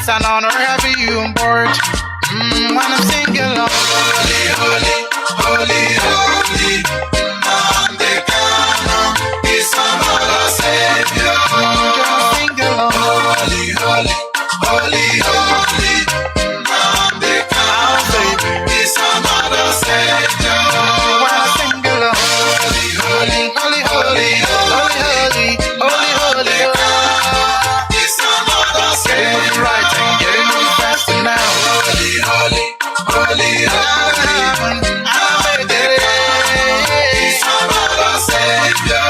It's an honor having you on board. When I'm singing along. Holy, holy, holy, holy, Nnamdi Kanu is another savior. Sing along. Holy, holy, holy, holy, Nnamdi Kanu is another savior. When I sing along. Holy, holy, Holy, holy, holy, holy, holy, holy. is another Getting it savior. right and getting it faster now. Holy, holy, holy, holy, is another savior.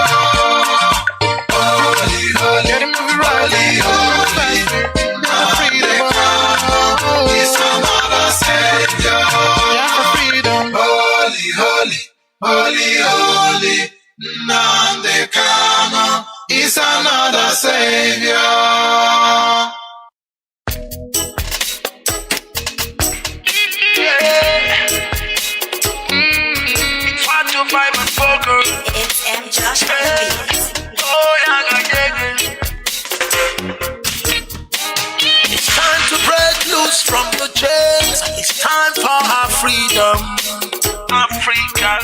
Holy, holy, Getting it right and getting it faster. Freedom. is another savior. Yeah, for freedom. Holy, holy, holy, holy, Nnamdi Kanu is another savior. It's M. Josh on the beat. It's time to break loose from the chains. It's time for our freedom. Africa.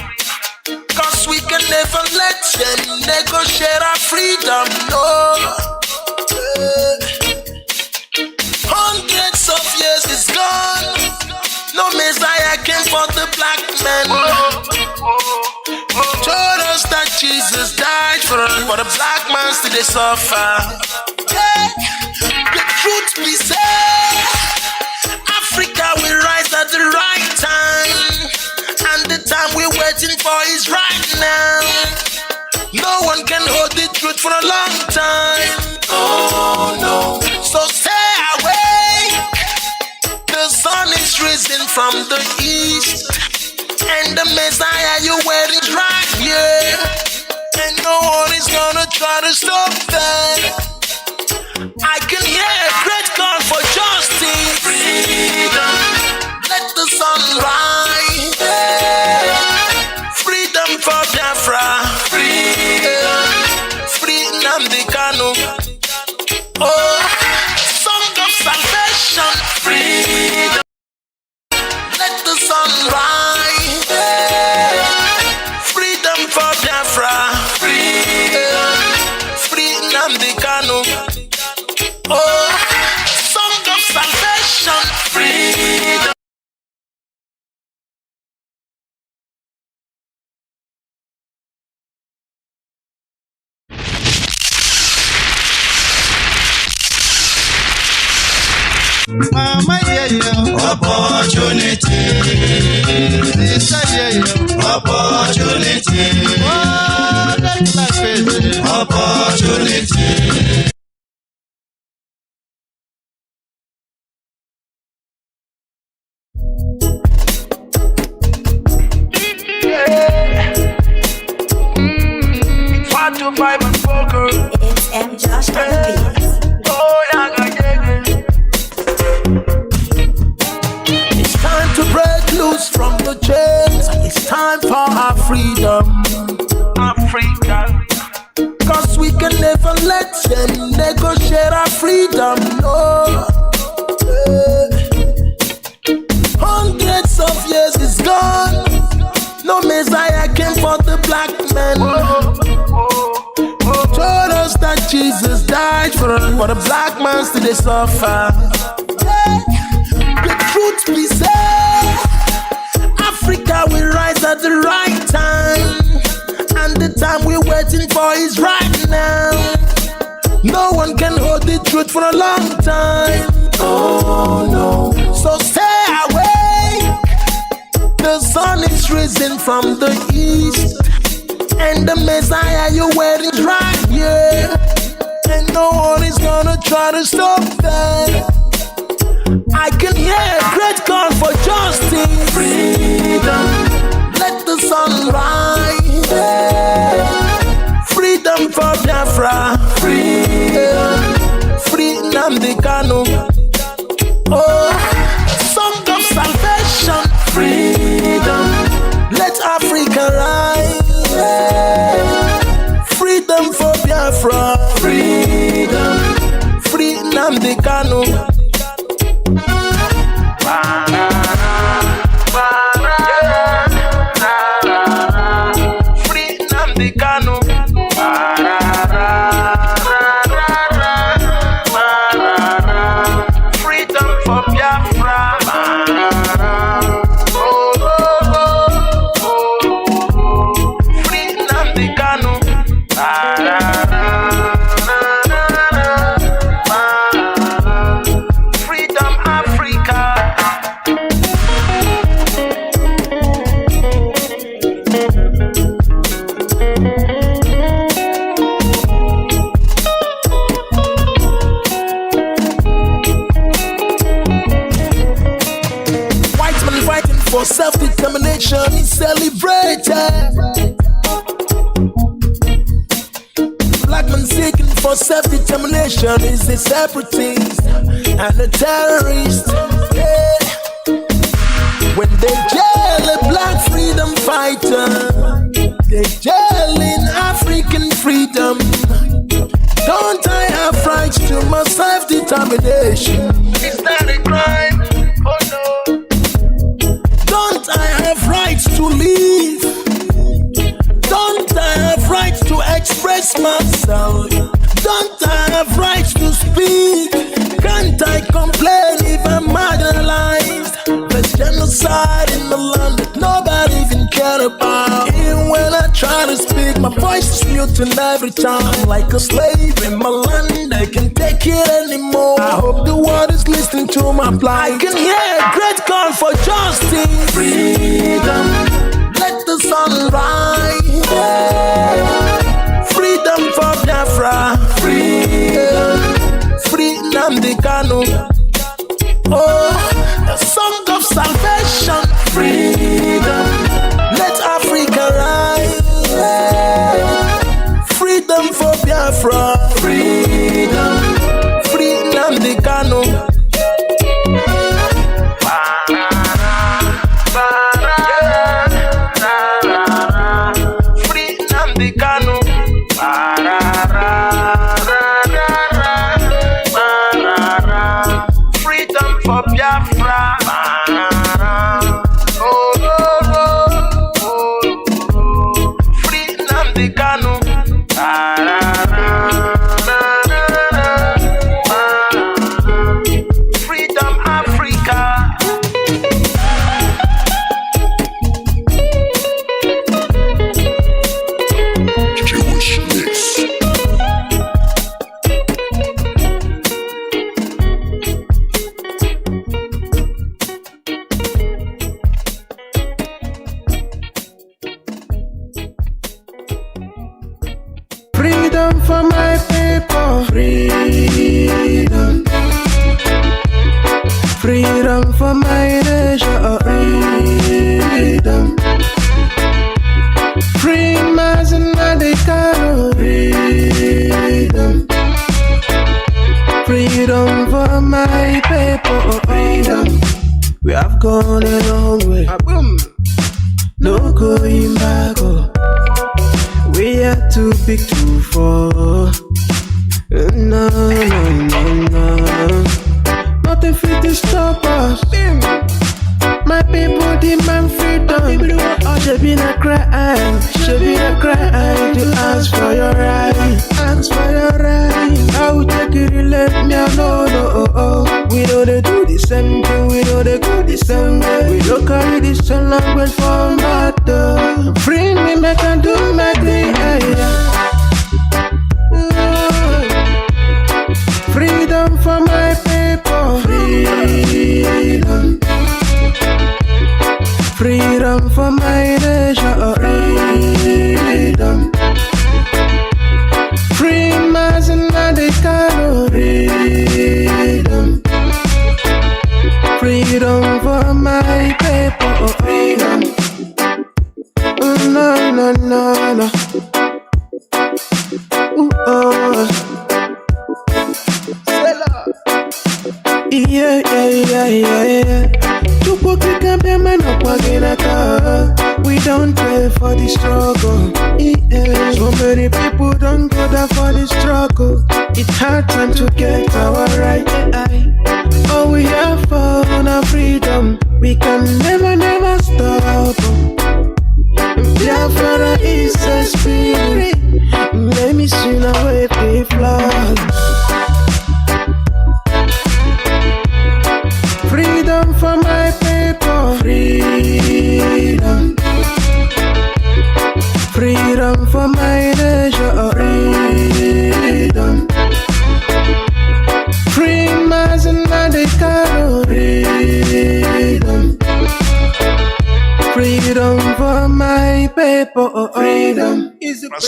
Cause we can never let them negotiate our freedom, no. Hundreds of years is gone. No Messiah came for the black man. Told us that Jesus died for the black man still they suffer. Hey, the truth be said, Africa will rise at the right time, and the time we're waiting for is right now. No one can hold the truth for a long time. Oh no, so stay awake. The sun is risen from the east, and the Messiah you're waiting is right here, and no one is gonna try to stop that. I can hear a great call for justice. Freedom, let the sun rise. Freedom for Biafra. Freedom, free Nnamdi Kanu. Oh, song of salvation. Freedom, let the sun rise. Freedom for Biafra. Freedom, free Nnamdi Kanu. Oh, song of salvation. Freedom. Mama, yeah, yeah. Opportunity. Sister, yeah, yeah. Opportunity. Oh, that's like it. Opportunity. It's M. Josh on the beat. It's time to break loose from the chains. It's time for our freedom. Africa. Cause we can never let them negotiate our freedom, no. Hundreds of years is gone. No Messiah came for the black man. Told us that Jesus died for the black man still they suffer. The truth be said, Africa will rise at the right time, and the time we're waiting for is right now. No one can hold the truth for a long time. Oh no, so stay awake. The sun is risen from the east, and the Messiah you're waiting is right here, and no one is gonna try to stop that. I can hear a great call for justice. Freedom, let the sun rise. Freedom for Biafra. Freedom, free Nnamdi Kanu. Oh, song of salvation. Freedom, let Africa rise. Freedom for Biafra. Freedom, free Nnamdi Kanu. Free Nnamdi Kanu. Freedom for Biafra. Free Nnamdi Kanu. Freedom Africa. White man fighting for self-determination is celebrated. Black man seeking for self-determination is a separatist and a terrorist. Yeah. When they jail a black freedom fighter, they jail in African freedom. Don't I have rights to my self-determination? Is that a crime? Oh no. Don't I have rights to live? Don't I have rights to express myself? Don't I have rights to speak? Can't I complain if I'm marginalized? There's genocide in the land that nobody even cared about. Even when I try to speak, my voice is muted every time. I'm like a slave in my land, I can't take it anymore. I hope the world is listening to my plight. I can hear a great call for justice. Freedom, let the sun rise. Freedom for Biafra. Freedom, free Nnamdi Kanu. Oh, the song of salvation. Freedom, let Africa rise. Freedom for Biafra. Freedom, free Nnamdi Kanu. Free Nnamdi Kanu. Freedom for Biafra. Free Nnamdi Kanu. Freedom Africa. Freedom for my people. Freedom. Freedom for my nation. Freedom. Free Mazi and the Kano. Freedom. Freedom for my people. Freedom. We have gone a long way. No going back. We are too big to fall. No. Nothing fit to stop us. My people demand freedom. Should be a crime to ask for your right. Ask for your right. I will take it, let me know. No. We know they do the same thing. We know they go the same way. We don't carry this same language for matter. Free me, make I do my thing. Freedom for my people. Freedom. Freedom for my nation. Freedom. Free Mazi and the Kano. Freedom. Freedom for my people. Freedom. No. Yeah. We don't pay for the struggle. Yeah. So many people don't go there for the struggle. It's hard time to get our right. All we have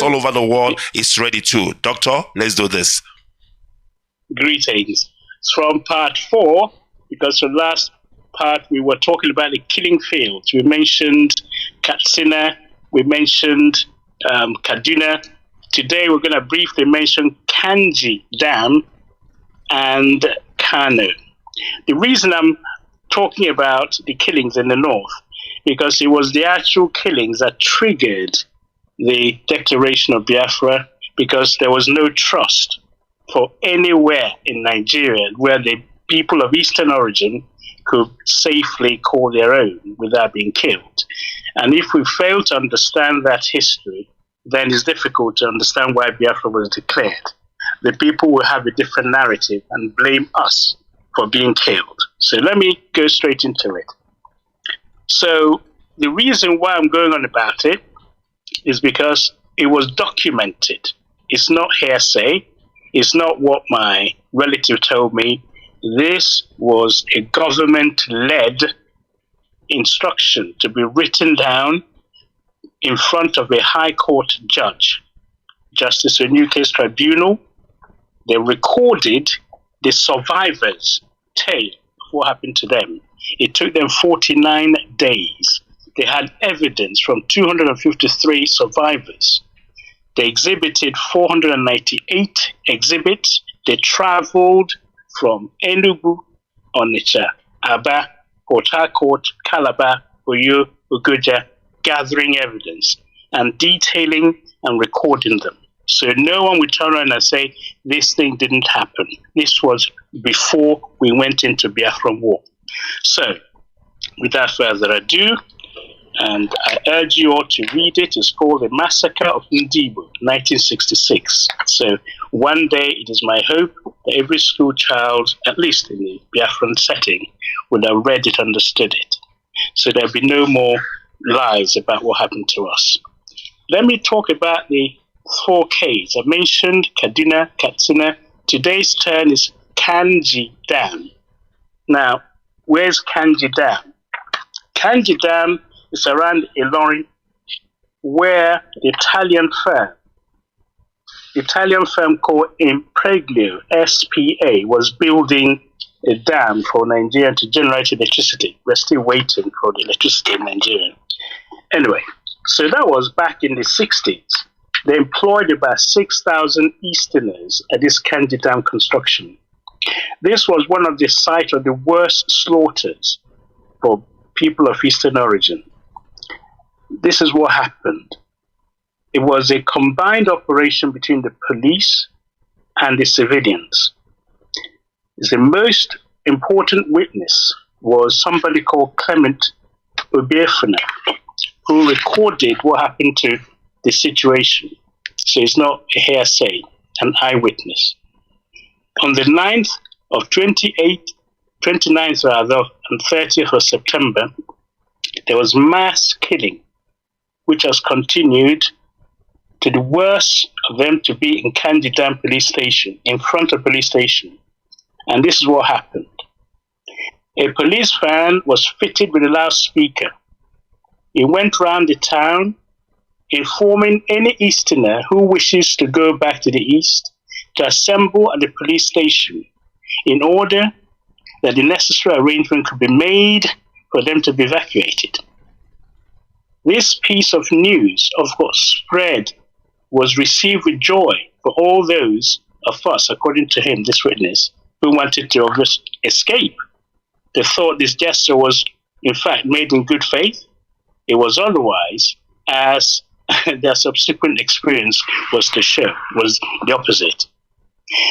all over the world is ready too. Doctor, let's do this. Greetings. From part 4, because the last part we were talking about the killing fields. We mentioned Katsina, we mentioned Kaduna. Today we're going to briefly mention Kanji Dam and Kano. The reason I'm talking about the killings in the north, because it was the actual killings that triggered the declaration of Biafra, because there was no trust for anywhere in Nigeria where the people of Eastern origin could safely call their own without being killed. And if we fail to understand that history, then it's difficult to understand why Biafra was declared. The people will have a different narrative and blame us for being killed. So let me go straight into it. So the reason why I'm going on about it is because it was documented. It's not hearsay. It's not what my relative told me. This was a government-led instruction to be written down in front of a high court judge, Justice Onyeuk's tribunal. They recorded the survivors' tale of what happened to them. It took them 49 days. They had evidence from 253 survivors. They exhibited 498 exhibits. They traveled from Enugu, Onitsha, Aba, Port Harcourt, Calabar, Oyo, Ugoja, gathering evidence and detailing and recording them. So no one would turn around and say, this thing didn't happen. This was before we went into Biafran War. So, without further ado, and I urge you all to read it. It's called The Massacre of Ndibo, 1966. So one day it is my hope that every school child, at least in the Biafran setting, would have read it, understood it. So there'll be no more lies about what happened to us. Let me talk about the 4 Ks. I mentioned Kaduna, Katsina. Today's turn is Kanji Dam. Now, where's Kanji Dam? Kanji Dam is around Ilorin, where the Italian firm called Impreglio, SPA, was building a dam for Nigeria to generate electricity. We're still waiting for the electricity in Nigeria. Anyway, so that was back in the 60s. They employed about 6,000 Easterners at this Kanji Dam construction. This was one of the sites of the worst slaughters for people of Eastern origin. This is what happened. It was a combined operation between the police and the civilians. The most important witness was somebody called Clement Obiefuna, who recorded what happened to the situation. So it's not a hearsay, an eyewitness. On the 29th and 30th of September, there was mass killing, which has continued to the worst of them to be in Kanji Dam police station, in front of police station. And this is what happened. A police van was fitted with a loudspeaker. It went round the town, informing any Easterner who wishes to go back to the east to assemble at the police station in order that the necessary arrangement could be made for them to be evacuated. This piece of news, of course, spread, was received with joy for all those of us, according to him, this witness, who wanted to escape. They thought this gesture was, in fact, made in good faith. It was otherwise, as their subsequent experience was to show, was the opposite.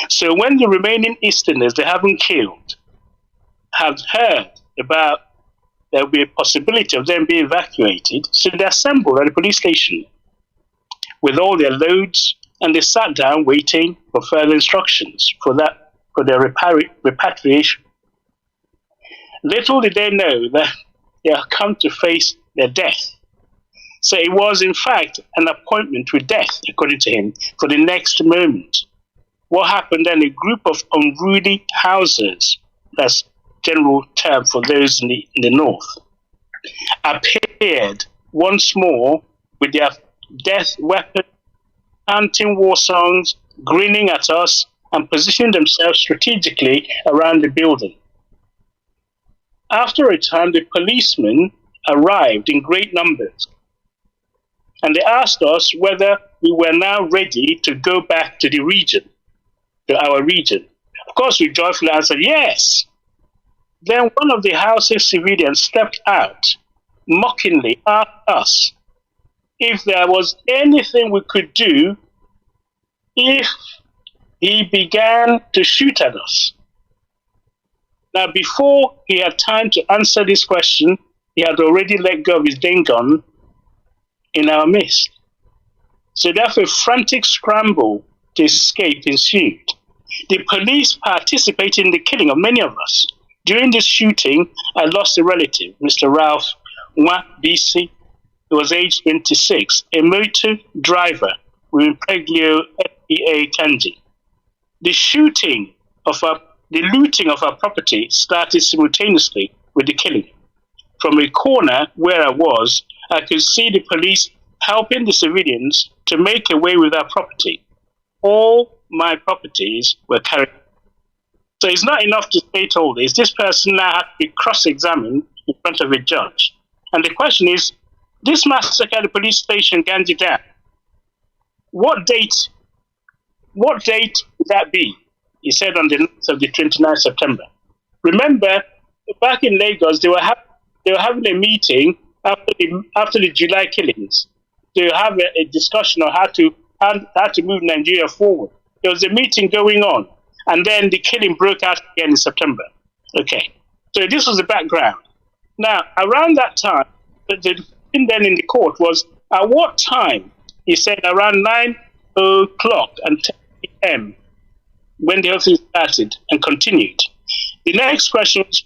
So when the remaining Easterners they haven't killed have heard about there will be a possibility of them being evacuated, so they assembled at the police station with all their loads, and they sat down waiting for further instructions for their repatriation. Little did they know that they had come to face their death. So it was, in fact, an appointment with death, according to him, for the next moment. What happened then? A group of unruly Hausas, that's general term for those in the north, appeared once more with their death weapon chanting war songs, grinning at us, and positioning themselves strategically around the building. After a time, the policemen arrived in great numbers, and they asked us whether we were now ready to go back to the region, to our region. Of course, we joyfully answered yes. Then one of the Hausa civilians stepped out, mockingly asked us if there was anything we could do if he began to shoot at us. Now, before he had time to answer this question, he had already let go of his gun in our midst. So therefore, a frantic scramble to escape ensued. The police participated in the killing of many of us. During this shooting, I lost a relative, Mr. Ralph Nwa BC, who was aged 26, a motor driver with Impreglio FEA Kanji. The looting of our property started simultaneously with the killing. From a corner where I was, I could see the police helping the civilians to make away with our property. All my properties were carried. So it's not enough to state all this. This person now had to be cross-examined in front of a judge. And the question is, this massacre at the police station, Ganji Dam, what date would that be? He said on the night of the 29th September. Remember, back in Lagos, they were having a meeting after the July killings to have a discussion on how to move Nigeria forward. There was a meeting going on, and then the killing broke out again in September. Okay, so this was the background. Now, around that time, the thing then in the court was, at what time? He said around 9 o'clock and 10 p.m. when the whole thing started and continued. The next question is,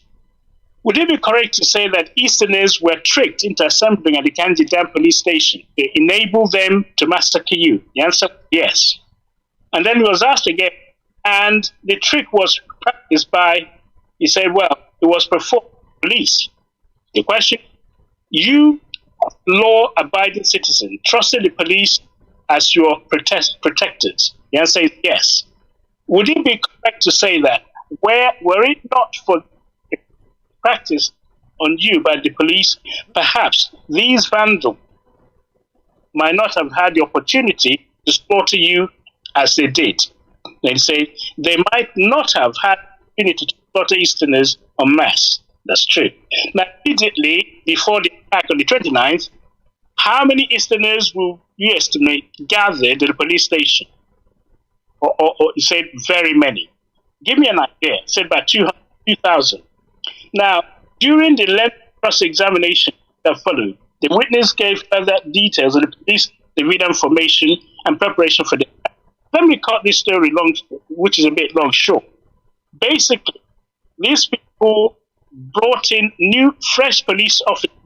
would it be correct to say that Easterners were tricked into assembling at the Ganji Dam police station to enable them to massacre you? The answer, yes. And then he was asked again, and the trick was practiced by, he said, well, it was performed by police. The question, you, law-abiding citizen, trusted the police as your protectors? The answer is yes. Would it be correct to say that were it not for practice on you by the police, perhaps these vandals might not have had the opportunity to slaughter you as they did? They say they might not have had the opportunity to slaughter Easterners en masse. That's true. Now, immediately before the attack on the 29th, how many Easterners will you estimate gathered at the police station? Or you said very many. Give me an idea. Said about 2,000. Now, during the lengthy cross-examination that followed, the witness gave further details of the police civilian formation and preparation for the attack. Let me cut this story long, which is a bit long, short. Basically, these people brought in new, fresh police officers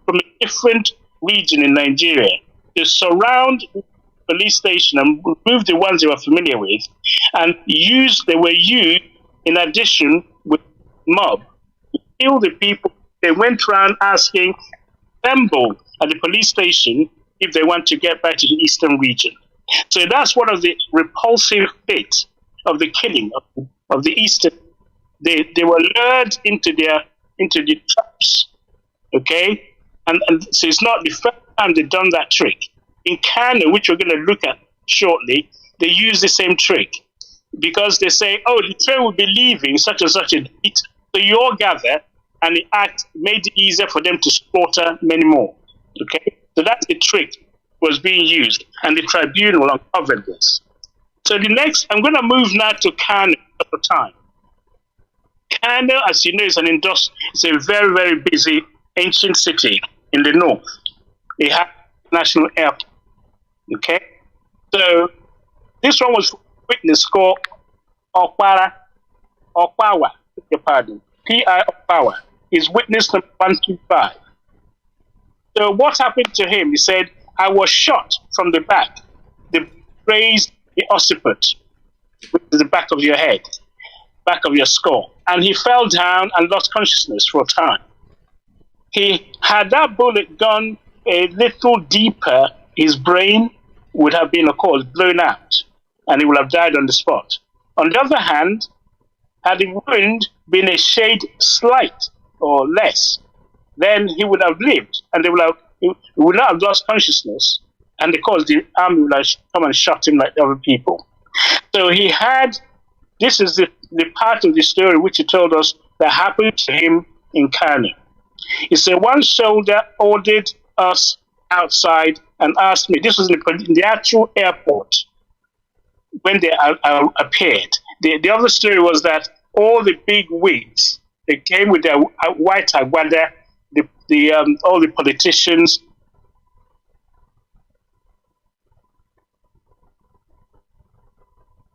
from a different region in Nigeria to surround the police station and remove the ones they were familiar with, and they were used in addition with mob to kill the people. They went around asking, assemble at the police station if they want to get back to the eastern region. So that's one of the repulsive bits of the killing of the eastern. They were lured into the traps, okay? And so it's not the first time they've done that trick. In Kano, which we're going to look at shortly, they use the same trick because they say, oh, the train will be leaving such and such a date, so you all gather, and the act made it easier for them to slaughter many more, okay? So that's the trick was being used, and the tribunal uncovered this. So the next, I'm going to move now to Kano at the time. Kano, as you know, is it's a very, very busy ancient city in the north. It has a national airport. Okay? So this one was witness called Okpawa, P.I. Okpawa. Is witness number 125. So what happened to him? He said, I was shot from the back. They raised the occiput, which is the back of your head, back of your skull. And he fell down and lost consciousness for a time. He had that bullet gone a little deeper his brain, would have been, of course, blown out, and he would have died on the spot. On the other hand, had the wound been a shade slight or less, then he would have lived, and he would not have lost consciousness, and of course the army would have come and shot him like other people. So he had, this is the part of the story which he told us that happened to him in Kano. He said, one soldier ordered us outside and asked me, this was in the actual airport when they appeared. The other story was that all the big wigs, they came with their white agbada, all the politicians,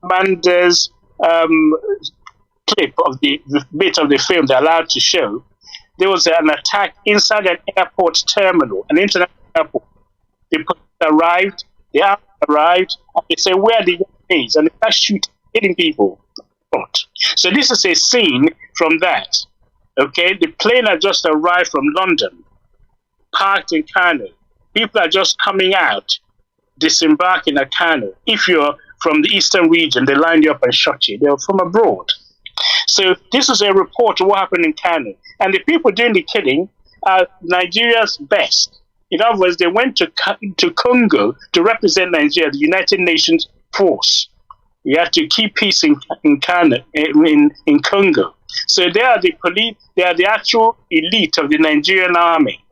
Manda's clip of the bit of the film they're allowed to show, there was an attack inside an airport terminal, an international airport. The police arrived, the army arrived, and they said, where are the Japanese? And they started shooting, hitting people. So this is a scene from that. Okay, the plane had just arrived from London, parked in Kano. People are just coming out, disembarking at Kano. If you're from the eastern region, they lined you up and shot you. They were from abroad. So this is a report of what happened in Kano. And the people doing the killing are Nigeria's best. In other words, they went to Congo to represent Nigeria, the United Nations force. We had to keep peace in Kano, in Congo. So they are the police, they are the actual elite of the Nigerian army,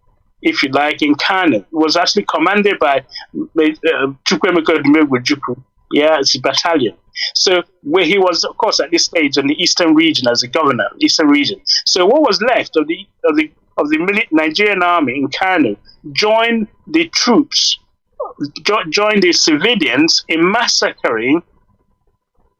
if you like, in Kano. It was actually commanded by Chukwemeka Dumegwu. Yeah, it's a battalion. So where he was, of course, at this stage in the eastern region as a governor, eastern region. So what was left of the Nigerian army in Kano joined the troops, joined the civilians in massacring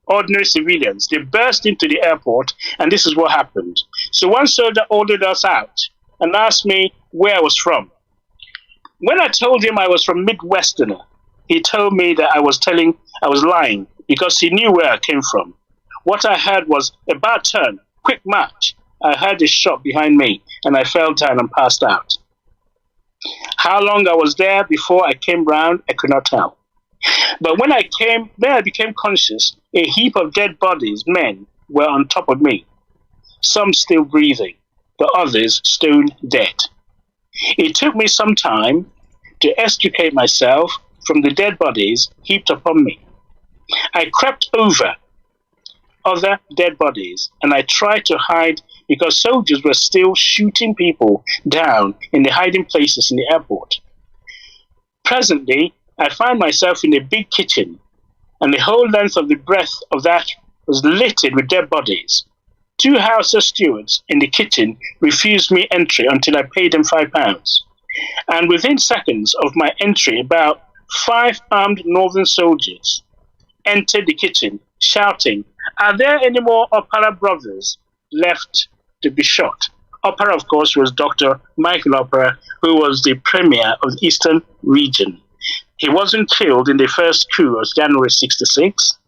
ordinary civilians. They burst into the airport, and this is what happened. So one soldier ordered us out and asked me where I was from. When I told him I was from Midwesterner, he told me that I was lying because he knew where I came from. What I heard was a bad turn, quick march. I heard a shot behind me, and I fell down and passed out. How long I was there before I came round, I could not tell. But when I became conscious, a heap of dead bodies, men, were on top of me. Some still breathing, the others stone dead. It took me some time to extricate myself from the dead bodies heaped upon me. I crept over other dead bodies, and I tried to hide because soldiers were still shooting people down in the hiding places in the airport. Presently, I found myself in a big kitchen, and the whole length of the breadth of that was littered with dead bodies. 2 HAUSA stewards in the kitchen refused me entry until I paid them £5. And within seconds of my entry, about 5 armed northern soldiers entered the kitchen, shouting, "Are there any more Opera brothers left to be shot?" Opera, of course, was Dr. Michael Opera, who was the premier of the Eastern region. He wasn't killed in the first coup of January 66.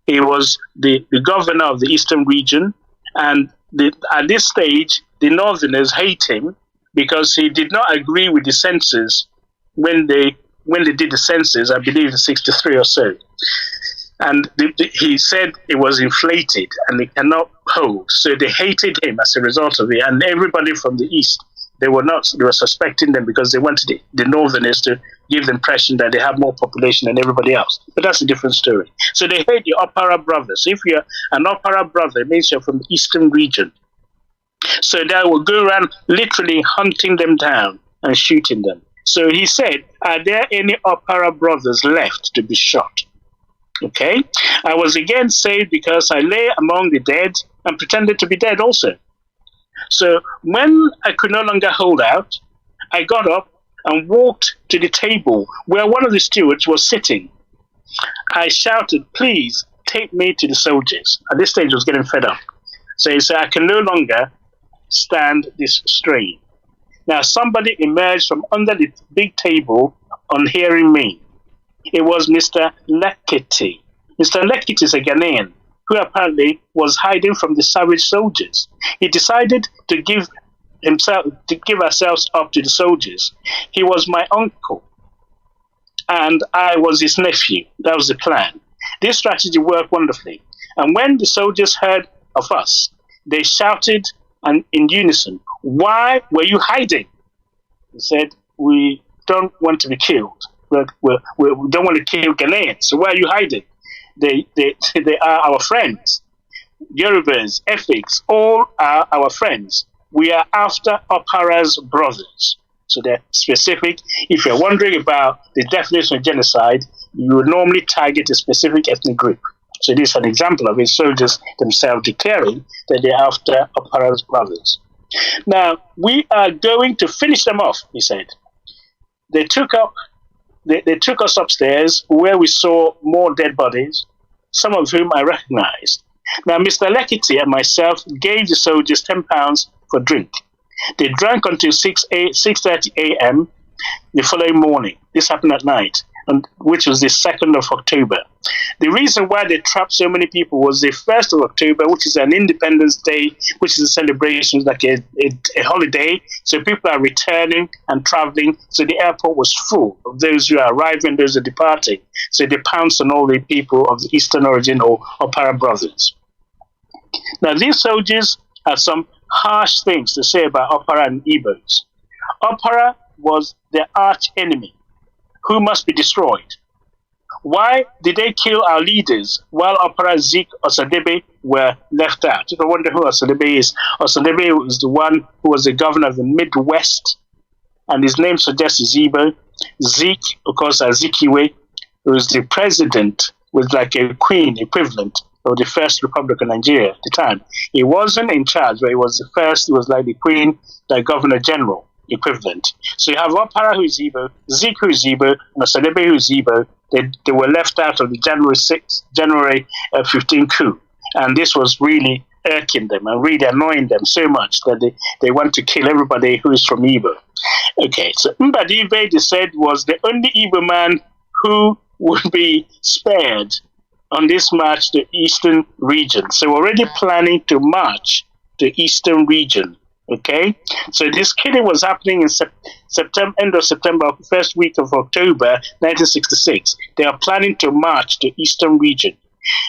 He was the governor of the Eastern region, and at this stage, the Northerners hate him because he did not agree with the census when they did the census, I believe in 63 or so. And he said it was inflated and it cannot hold. So they hated him as a result of it. And everybody from the East, they were suspecting them because they wanted the Northerners to give the impression that they have more population than everybody else. But that's a different story. So they hate the Opera brothers. If you're an Opera brother, it means you're from the Eastern region. So they will go around literally hunting them down and shooting them. So he said, "Are there any Opera brothers left to be shot?" Okay? I was again saved because I lay among the dead and pretended to be dead also. So when I could no longer hold out, I got up and walked to the table where one of the stewards was sitting. I shouted, "Please take me to the soldiers." At this stage, I was getting fed up. So he said, "I can no longer stand this strain." Now somebody emerged from under the big table on hearing me. It was Mr. Lekiti. Mr. Lekiti is a Ghanaian who apparently was hiding from the savage soldiers. He decided to give ourselves up to the soldiers. He was my uncle. and I was his nephew. That was the plan. This strategy worked wonderfully. And when the soldiers heard of us, they shouted in unison, "Why were you hiding?" He said, "We don't want to be killed. We don't want to kill Ghanaians. So why are you hiding? They are our friends. Yorubas, Effiks, all are our friends. We are after Opara's brothers." So they're specific. If you're wondering about the definition of genocide, you would normally target a specific ethnic group. So this is an example of it, soldiers themselves declaring that they're after Opara's brothers. Now, we are going to finish them off, he said. They took us upstairs where we saw more dead bodies, some of whom I recognized. Now, Mr. Lekiti and myself gave the soldiers £10 for drink. They drank until 6:30 a.m. the following morning. This happened at night, which was the 2nd of October. The reason why they trapped so many people was the 1st of October, which is an Independence Day, which is a celebration, like a holiday. So people are returning and traveling. So the airport was full of those who are arriving, those who are departing. So they pounced on all the people of the Eastern origin or Opara brothers. Now, these soldiers had some harsh things to say about Opara and Igbos. Opara was their arch enemy, who must be destroyed. Why did they kill our leaders while Opara, Zik, Osadebe were left out? If I wonder who Osadebe is, Osadebe was the one who was the governor of the Midwest, and his name suggests he's Igbo. Zik, of course, Azikiwe, who was the president, was like a queen equivalent of the First Republic of Nigeria at the time. He wasn't in charge, but he was the first, he was like the queen, the governor general equivalent. So you have Opara, who is Igbo, Zik, who is Igbo, and Osadebe, who is Igbo. They were left out of the January 15 coup. And this was really irking them and really annoying them so much that they want to kill everybody who is from Igbo. Okay, so Mbadive, they said, was the only Igbo man who would be spared on this march to Eastern region. So we're already planning to march to Eastern region. Okay, so this killing was happening in September, end of September, first week of October, 1966. They are planning to march to Eastern region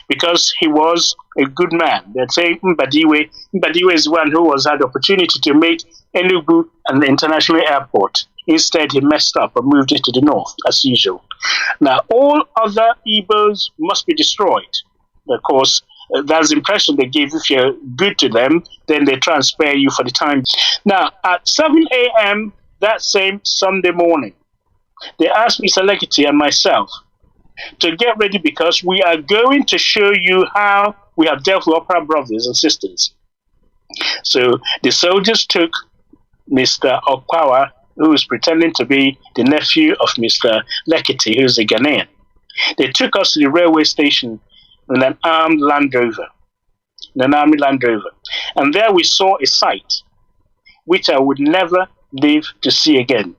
because he was a good man. They're saying Mbadiwe is one who had the opportunity to make Enugu an international airport. Instead, he messed up and moved it to the north, as usual. Now, all other Igbos must be destroyed. Of course, that's the impression they give. If you're good to them, then they try and spare you for the time. Now, at 7 a.m. that same Sunday morning, they asked Mr. Lekiti and myself to get ready because we are going to show you how we have dealt with Opera brothers and sisters. So the soldiers took Mr. Okwawa, who was pretending to be the nephew of Mr. Lekiti, who's a Ghanaian. They took us to the railway station in an armed Land Rover, an army Land Rover. And there we saw a sight which I would never live to see again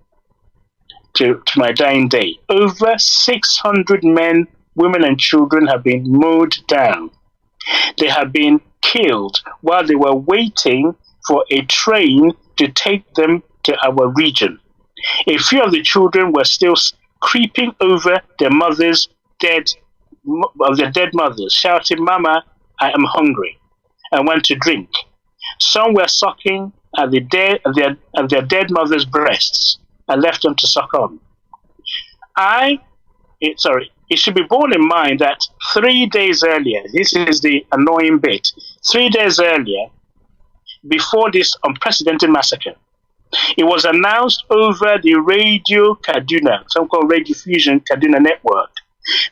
to my dying day. Over 600 men, women and children have been mowed down. They have been killed while they were waiting for a train to take them to our region. A few of the children were still creeping over their mothers' dead mothers, shouting, "Mama, I am hungry. I want to drink." Some were sucking at their dead mother's breasts and left them to suck on. It should be borne in mind that 3 days earlier, this is the annoying bit, 3 days earlier, before this unprecedented massacre, it was announced over the Radio Kaduna, so-called Radio Fusion Kaduna network,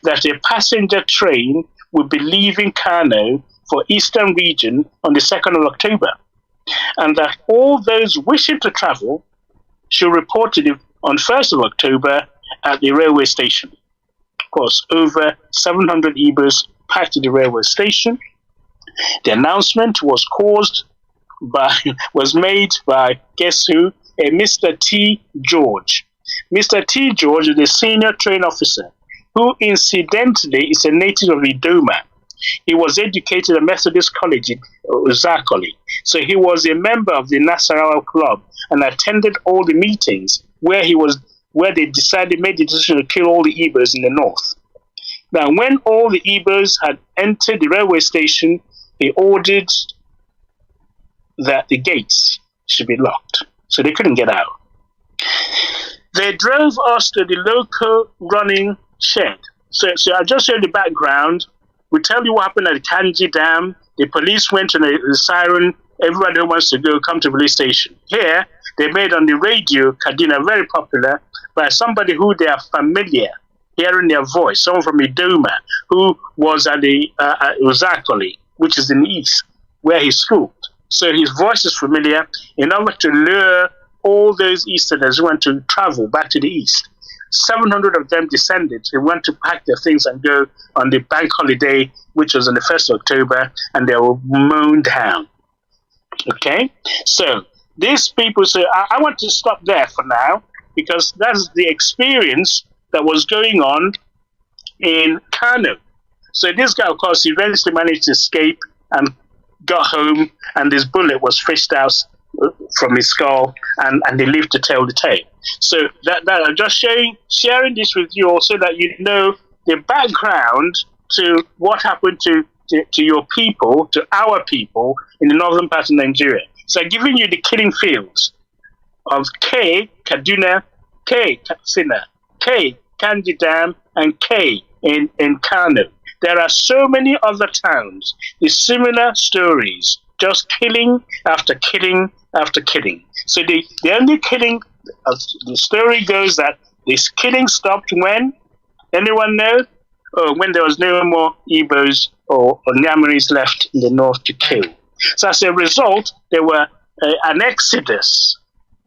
that a passenger train would be leaving Kano for Eastern region on the 2nd of October, and that all those wishing to travel should report on 1st of October at the railway station. Of course, over 700 Igbos packed to the railway station. The announcement was made by, guess who? A Mr. T. George. Mr. T. George is a senior train officer who incidentally is a native of Idoma. He was educated at Methodist College in Uzakoli. So he was a member of the Nasarawa Club and attended all the meetings where he was where they made the decision to kill all the Igbos in the north. Now, when all the Igbos had entered the railway station, they ordered that the gates should be locked, so they couldn't get out. They drove us to the local running shed. So I just showed the background. We tell you what happened at the Kanji Dam. The police went to the siren. Everybody who wants to go, come to the police station. Here, they made on the radio, Kaduna, very popular, by somebody who they are familiar, hearing their voice, someone from Idoma, who was at the Uzakoli, which is in the east, where he schooled. So his voice is familiar, in order to lure all those Easterners who want to travel back to the east. 700 of them descended. They went to pack their things and go on the bank holiday, which was on the 1st of October, and they were mown down. Okay? So these people say, I want to stop there for now, because that's the experience that was going on in Kano. So this guy, of course, eventually managed to escape and got home, and his bullet was fished out from his skull, and they lived to tell the tale. So that I'm just sharing this with you also, that you know the background to what happened to your people, to our people in the northern part of Nigeria. So I'm giving you the killing fields of K, Kaduna, K, Katsina, K, Kanji Dam, and K in Kano. There are so many other towns with similar stories, just killing after killing after killing. So the only killing, the story goes that this killing stopped when? Anyone know? Oh, when there was no more Igbos or Nyamaris left in the north to kill. So as a result, there were an exodus,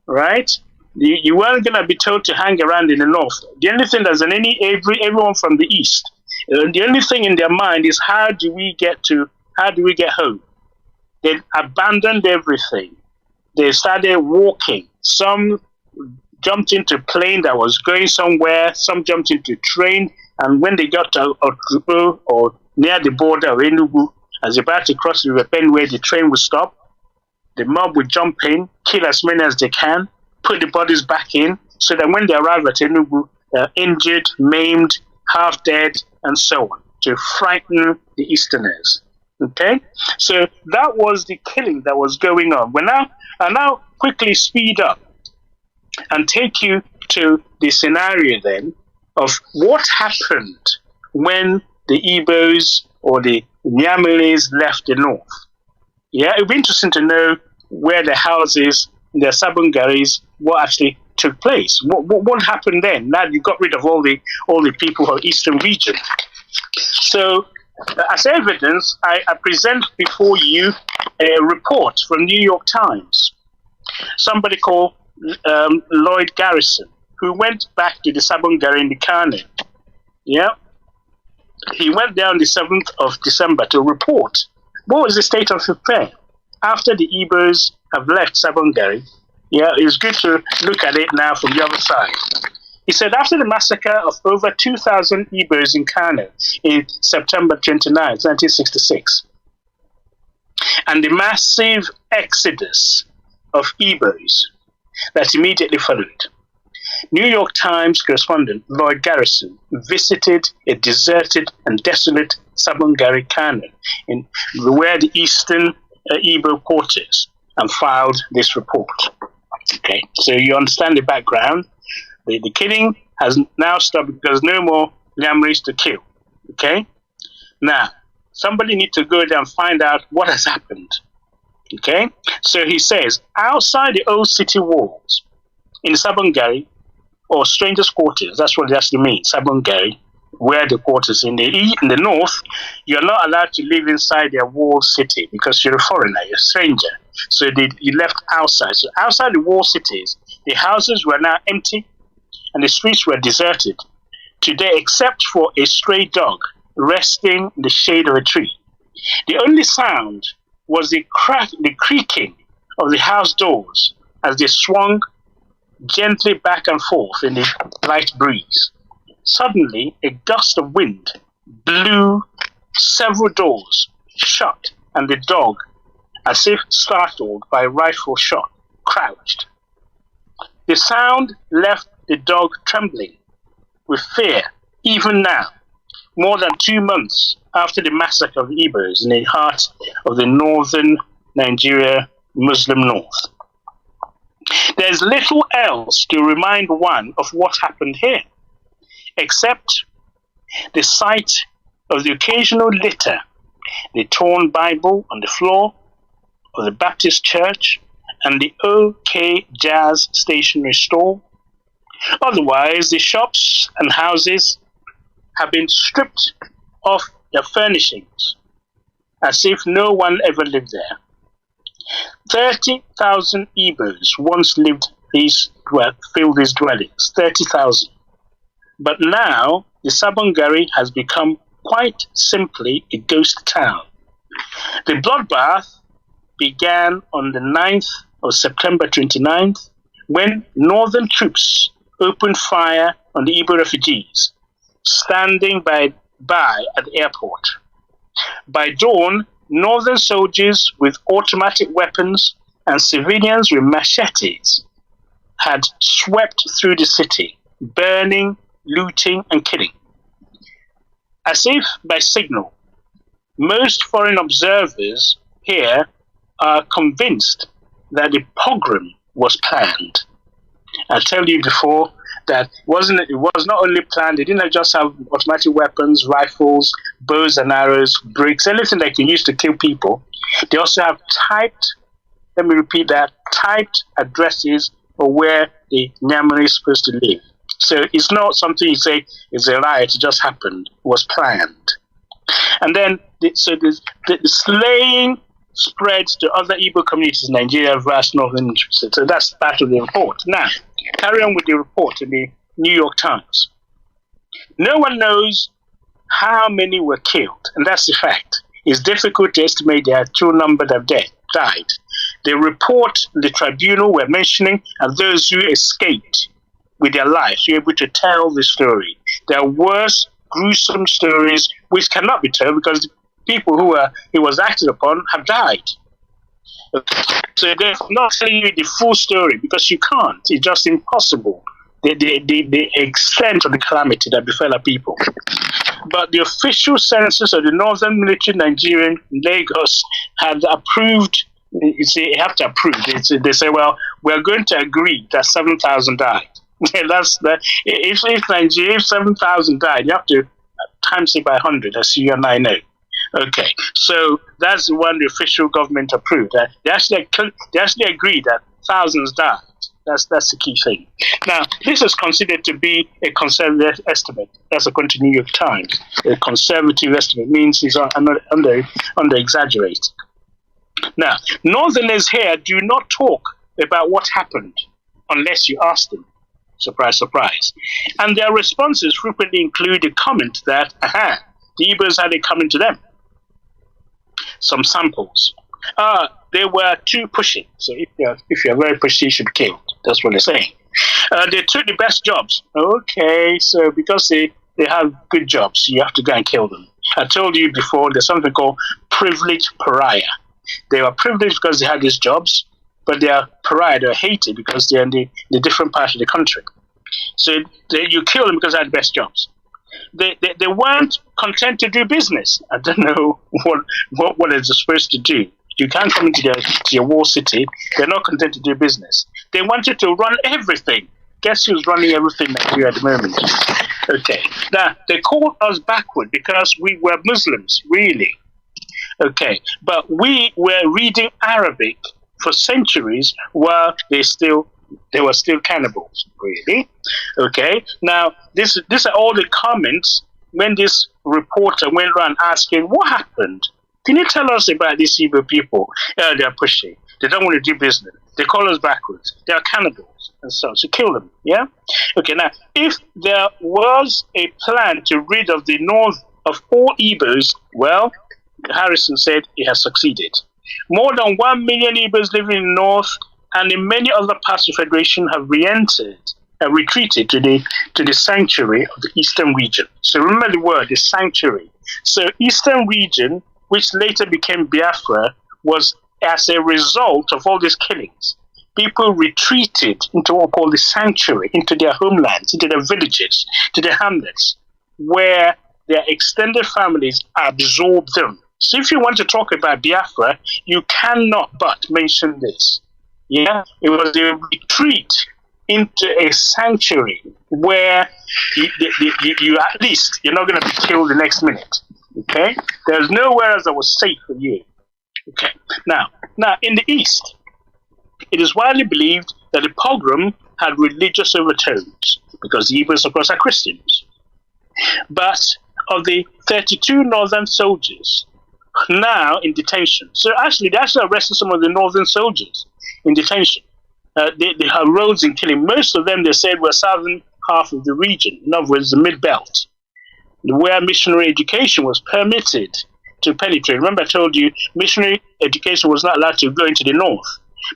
right? You weren't going to be told to hang around in the north. The only thing that's everyone from the east, the only thing in their mind is how do we get home? They abandoned everything. They started walking. Some jumped into a plane that was going somewhere. Some jumped into a train. And when they got to Otubo or near the border of Enugu, as about to cross the River Benue, the train would stop. The mob would jump in, kill as many as they can, put the bodies back in, so that when they arrive at Enugu, they're injured, maimed, half dead, and so on, to frighten the Easterners. Okay? So that was the killing that was going on. I'll now quickly speed up and take you to the scenario then of what happened when the Igbos or the Nyamalis left the north. Yeah, it would be interesting to know where the houses, the Sabungaris, what actually took place. What happened then? Now you got rid of all the people of Eastern region. So, as evidence, I present before you a report from New York Times. Somebody called Lloyd Garrison, who went back to the Sabungari in the Kano. Yeah. He went there on the 7th of December to report what was the state of affairs after the Igbos have left Sabungari. Yeah, it's good to look at it now from the other side. He said, after the massacre of over 2,000 Igbos in Kano in September 29, 1966, and the massive exodus of Igbos that immediately followed, New York Times correspondent Lloyd Garrison visited a deserted and desolate Sabungari Kano, where the eastern Igbo quarters, and filed this report. Okay, so you understand the background. The killing has now stopped because no more Nyamaris to kill. Okay, now somebody needs to go there and find out what has happened. Okay, so he says outside the old city walls in Sabungari, or strangers' quarters, that's what it actually means, Sabungari, where the quarters in the north, you're not allowed to live inside their walled city because you're a foreigner, you're a stranger. So you left outside. So outside the walled cities, the houses were now empty and the streets were deserted today, except for a stray dog resting in the shade of a tree. The only sound was the creaking of the house doors as they swung gently back and forth in the light breeze. Suddenly, a gust of wind blew several doors shut, and the dog, as if startled by a rifle shot, crouched. The sound left the dog trembling with fear, even now, more than 2 months after the massacre of Igbos in the heart of the northern Nigeria Muslim North. There's little else to remind one of what happened here, except the sight of the occasional litter, the torn Bible on the floor of the Baptist church, and the OK Jazz stationery store. Otherwise, the shops and houses have been stripped of their furnishings, as if no one ever lived there. 30,000 Igbos once filled these dwellings, 30,000. But now, the Sabongari has become quite simply a ghost town. The bloodbath began on the 9th of September 29th, when northern troops opened fire on the Igbo refugees standing by at the airport. By dawn, northern soldiers with automatic weapons and civilians with machetes had swept through the city, burning, looting, and killing. As if by signal, most foreign observers here are convinced that the pogrom was planned. I told you before that it was not only planned, they didn't just have automatic weapons, rifles, bows and arrows, bricks, anything they can use to kill people. They also have typed addresses for where the Nyamani is supposed to live. So it's not something you say is a riot, it just happened, it was planned. And then, the slaying spreads to other Igbo communities in Nigeria, vast northern interests. So that's part of the report. Now, carry on with the report in the New York Times. No one knows how many were killed, and that's the fact. It's difficult to estimate the actual number that died. The report, the tribunal were mentioning, and those who escaped with their lives were able to tell the story. There are worse, gruesome stories which cannot be told because the people who it was acted upon have died. So they're not telling you the full story because you can't. It's just impossible. The extent of the calamity that befell our people. But the official census of the Northern Military Nigerian Lagos had approved. You see, you have to approve. They say, well, we're going to agree that 7,000 died. If 7,000 died, you have to times it by 100, as you and I know. Okay, so that's the one the official government approved. They actually agreed that thousands died. That's the key thing. Now, this is considered to be a conservative estimate. That's according to New York Times. A conservative estimate means it's under exaggerated. Now, Northerners here do not talk about what happened unless you ask them. Surprise, surprise. And their responses frequently include a comment that, the Igbos had it coming to them. Some samples. They were too pushy. So if you're very pushy, you should be killed. That's what they're saying. They took the best jobs. Okay, so because they have good jobs, you have to go and kill them. I told you before, there's something called privileged pariah. They were privileged because they had these jobs, but they are pariah, they're hated because they're in the different parts of the country. So you kill them because they had the best jobs. They weren't content to do business. I don't know what they're supposed to do. You can't come into your wall city. They're not content to do business. They wanted to run everything. Guess who's running everything in Nigeria at the moment? Okay. Now, they called us backward because we were Muslims, really. Okay. But we were reading Arabic for centuries while they were still cannibals, really. Okay. Now, these are all the comments when this reporter went around asking, what happened? Can you tell us about these Igbo people? They're pushy. They don't want to do business. They call us backwards. They are cannibals. And so kill them. Yeah? Okay, now, if there was a plan to rid of the north of all Igbos, well, Harrison said it has succeeded. More than 1 million Igbos living in the north and in many other parts of the Federation have retreated to the sanctuary of the Eastern region. So remember the word, the sanctuary. So Eastern region, which later became Biafra, was as a result of all these killings. people retreated into what we call the sanctuary, into their homelands, into their villages, to their hamlets, where their extended families absorbed them. So if you want to talk about Biafra, you cannot but mention this. Yeah, it was a retreat into a sanctuary where you at least, you're not going to be killed the next minute. Okay? There's nowhere else that was safe for you. Okay. Now, in the East, it is widely believed that the pogrom had religious overtones because the Igbos, of course, are Christians. But of the 32 northern soldiers now in detention, so actually they actually arrested some of the northern soldiers in detention. They have roads in killing. Most of them, they said, were southern half of the region, in other words, the mid-belt, where missionary education was permitted to penetrate. Remember, I told you missionary education was not allowed to go into the north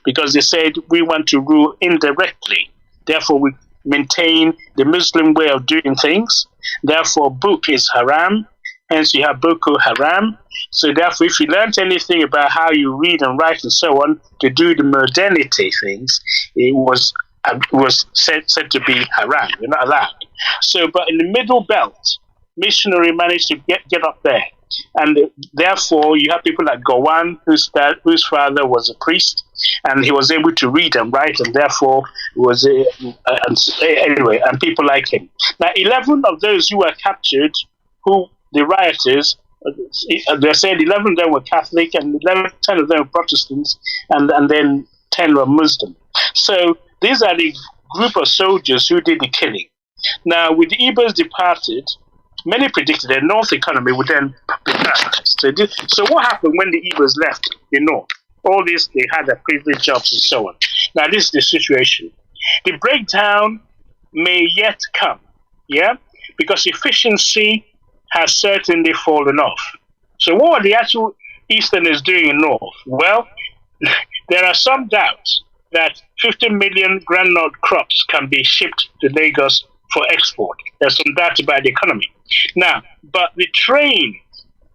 because they said we want to rule indirectly. Therefore, we maintain the Muslim way of doing things. Therefore, book is haram. Hence, you have Boko Haram. So, therefore, if you learned anything about how you read and write and so on to do the modernity things, it was said to be haram. You're not allowed. So, but in the middle belt, missionary managed to get up there. And therefore, you have people like Gowan, whose father was a priest, and he was able to read and write, and therefore was anyway, and people like him. Now, 11 of those who were captured, who the rioters, they said 11 of them were Catholic, and 10 of them were Protestants, and then 10 were Muslim. So these are the group of soldiers who did the killing. Now, with the Igbos departed, many predicted their North economy would then be paralyzed. So what happened when the Igbos left the North? All this, they had their privileged jobs and so on. Now, this is the situation. The breakdown may yet come, yeah? Because efficiency has certainly fallen off. So what are the actual Easterners doing in North? Well, there are some doubts that 50 million groundnut crops can be shipped to Lagos for export. There's some doubt about the economy. Now, but the train,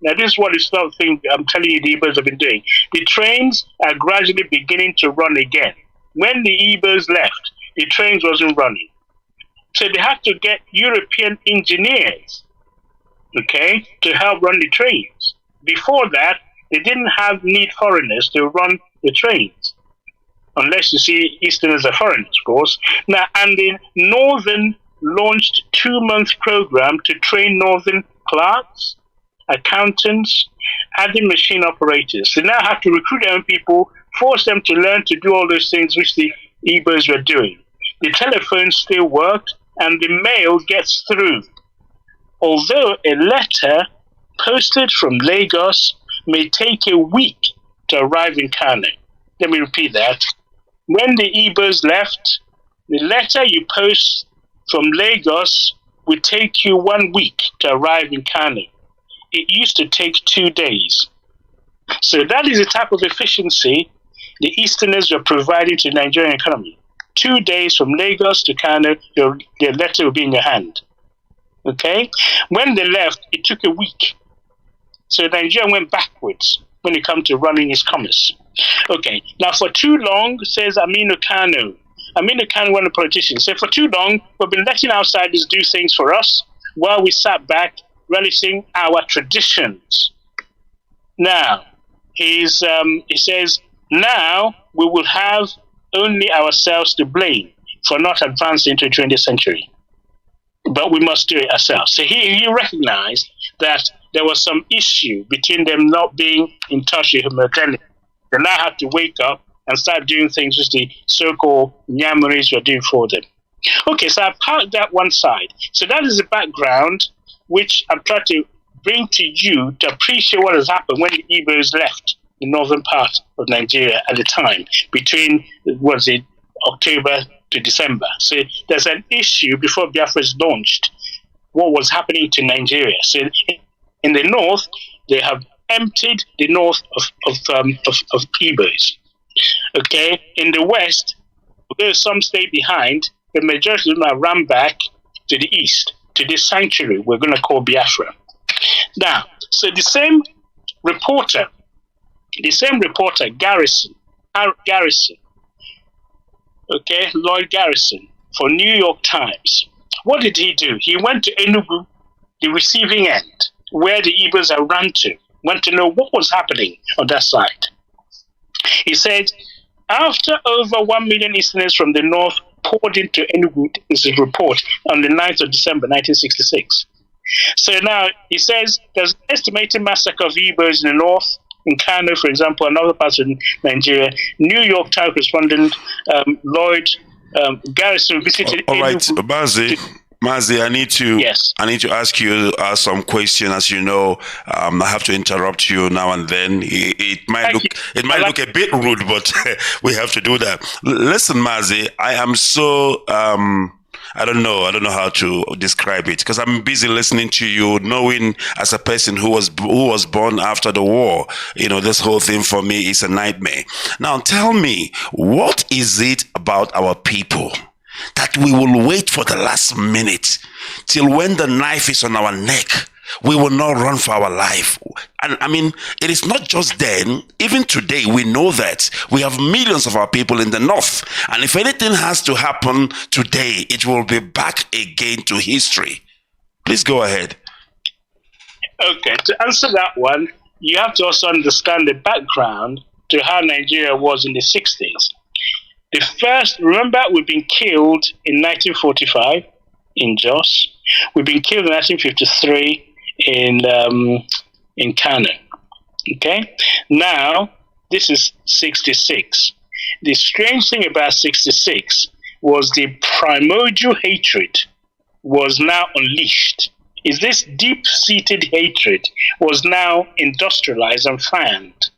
now this is what is something I'm telling you the Igbos have been doing. The trains are gradually beginning to run again. When the Igbos left, the trains wasn't running. So they had to get European engineers, okay, to help run the trains. Before that, they didn't need foreigners to run the trains. Unless you see Easterners are foreigners, of course. Now, and the Northern launched 2-month program to train Northern clerks, accountants, adding machine operators. They now have to recruit their own people, force them to learn to do all those things which the Igbos were doing. The telephone still worked, and the mail gets through. Although a letter posted from Lagos may take a week to arrive in Kano. Let me repeat that. When the Igbos left, the letter you post from Lagos would take you 1 week to arrive in Kano. It used to take 2 days. So that is the type of efficiency the Easterners were providing to the Nigerian economy. 2 days from Lagos to Kano, your letter will be in your hand. Okay? When they left, it took a week. So Nigeria went backwards when it comes to running its commerce. Okay, now for too long, says Aminu Kano, one of the politicians, said for too long, we've been letting outsiders do things for us while we sat back relishing our traditions. Now, he says, now we will have only ourselves to blame for not advancing into the 20th century. But we must do it ourselves. So he recognized that there was some issue between them not being in touch with modernity. They now have to wake up and start doing things which the so-called Nyamaris were doing for them. Okay, so I've parked that one side. So that is the background which I'm trying to bring to you to appreciate what has happened when the Igbos left the northern part of Nigeria at the time, between, October to December. So there's an issue before Biafra is launched, what was happening to Nigeria. So in the north, they have emptied the north of Igbos. Okay, in the west, although some stay behind, the majority of them are run back to the east, to this sanctuary we're going to call Biafra. Now, so the same reporter, Garrison, okay, Lloyd Garrison, for New York Times. What did he do? He went to Enugu, the receiving end, where the Igbos had run to, went to know what was happening on that side. He said, after over 1 million Easterners from the north poured into Enugu, this is a report, on the 9th of December 1966. So now, he says, there's an estimated massacre of Igbos in the north, in Kano, for example, and other parts of Nigeria. New York Times correspondent Lloyd Garrison visited All right, Enugu. Mazi, I need to ask you some questions. As you know, I have to interrupt you now and then. It might look a bit rude, but we have to do that. Listen, Mazi, I am so I don't know how to describe it, because I'm busy listening to you, knowing as a person who was born after the war, this whole thing for me is a nightmare. Now tell me, what is it about our people that we will wait for the last minute till when the knife is on our neck, we will not run for our life? And I mean, it is not just then. Even today, we know that we have millions of our people in the north. And if anything has to happen today, it will be back again to history. Please go ahead. Okay, to answer that one, you have to also understand the background to how Nigeria was in the 60s. Remember, we've been killed in 1945 in Jos. We've been killed in 1953 in Kano. Okay? Now, this is 66. The strange thing about 66 was the primordial hatred was now unleashed. Is this deep-seated hatred was now industrialized and fanned.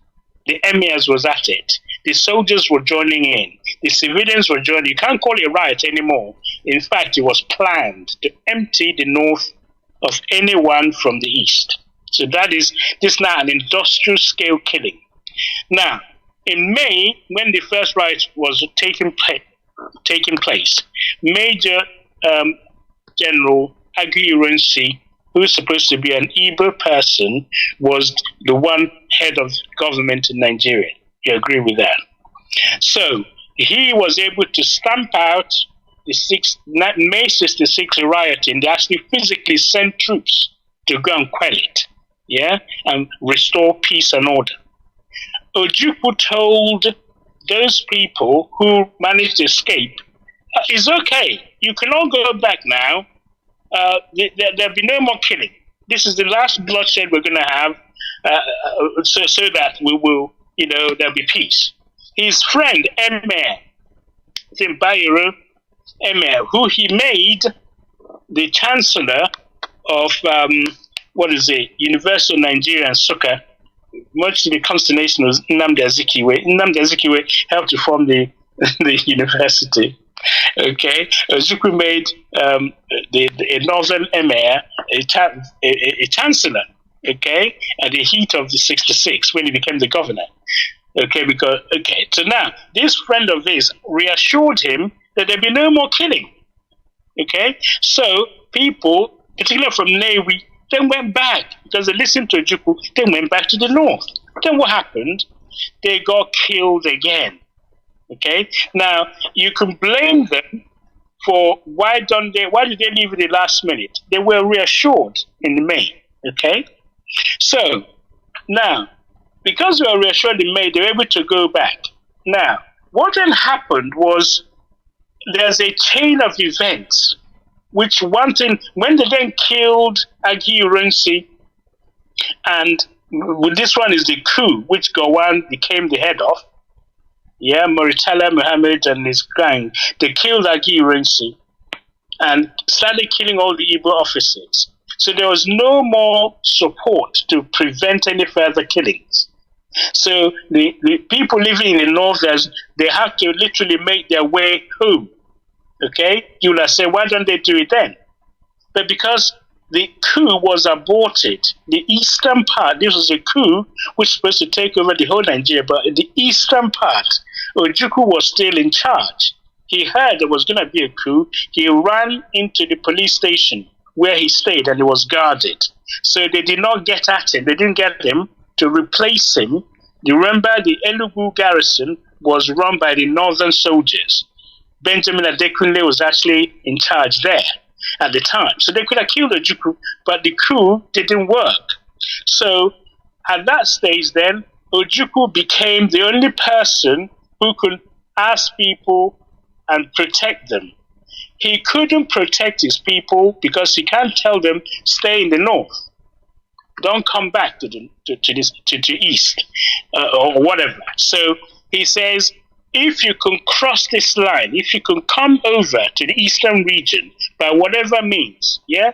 The emirs was at it. The soldiers were joining in. The civilians were joining. You can't call it a riot anymore. In fact, it was planned to empty the north of anyone from the east. So that is this now an industrial scale killing. Now, in May, when the first riot was taking place, Major General Aguirre, who is supposed to be an Igbo person, was the one head of government in Nigeria. You agree with that? So he was able to stamp out the May 66 rioting. They actually physically sent troops to go and quell it, and restore peace and order. Ojukwu told those people who managed to escape, it's okay, you can all go back now. There'll be no more killing. This is the last bloodshed we're going to have, so that we will, there'll be peace. His friend, Emir, Bayero Emir, who he made the chancellor of, University of Nigeria and Nsukka, much to the consternation was Nnamdi Azikiwe. Nnamdi Azikiwe helped to form the university. Okay, Ojukwu made a northern emir a chancellor. Okay, at the heat of the 66 when he became the governor. Okay, so now this friend of his reassured him that there'd be no more killing. Okay, so people, particularly from Newi, then went back because they listened to Ojukwu. They went back to the north. Then what happened? They got killed again. Okay, now you can blame them for why did they leave at the last minute? They were reassured in May. Okay, so now because they were reassured in May, they were able to go back. Now, what then happened was there's a chain of events, which one thing when they then killed Aguirre, and this one is the coup which Gowon became the head of. Muritala Muhammad and his gang, they killed Aguirre and started killing all the Igbo officers. So there was no more support to prevent any further killings. So the people living in the north, they have to literally make their way home. Okay? You will say, why don't they do it then? But because the coup was aborted, the eastern part, this was a coup which was supposed to take over the whole Nigeria, but in the eastern part, Ojukwu was still in charge. He heard there was going to be a coup. He ran into the police station where he stayed and he was guarded. So they did not get at him. They didn't get him to replace him. You remember the Enugu garrison was run by the northern soldiers. Benjamin Adekunle was actually in charge there at the time. So they could have killed Ojukwu, but the coup didn't work. So at that stage then, Ojukwu became the only person who could ask people and protect them. He couldn't protect his people because he can't tell them, stay in the north. Don't come back to the east or whatever. So he says, if you can cross this line, if you can come over to the eastern region by whatever means, yeah,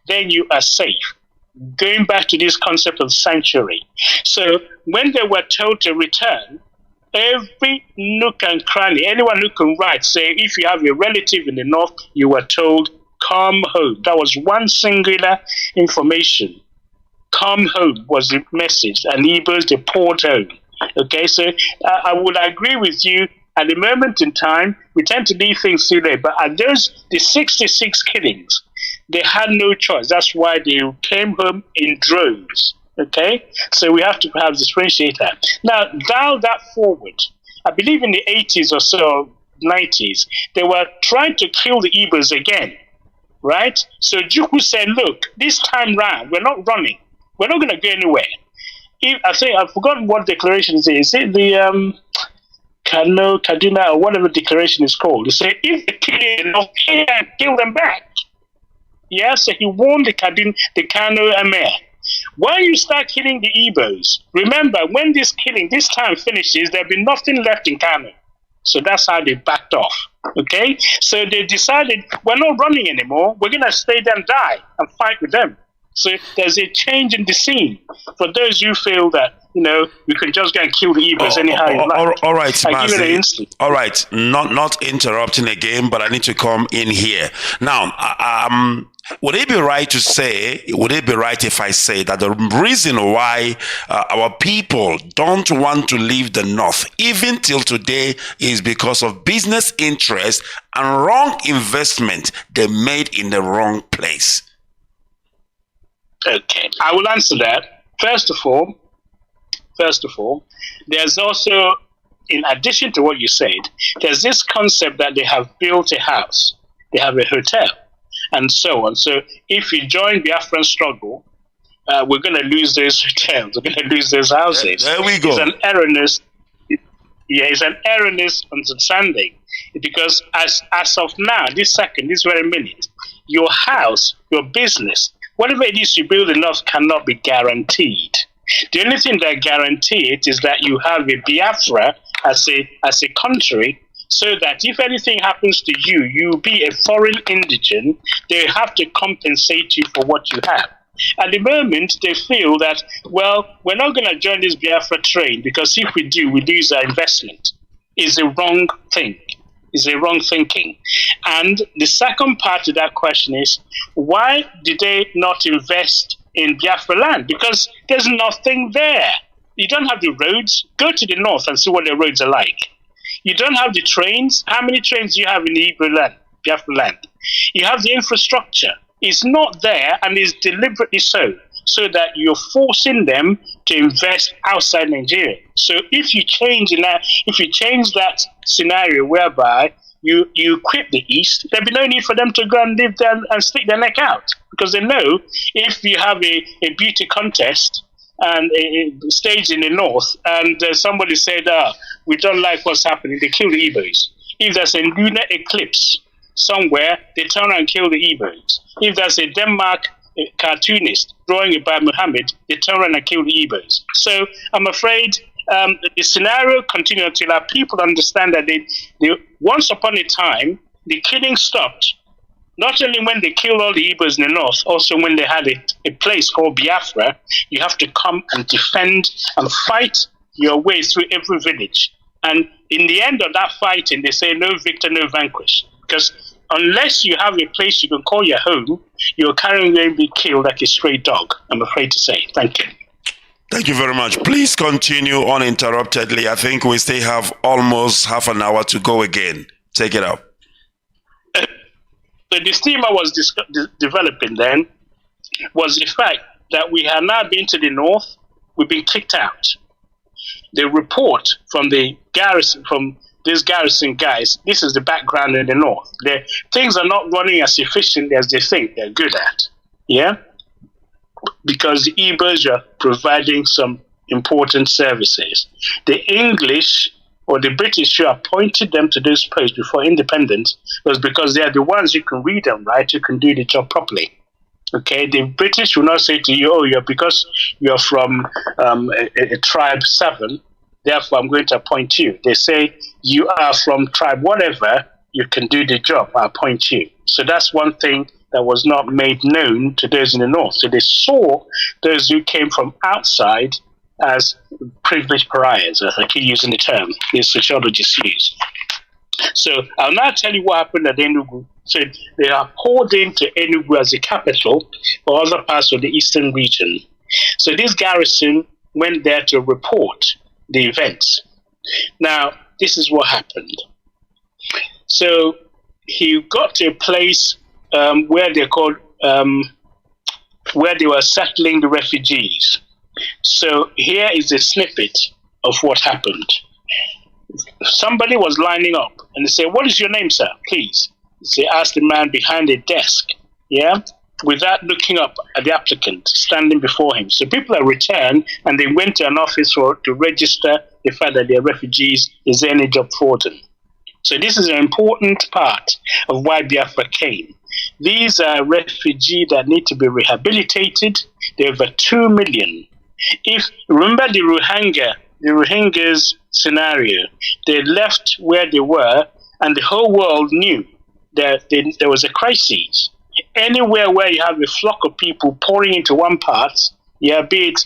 then you are safe. Going back to this concept of sanctuary. So when they were told to return, every nook and cranny, anyone who can write, say, if you have a relative in the north, you were told, come home. That was one singular information. Come home was the message, and Igbos, they poured home. Okay, so I would agree with you. At the moment in time, we tend to leave things too late, but at the 66 killings, they had no choice. That's why they came home in droves. Okay, so we have to perhaps differentiate that. Now, dial that forward. I believe in the 80s or so, 90s, they were trying to kill the Igbos again, right? So Ojukwu said, look, this time round, we're not running. We're not going to go anywhere. I think I've forgotten what declaration it is. Is it the Kano, Kaduna, or whatever declaration is called? They say, if they kill enough, kill them back. Yeah, so he warned the Kano Emir. When you start killing the Igbos, remember, when this time finishes, there'll be nothing left in Kano. So that's how they backed off. Okay? So they decided, we're not running anymore. We're going to stay there and die and fight with them. So there's a change in the scene. For those who feel that, we can just go and kill the Igbos anyhow you like. All right, I give it an instant. All right, not interrupting again, but I need to come in here. Now, would it be right if I say that the reason why our people don't want to leave the north, even till today, is because of business interest and wrong investment they made in the wrong place? Okay, I will answer that. First of all, there's also, in addition to what you said, there's this concept that they have built a house, they have a hotel, and so on. So if you join Biafran struggle, we're going to lose those hotels, we're going to lose those houses. There we go. It's an erroneous understanding, because as of now, this very minute, your house, your business, whatever it is you build enough cannot be guaranteed. The only thing that guarantees it is that you have a Biafra as a country, so that if anything happens to you, you be a foreign indigent, they have to compensate you for what you have. At the moment, they feel that, well, we're not going to join this Biafra train because if we do, we lose our investment. It's a wrong thing. Is a wrong thinking. And the second part to that question is, why did they not invest in Biafra land? Because there's nothing there. You don't have the roads. Go to the north and see what the roads are like. You don't have the trains. How many trains do you have in the Biafra land? You have the infrastructure. It's not there, and it's deliberately so that you're forcing them to invest outside Nigeria. So if you change that scenario whereby you quit the East, there'll be no need for them to go and live there and stick their neck out, because they know if you have a beauty contest and a stage in the north, and somebody said, we don't like what's happening, they kill the Igbos. If there's a lunar eclipse somewhere, they turn around and kill the Igbos. If there's a Denmark cartoonist drawing it by Muhammad, they turn around and kill the Igbos. So I'm afraid the scenario continues until our people understand that they once upon a time, the killing stopped. Not only when they killed all the Igbos in the north, also when they had a place called Biafra, you have to come and defend and fight your way through every village. And in the end of that fighting, they say no victor, no vanquish. Because unless you have a place you can call your home, you're carrying going to be killed like a stray dog, I'm afraid to say. Thank you. Thank you very much. Please continue uninterruptedly. I think we still have almost half an hour to go again. Take it up. The theme I was developing then was the fact that we have now been to the north, we've been kicked out. The report from the garrison, from these garrison guys, this is the background in the north. Things are not running as efficiently as they think they're good at. Yeah? Because the Igbos are providing some important services. The English or the British who appointed them to those posts before independence was because they are the ones who can read and write, who can do the job properly. Okay, the British will not say to you, "Oh, because you're from a tribe 7, therefore I'm going to appoint you." They say, "You are from tribe whatever, you can do the job, I appoint you." So that's one thing that was not made known to those in the north. So they saw those who came from outside as privileged pariahs, as I keep using the term the sociologists use. So I'll now tell you what happened at Enugu. So they are poured into Enugu as the capital for other parts of the eastern region. So this garrison went there to report the events. Now, this is what happened. So he got to a place where they called, where they were settling the refugees. So here is a snippet of what happened. Somebody was lining up and they said, "What is your name, sir, please?" They asked the man behind a desk, without looking up at the applicant standing before him. So people are returned and they went to an office to register the fact that they're refugees. Is there any job for them? So this is an important part of why Biafra came. These are refugees that need to be rehabilitated. There are over 2 million. Remember the Rohingyas scenario, they left where they were and the whole world knew that there was a crisis. Anywhere where you have a flock of people pouring into one part, be it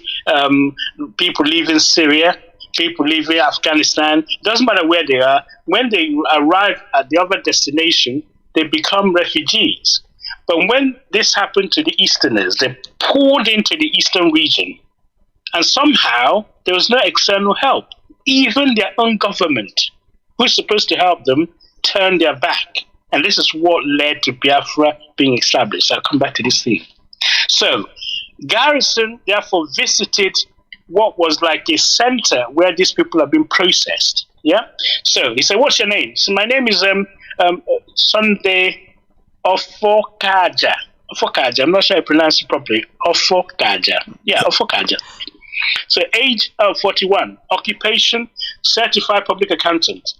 people leaving Syria, people leaving Afghanistan, doesn't matter where they are, when they arrive at the other destination, they become refugees. But when this happened to the Easterners, they poured into the eastern region. And somehow, there was no external help. Even their own government, who's supposed to help them, turned their back. And this is what led to Biafra being established. I'll come back to this theme. So, Garrison therefore visited what was like a center where these people have been processed. Yeah? So, he said, "What's your name?" So, my name is Sunday Ofokaja. Ofokaja, I'm not sure I pronounced it properly. Ofokaja. Yeah, Ofokaja. So age 41, occupation, certified public accountant.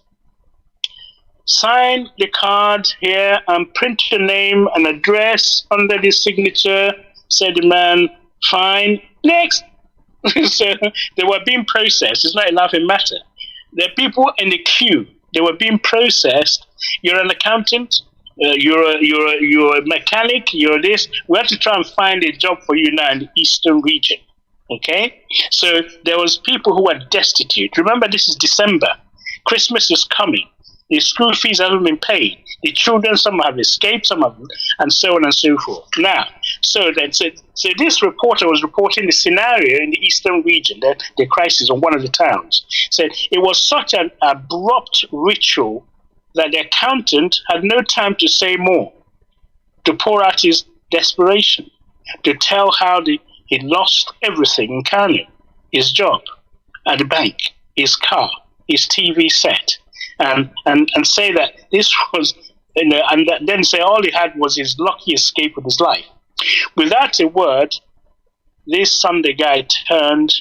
Sign the card here and print your name and address under the signature, said the man. Fine. Next. So they were being processed. It's not a laughing matter. There are people in the queue. They were being processed. You're an accountant. You're a mechanic. You're this. We have to try and find a job for you now in the eastern region. Okay, so there was people who were destitute. Remember, this is December. Christmas is coming. The school fees haven't been paid. The children, some have escaped, some have, and so on and so forth. Now, so this reporter was reporting the scenario in the eastern region, the crisis on one of the towns. Said it was such an abrupt ritual that the accountant had no time to say more, to pour out his desperation, to tell how he lost everything in Kanu, his job at the bank, his car, his TV set, and say that this was, and then say all he had was his lucky escape of his life. Without a word, this Sunday guy turned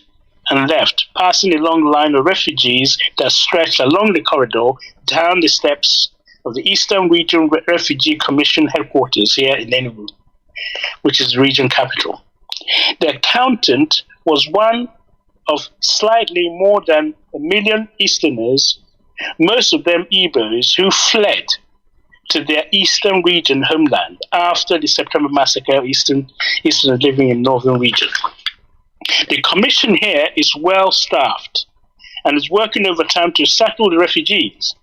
and left, passing a long line of refugees that stretched along the corridor down the steps of the Eastern Region Refugee Commission headquarters here in Enugu, which is the region capital. The accountant was one of slightly more than 1 million Easterners, most of them Igbos, who fled to their eastern region homeland after the September Massacre, Easterners living in northern region. The commission here is well staffed and is working overtime to settle the refugees.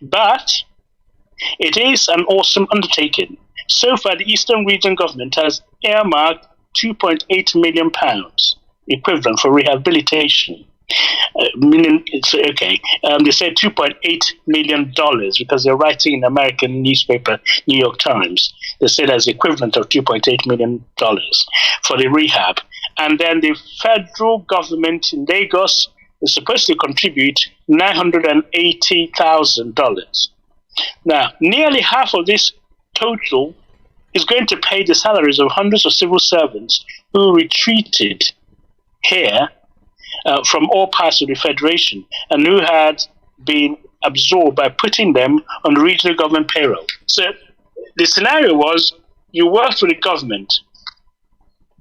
But it is an awesome undertaking. So far, the Eastern Region government has earmarked £2.8 million, equivalent for rehabilitation. They said $2.8 million because they're writing in American newspaper, New York Times. They said as equivalent of $2.8 million for the rehab. And then the federal government in Lagos is supposed to contribute $980,000. Now, nearly half of this total is going to pay the salaries of hundreds of civil servants who retreated here from all parts of the Federation and who had been absorbed by putting them on the regional government payroll. So the scenario was you worked for the government,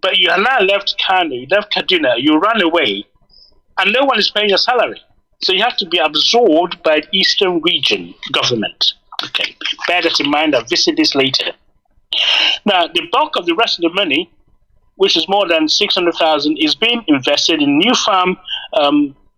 but you are now left Kano, you left Kaduna, you run away, and no one is paying your salary. So you have to be absorbed by the Eastern Region government. Okay, bear that in mind. I'll visit this later. Now, the bulk of the rest of the money, which is more than 600,000, is being invested in new farm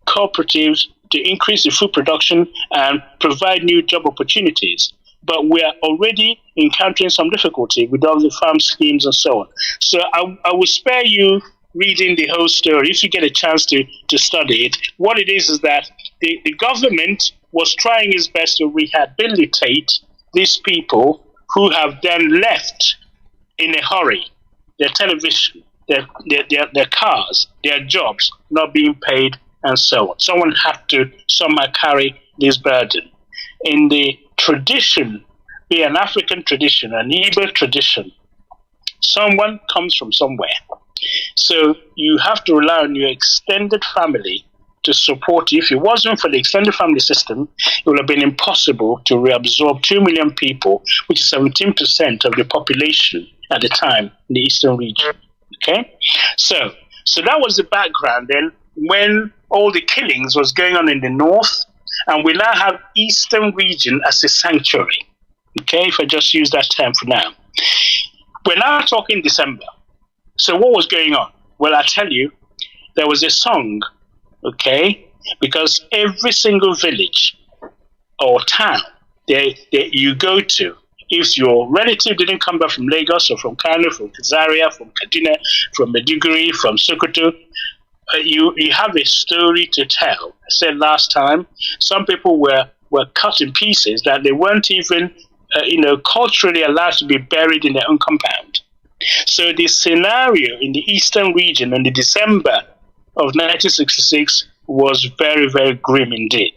cooperatives to increase the food production and provide new job opportunities. But we are already encountering some difficulty with all the farm schemes and so on. So I will spare you reading the whole story if you get a chance to study it. What it is that the government was trying its best to rehabilitate these people who have then left in a hurry their television, their cars, their jobs not being paid, and so on. Someone had to somehow carry this burden. In the tradition, be an African tradition, an Igbo tradition, someone comes from somewhere. So you have to rely on your extended family to support you. If it wasn't for the extended family system, it would have been impossible to reabsorb 2 million people, which is 17% of the population at the time in the Eastern region. Okay? So that was the background then when all the killings was going on in the north, and we now have Eastern region as a sanctuary. Okay, if I just use that term for now. We're now talking December. So what was going on? Well, I tell you, there was a song, okay, because every single village or town that you go to, if your relative didn't come back from Lagos or from Kano, from Zaria, from Kaduna, from Maiduguri, from Sokoto, you have a story to tell. I said last time, some people were cut in pieces that they weren't even, culturally allowed to be buried in their own compound. So the scenario in the Eastern region in the December of 1966 was very, very grim indeed.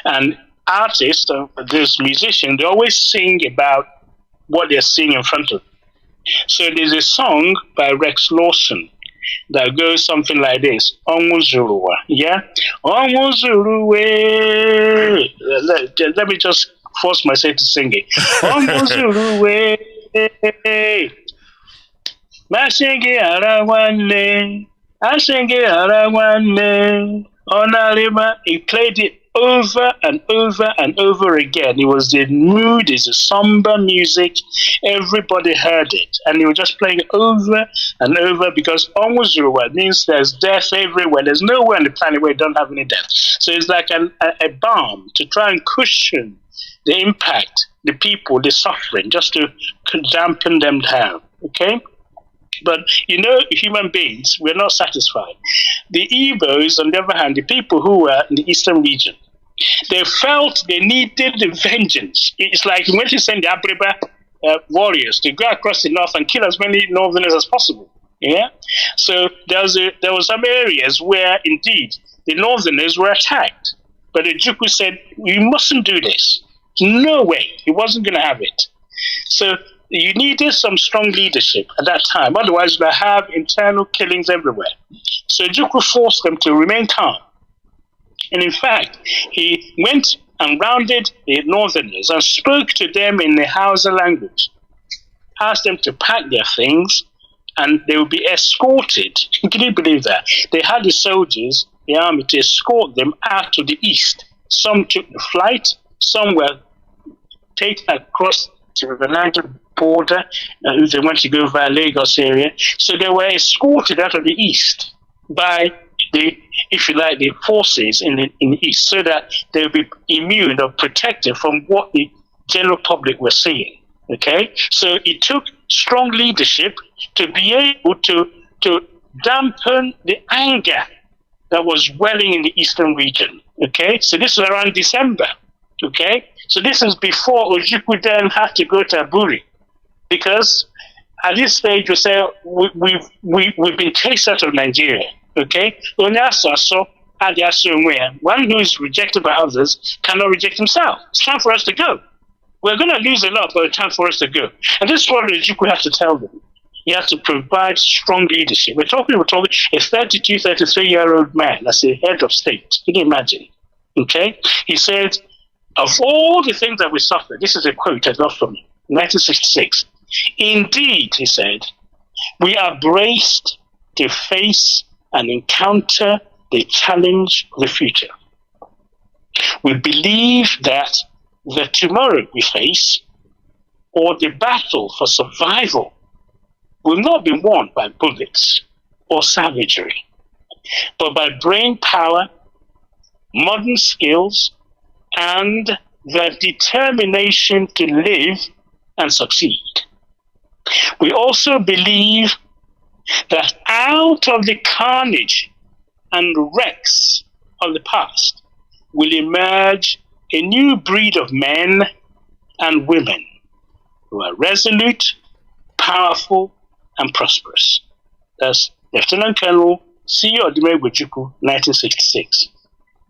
And artists, these musicians, they always sing about what they're seeing in front of them. So there's a song by Rex Lawson that goes something like this. Onwuzuruwa, yeah? Onwuzuruwe. Let me just force myself to sing it. Onwuzuruwe. Mashingi arawanne. Ashingi arawanne. Onarima. He played it over and over and over again. It was the mood, it's a somber music. Everybody heard it. And he was just playing it over and over because Onwuzuruwa means there's death everywhere. There's nowhere on the planet where you don't have any death. So it's like a balm to try and cushion the impact, the people, the suffering, just to dampen them down. Okay? But, human beings, we're not satisfied. The Igbos, on the other hand, the people who were in the Eastern region, they felt they needed the vengeance. It's like when you send the Aburi warriors to go across the north and kill as many northerners as possible. Yeah? So there was some areas where, indeed, the northerners were attacked. But the Juku said, you mustn't do this. No way. He wasn't going to have it. So you needed some strong leadership at that time. Otherwise, you would have internal killings everywhere. So Juku forced them to remain calm. And in fact, he went and rounded the northerners and spoke to them in the Hausa language, asked them to pack their things, and they would be escorted. Can you believe that? They had the soldiers, the army, to escort them out to the east. Some took the flight, some were taken across to the Niger border, they went to go via Lagos area. So they were escorted out of the east by the forces in the east, so that they would be immune or protected from what the general public were seeing. Okay, so it took strong leadership to be able to dampen the anger that was welling in the Eastern region. Okay, so this was around December. Okay, so this is before Ojukwu then had to go to Aburi, because at this stage we say we've been chased out of Nigeria. Okay, Onyasaso One who is rejected by others cannot reject himself. It's time for us to go. We're going to lose a lot, but it's time for us to go. And this is what the Ojukwu has to tell them. He has to provide strong leadership. We're talking a 32, 33-year-old man as a head of state. Can you imagine? Okay? He said, of all the things that we suffered, this is a quote I got from 1966. Indeed, he said, we are braced to face and encounter the challenge of the future. We believe that the tomorrow we face, or the battle for survival, will not be won by bullets or savagery, but by brain power, modern skills, and the determination to live and succeed. We also believe that out of the carnage and wrecks of the past will emerge a new breed of men and women who are resolute, powerful, and prosperous. That's Lieutenant Colonel C. Odime Ojukwu, 1966.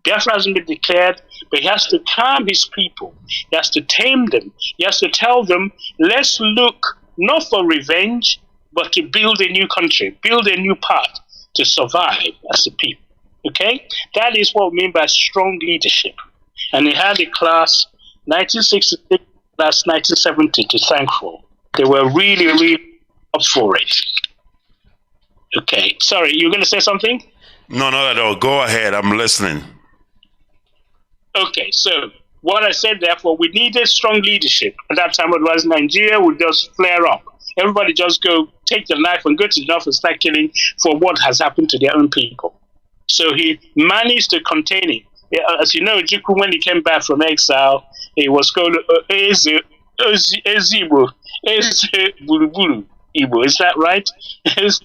Biafra hasn't been declared, but he has to calm his people. He has to tame them. He has to tell them, let's look not for revenge, but to build a new country, build a new path to survive as a people. Okay? That is what we mean by strong leadership. And he had a class, 1966, class 1970, to thank for. They were really, really up for it. Okay. Sorry, you were going to say something? No, not at all. Go ahead. I'm listening. Okay, so what I said, therefore, we needed strong leadership. At that time, otherwise Nigeria would just flare up. Everybody just go take the knife and go to the north and start killing for what has happened to their own people. So he managed to contain it. As you know, Ojukwu, when he came back from exile, he was called Eze Bulubulu Igbo. Is that right? Eze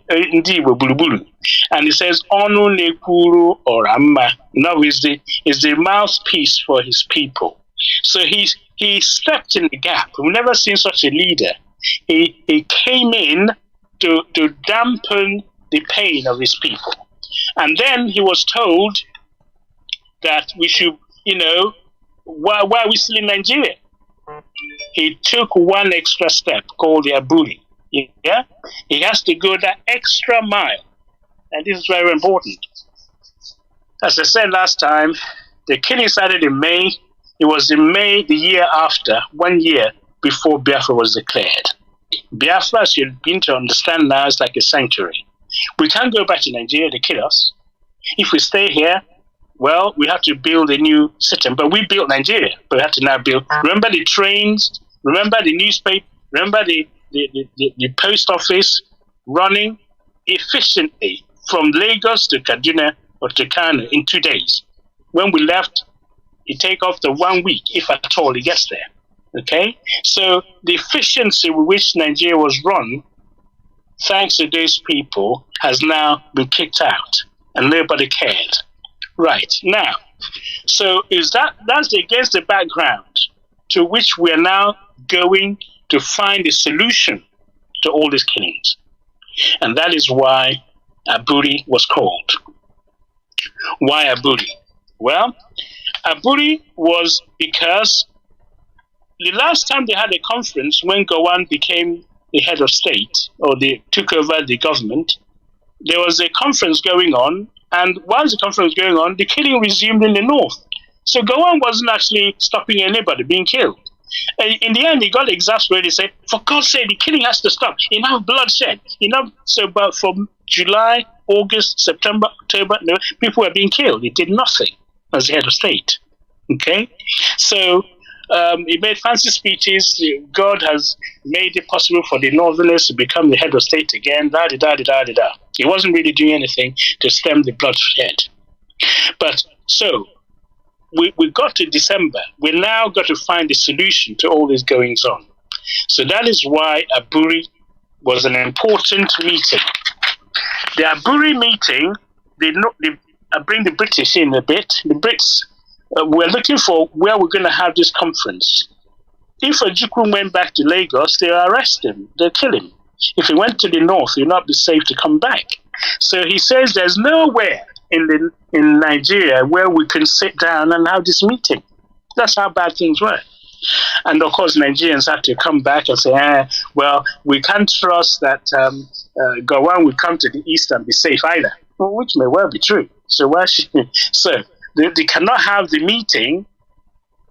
Ndibo Bulubulu. And he says, Onu Nekuru Oramma. No, is the mouthpiece for his people. So he stepped in the gap. We've never seen such a leader. He came in to dampen the pain of his people. And then he was told that we should, why are we still in Nigeria? He took one extra step called the Aburi. Yeah? He has to go that extra mile. And this is very important. As I said last time, the killing started in May. It was in May the year after, 1 year before Biafra was declared. Biafra, as you've been to understand now, is like a sanctuary. We can't go back to Nigeria to kill us. If we stay here, well, we have to build a new system. But we built Nigeria, but we have to now build. Remember the trains, remember the newspaper, remember the post office running efficiently from Lagos to Kaduna or to Kano in 2 days. When we left, it take off the 1 week, if at all it gets there. Okay? So the efficiency with which Nigeria was run, thanks to those people, has now been kicked out, and nobody cared. Right. Now, so that's against the background to which we are now going to find a solution to all these killings. And that is why Aburi was called. Why Aburi? Well, Aburi was because the last time they had a conference when Gowon became the head of state, or they took over the government, there was a conference going on, and whilst the conference was going on, the killing resumed in the north. So Gowon wasn't actually stopping anybody being killed. In the end, he got exasperated and said, for God's sake, the killing has to stop. Enough bloodshed. Enough. So, but from July, August, September, October, no, people were being killed. He did nothing as the head of state. Okay? So, he made fancy speeches. God has made it possible for the Northerners to become the head of state again. Da-da-da-da-da-da. He wasn't really doing anything to stem the bloodshed. But, so, we got to December. We now got to find a solution to all this goings on. So that is why Aburi was an important meeting. The Aburi meeting, I bring the British in a bit. The Brits were looking for where we're going to have this conference. If Ojukwu went back to Lagos, they'll arrest him. They'll kill him. If he went to the north, he'll not be safe to come back. So he says there's nowhere in Nigeria where we can sit down and have this meeting. That's how bad things were. And of course, Nigerians had to come back and say, well, we can't trust that Gowon will come to the east and be safe either, which may well be true. So they cannot have the meeting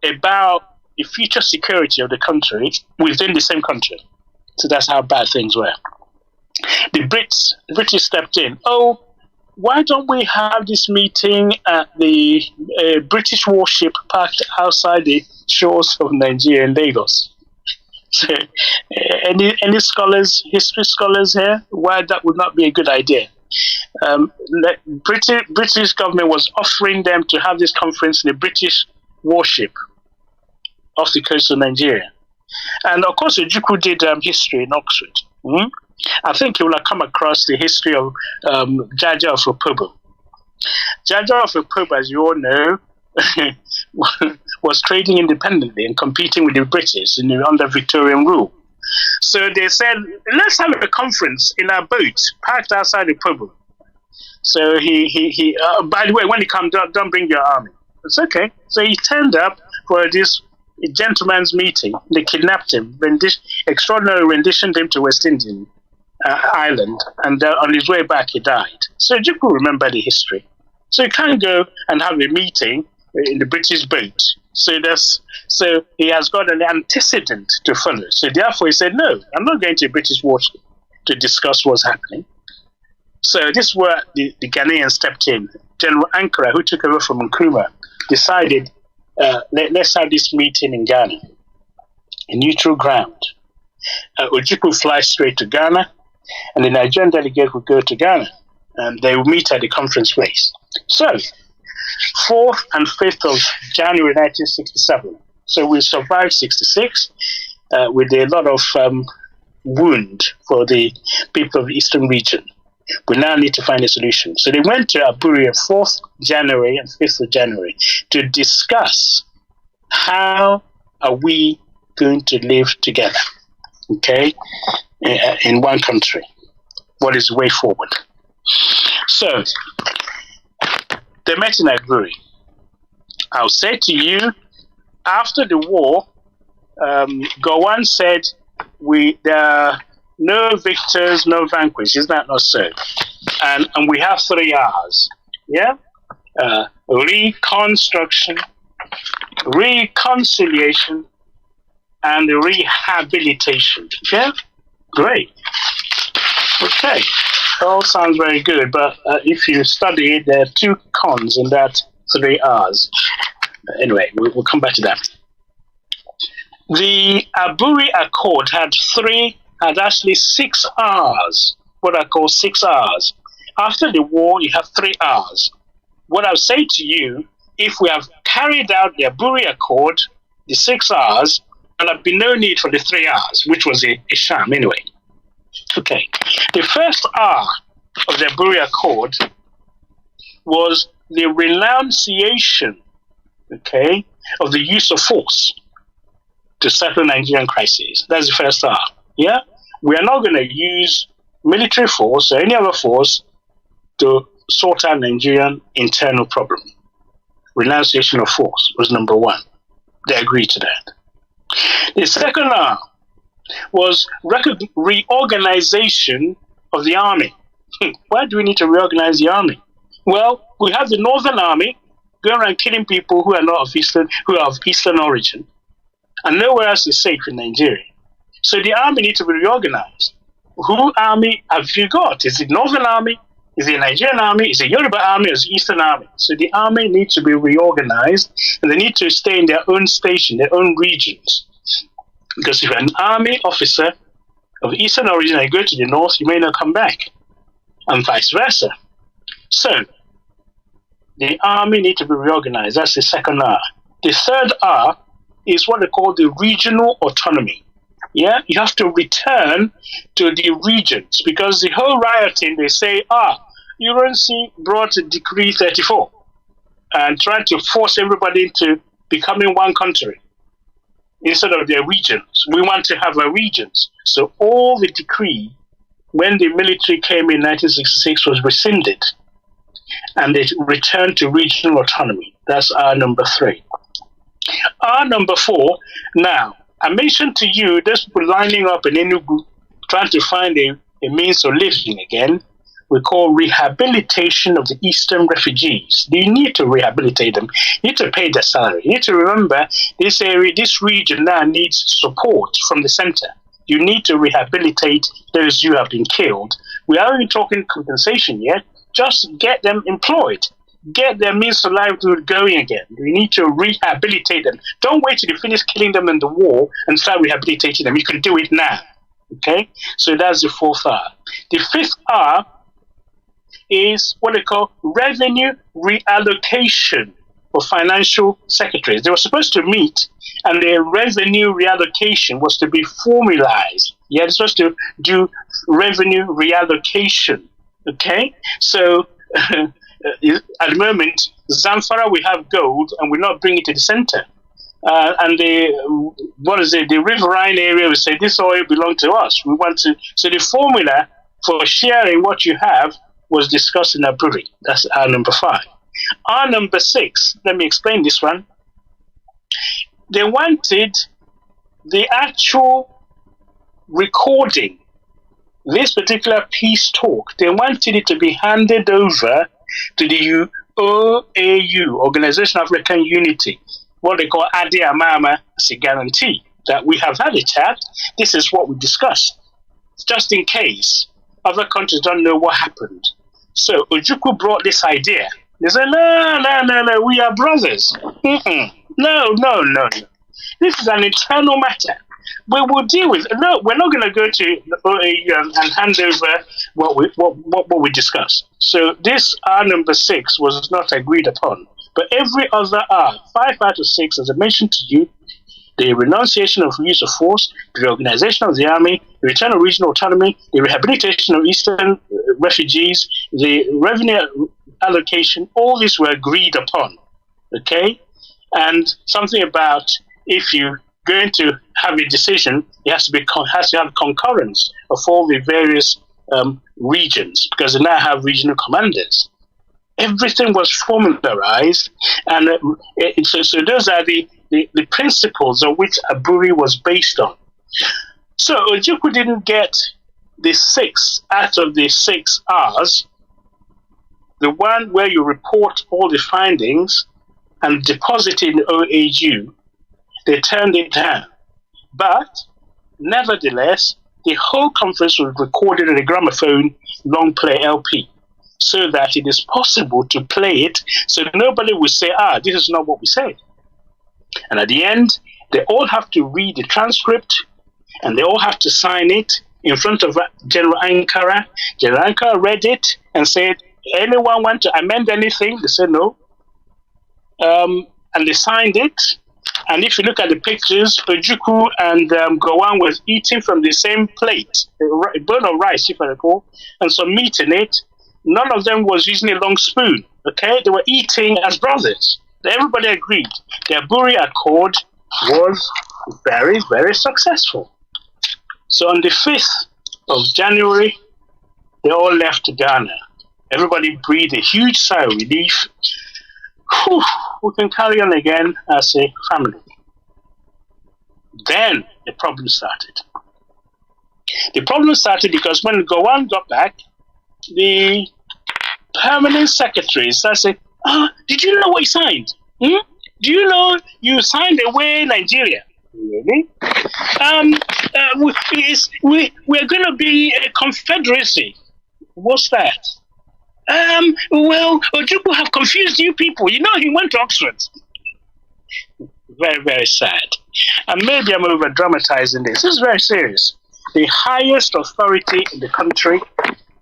about the future security of the country within the same country. So that's how bad things were. The British stepped in. Oh, why don't we have this meeting at the British warship parked outside the shores of Nigeria in Lagos? So, any scholars, history scholars here? Why that would not be a good idea? British government was offering them to have this conference in a British warship off the coast of Nigeria. And of course, Ojukwu did history in Oxford. I think you will have come across the history of Jaja of Opobo. Jaja of Opobo, as you all know, was trading independently and competing with the British under Victorian rule. So they said, let's have a conference in our boat parked outside Opobo. So he by the way, when he comes, don't bring your army. It's okay. So he turned up for this gentleman's meeting. They kidnapped him, extraordinarily renditioned him to West Indian Island, and on his way back he died. So you could remember the history. So you can't go and have a meeting in the British boat. So he has got an antecedent to follow. So therefore he said, no, I'm not going to a British warship to discuss what's happening. So this is where the Ghanaians stepped in. General Ankara, who took over from Nkrumah, decided, let's have this meeting in Ghana, a neutral ground. Ojukwu flies straight to Ghana, and the Nigerian delegate would go to Ghana, and they will meet at the conference place. So, 4th and 5th of January 1967. So we survived 66 with a lot of wound for the people of the Eastern region. We now need to find a solution. So they went to Aburi on 4th January and 5th of January to discuss how are we going to live together, okay, in one country. What is the way forward? So they met in Aburi. I'll say to you, after the war, Gowon said, there are no victors, no vanquished. Is that not so? And we have 3 R's. Yeah? Reconstruction, reconciliation, and rehabilitation. Yeah? Great. Okay. All sounds very good, but if you study it, there are 2 cons in that 3 R's. Anyway, we'll come back to that. The Aburi Accord had actually 6 R's, what I call 6 R's. After the war, you have 3 R's. What I'll say to you, if we have carried out the Aburi Accord, the 6 R's, there'll have been no need for the 3 R's, which was a sham anyway. Okay. The first R of the Aburi Accord was the renunciation, okay, of the use of force to settle Nigerian crises. That's the first R. Yeah? We are not going to use military force or any other force to sort out Nigerian internal problem. Renunciation of force was number 1. They agreed to that. The second R was reorganization of the army. Why do we need to reorganize the army? Well, we have the Northern Army going around killing people who are not of Eastern origin, and nowhere else is safe in Nigeria. So the army needs to be reorganized. Who army have you got? Is it Northern Army? Is it a Nigerian army? Is it Yoruba army? Or is it Eastern army? So the army needs to be reorganized, and they need to stay in their own station, their own regions. Because if you're an army officer of Eastern origin and you go to the north, you may not come back, and vice versa. So the army needs to be reorganized. That's the second R. The third R is what they call the regional autonomy. Yeah, you have to return to the regions, because the whole rioting, they say, UNC brought Decree 34 and tried to force everybody into becoming one country instead of their regions. We want to have our regions. So all the decree when the military came in 1966, was rescinded, and they returned to regional autonomy. That's our number 3. Our number 4, now, I mentioned to you, those people lining up in Enugu, trying to find a means of living again, we call rehabilitation of the Eastern refugees. You need to rehabilitate them. You need to pay their salary. You need to remember this area, this region now needs support from the center. You need to rehabilitate those who have been killed. We aren't even talking compensation yet. Just get them employed. Get their means of livelihood going again. We need to rehabilitate them. Don't wait till you finish killing them in the war and start rehabilitating them. You can do it now. Okay? So that's the 4th R. The 5th R is what they call revenue reallocation for financial secretaries. They were supposed to meet, and the revenue reallocation was to be formalized. Yeah, they're supposed to do revenue reallocation. Okay? So at the moment, Zamfara, we have gold, and we're not bringing it to the center. And the riverine area, we say this oil belongs to us. We want to. So the formula for sharing what you have was discussed in Aburi. That's our number 5. Our number 6, let me explain this one. They wanted the actual recording, this particular peace talk, they wanted it to be handed over to the OAU, Organization of African Unity, what they call Adi Amama, as a guarantee that we have had a chat. This is what we discussed, just in case other countries don't know what happened. So Ojukwu brought this idea. They said, no, we are brothers. No. This is an internal matter. We will deal with it. No, we're not going to go to the OAU and hand over what we discussed. So this R number 6 was not agreed upon. But every other R, 5 out of 6, as I mentioned to you, the renunciation of use of force, the reorganization of the army, the return of regional autonomy, the rehabilitation of Eastern refugees, the revenue allocation, all these were agreed upon. Okay? And something about if you're going to have a decision, it has to have concurrence of all the various regions, because they now have regional commanders. Everything was formalized, and so those are the principles on which Aburi was based on. So Ojukwu didn't get the 6 out of the 6 R's, the one where you report all the findings and deposit it in OAU. They turned it down. But nevertheless, the whole conference was recorded in a gramophone long play LP, so that it is possible to play it, so nobody will say, this is not what we said. And at the end, they all have to read the transcript, and they all have to sign it in front of General Ankara. General Ankara read it and said, anyone want to amend anything? They said no. And they signed it. And if you look at the pictures, Ojukwu and Gowon was eating from the same plate, a bowl of rice, if I recall, and some meat in it. None of them was using a long spoon, okay? They were eating as brothers. Everybody agreed. The Aburi Accord was very, very successful. So on the 5th of January, they all left Ghana. Everybody breathed a huge sigh of relief. Whew, we can carry on again as a family. Then the problem started. The problem started because when Gowon got back, the permanent secretary said, did you know what you signed? Do you know you signed away Nigeria? Really? We're going to be a confederacy. What's that? Well, Ojukwu have confused you people. You know, he went to Oxford. Very, very sad. And maybe I'm over dramatizing this. This is very serious. The highest authority in the country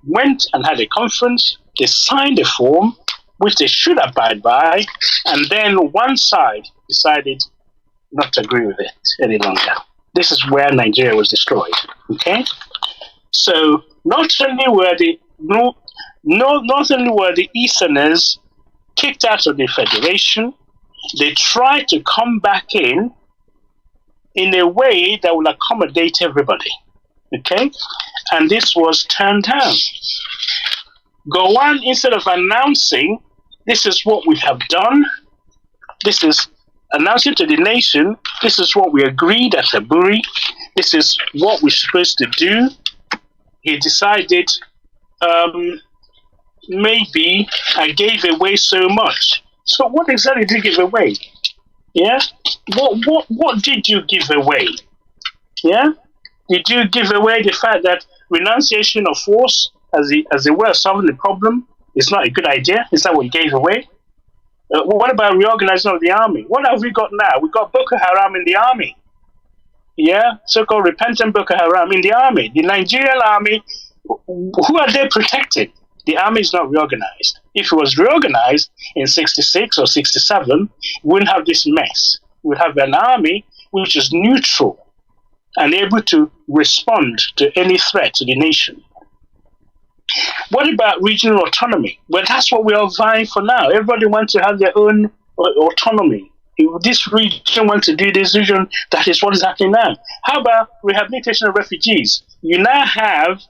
went and had a conference. They signed a form which they should abide by, and then one side decided not to agree with it any longer. This is where Nigeria was destroyed. Okay? So not only were the Easterners kicked out of the Federation, they tried to come back in a way that will accommodate everybody. Okay? And this was turned down. Gowon, instead of announcing, this is what we have done, this is announcing to the nation, this is what we agreed at Aburi, this is what we're supposed to do, he decided, maybe I gave away so much. So what exactly did you give away? Yeah? What did you give away? Yeah? Did you give away the fact that renunciation of force as a way of solving the problem is not a good idea? Is that what you gave away? What about reorganizing of the army? What have we got now? We got Boko Haram in the army. Yeah? So-called repentant Boko Haram in the army. The Nigerian army, who are they protecting? The army is not reorganized. If it was reorganized in 66 or 67, we wouldn't have this mess. We'd have an army which is neutral and able to respond to any threat to the nation. What about regional autonomy? Well, that's what we are vying for now. Everybody wants to have their own autonomy. If this region wants to do this region, that is what is happening now. How about rehabilitation of refugees? You now have,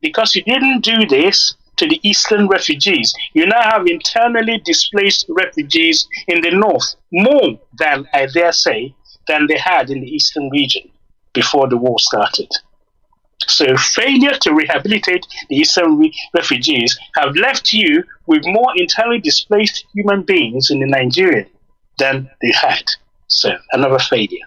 because you didn't do this to the eastern refugees, you now have internally displaced refugees in the north, more than, I dare say, than they had in the eastern region before the war started. So failure to rehabilitate the eastern refugees have left you with more internally displaced human beings in the Nigerian than they had. So another failure.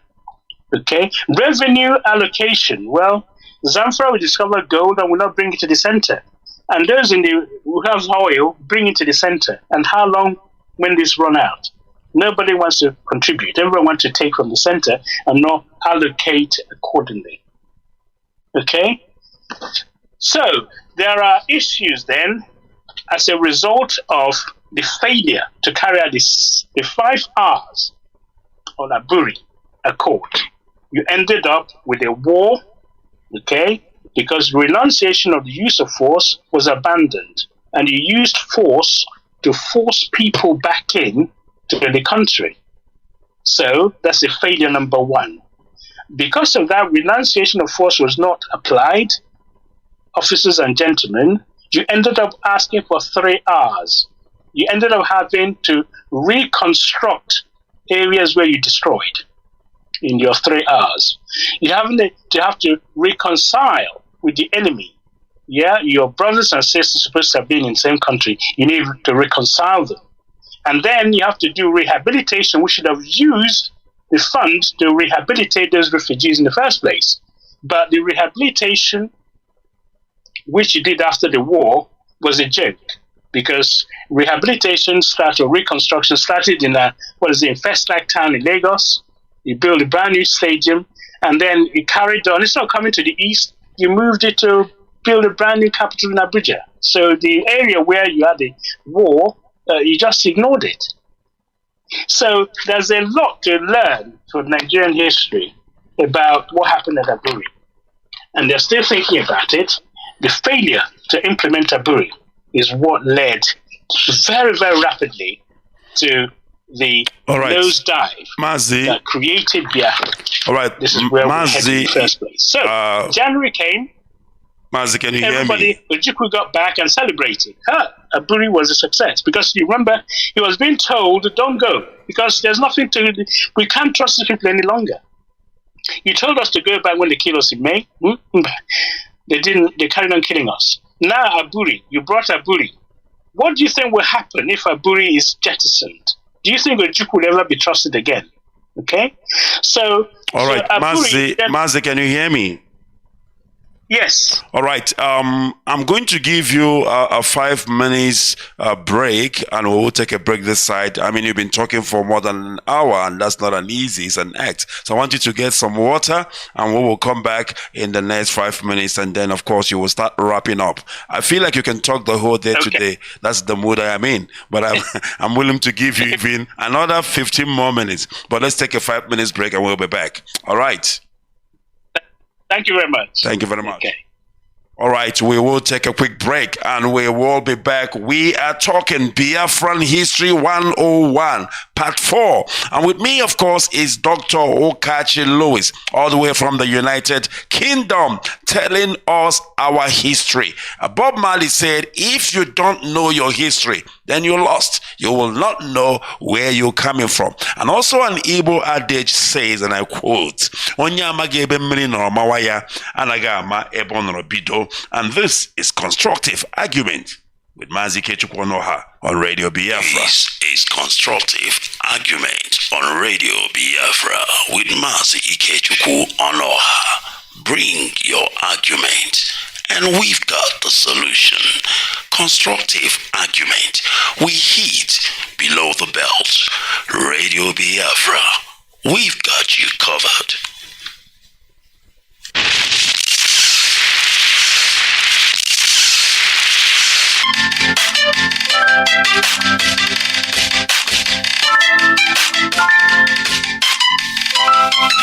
Okay, revenue allocation. Well, Zamfara will discover gold and will not bring it to the center. And those who have oil bring it to the center. And how long when this run out? Nobody wants to contribute. Everyone wants to take from the center and not allocate accordingly. Okay? So, there are issues then as a result of the failure to carry out the 5 R's on Aburi Accord. You ended up with a war, okay? Because renunciation of the use of force was abandoned. And you used force to force people back in to the country. So, that's a failure number 1. Because of that, renunciation of force was not applied. Officers and gentlemen, you ended up asking for 3 R's. You ended up having to reconstruct areas where you destroyed in your 3 R's. You have to reconcile with the enemy. Yeah, your brothers and sisters are supposed to have been in the same country. You need to reconcile them. And then you have to do rehabilitation. We should have used the funds to rehabilitate those refugees in the first place. But the rehabilitation, which you did after the war, was a joke. Because rehabilitation started, reconstruction started in Festac town in Lagos. You built a brand new stadium, and then you carried on. It's not coming to the east. You moved it to build a brand new capital in Abuja. So the area where you had the war, you just ignored it. So there's a lot to learn from Nigerian history about what happened at Aburi. And they're still thinking about it. The failure to implement Aburi is what led very, very rapidly to the nosedive that created Biafra. All right, this is where we headed in the first place. So January came. Mazi, can you hear me? Everybody, Ojukwu got back and celebrated. Aburi was a success because you remember he was being told, don't go because there's nothing to, we can't trust these people any longer. You told us to go back when they killed us in May. They didn't, they carried on killing us. Now Aburi, you brought Aburi. What do you think will happen if Aburi is jettisoned? Do you think Ojukwu will ever be trusted again? Okay? So, all right, Aburi, Mazi, can you hear me? Yes. All right. I'm going to give you a 5 minutes break, and we'll take a break this side. I mean, you've been talking for more than an hour, and that's not an easy, it's an act. So I want you to get some water, and we will come back in the next 5 minutes, and then, of course, you will start wrapping up. I feel like you can talk the whole day today. That's the mood I am in. But I'm willing to give you even another 15 more minutes. But let's take a 5 minutes break, and we'll be back. All right. Thank you very much. Thank you very much. Okay. All right, we will take a quick break and we will be back. We are talking Biafran History 101, Part 4. And with me, of course, is Dr. Okachi Lewis, all the way from the United Kingdom, telling us our history. Bob Marley said, if you don't know your history, then you're lost. You will not know where you're coming from. And also an Igbo adage says, and I quote, Onyama gebe mmiri nọrọ mawaya, anaga ama ebe ọ nọrọ bido. And this is Constructive Argument with Mazi on Radio Biafra. This is Constructive Argument on Radio Biafra with Mazi Bring your argument, and we've got the solution. Constructive Argument. We hit below the belt. Radio Biafra. We've got you covered.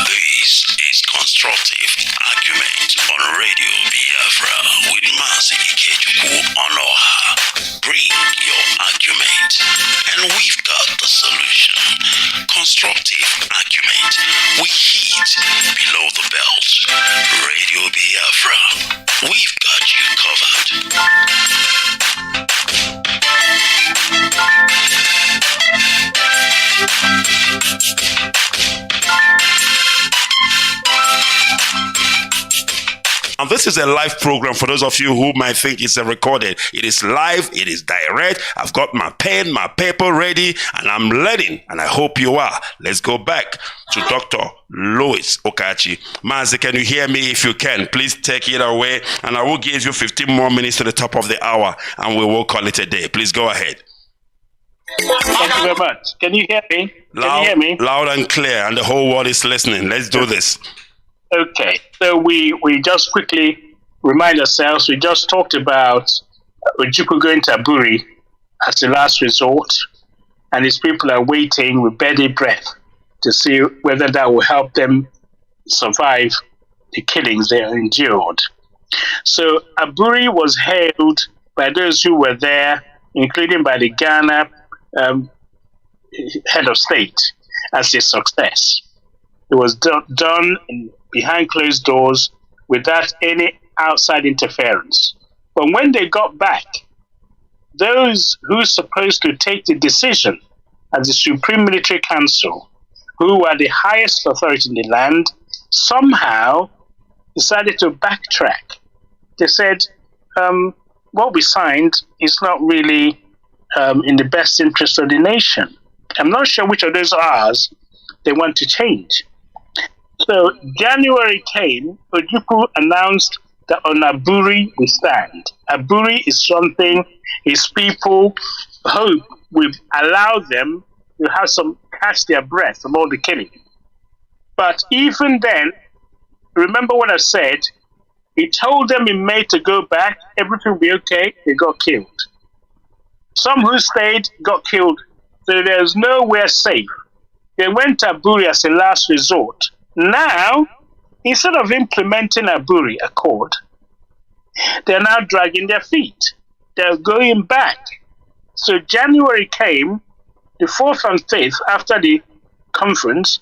This is Constructive Argument on Radio Biafra with Mazi Bring your argument, and we've got the solution. Constructive Argument. We hit below the belt. Radio Biafra. We've got you covered. And this is a live program for those of you who might think it's a recorded. It is live, it is direct. I've got my pen, my paper ready, and I'm learning, and I hope you are. Let's go back to Dr. Louis Okachi. Mazi, can you hear me? If you can, please take it away, and I will give you 15 more minutes to the top of the hour, and we will call it a day. Please go ahead. Thank you very much. Can you hear me? Can you hear me? Loud and clear, and the whole world is listening. Let's do this. Okay, so we just quickly remind ourselves, we just talked about Ojukwu going to Aburi as a last resort, and his people are waiting with bated breath to see whether that will help them survive the killings they endured. So Aburi was hailed by those who were there, including by the Ghana head of state, as a success. It was done behind closed doors without any outside interference. But when they got back, those who were supposed to take the decision as the Supreme Military Council, who are the highest authority in the land, somehow decided to backtrack. They said, what we signed is not really in the best interest of the nation. I'm not sure which of those R's they want to change. So January came, Ojukwu announced that on Aburi we stand. Aburi is something his people hope will allow them to have some catch their breath from all the killing. But even then, remember what I said, he told them in May to go back, everything will be okay, they got killed. Some who stayed got killed, so there's nowhere safe. They went to Aburi as a last resort. Now, instead of implementing Aburi Accord, they're now dragging their feet. They're going back. So January came, the 4th and 5th, after the conference,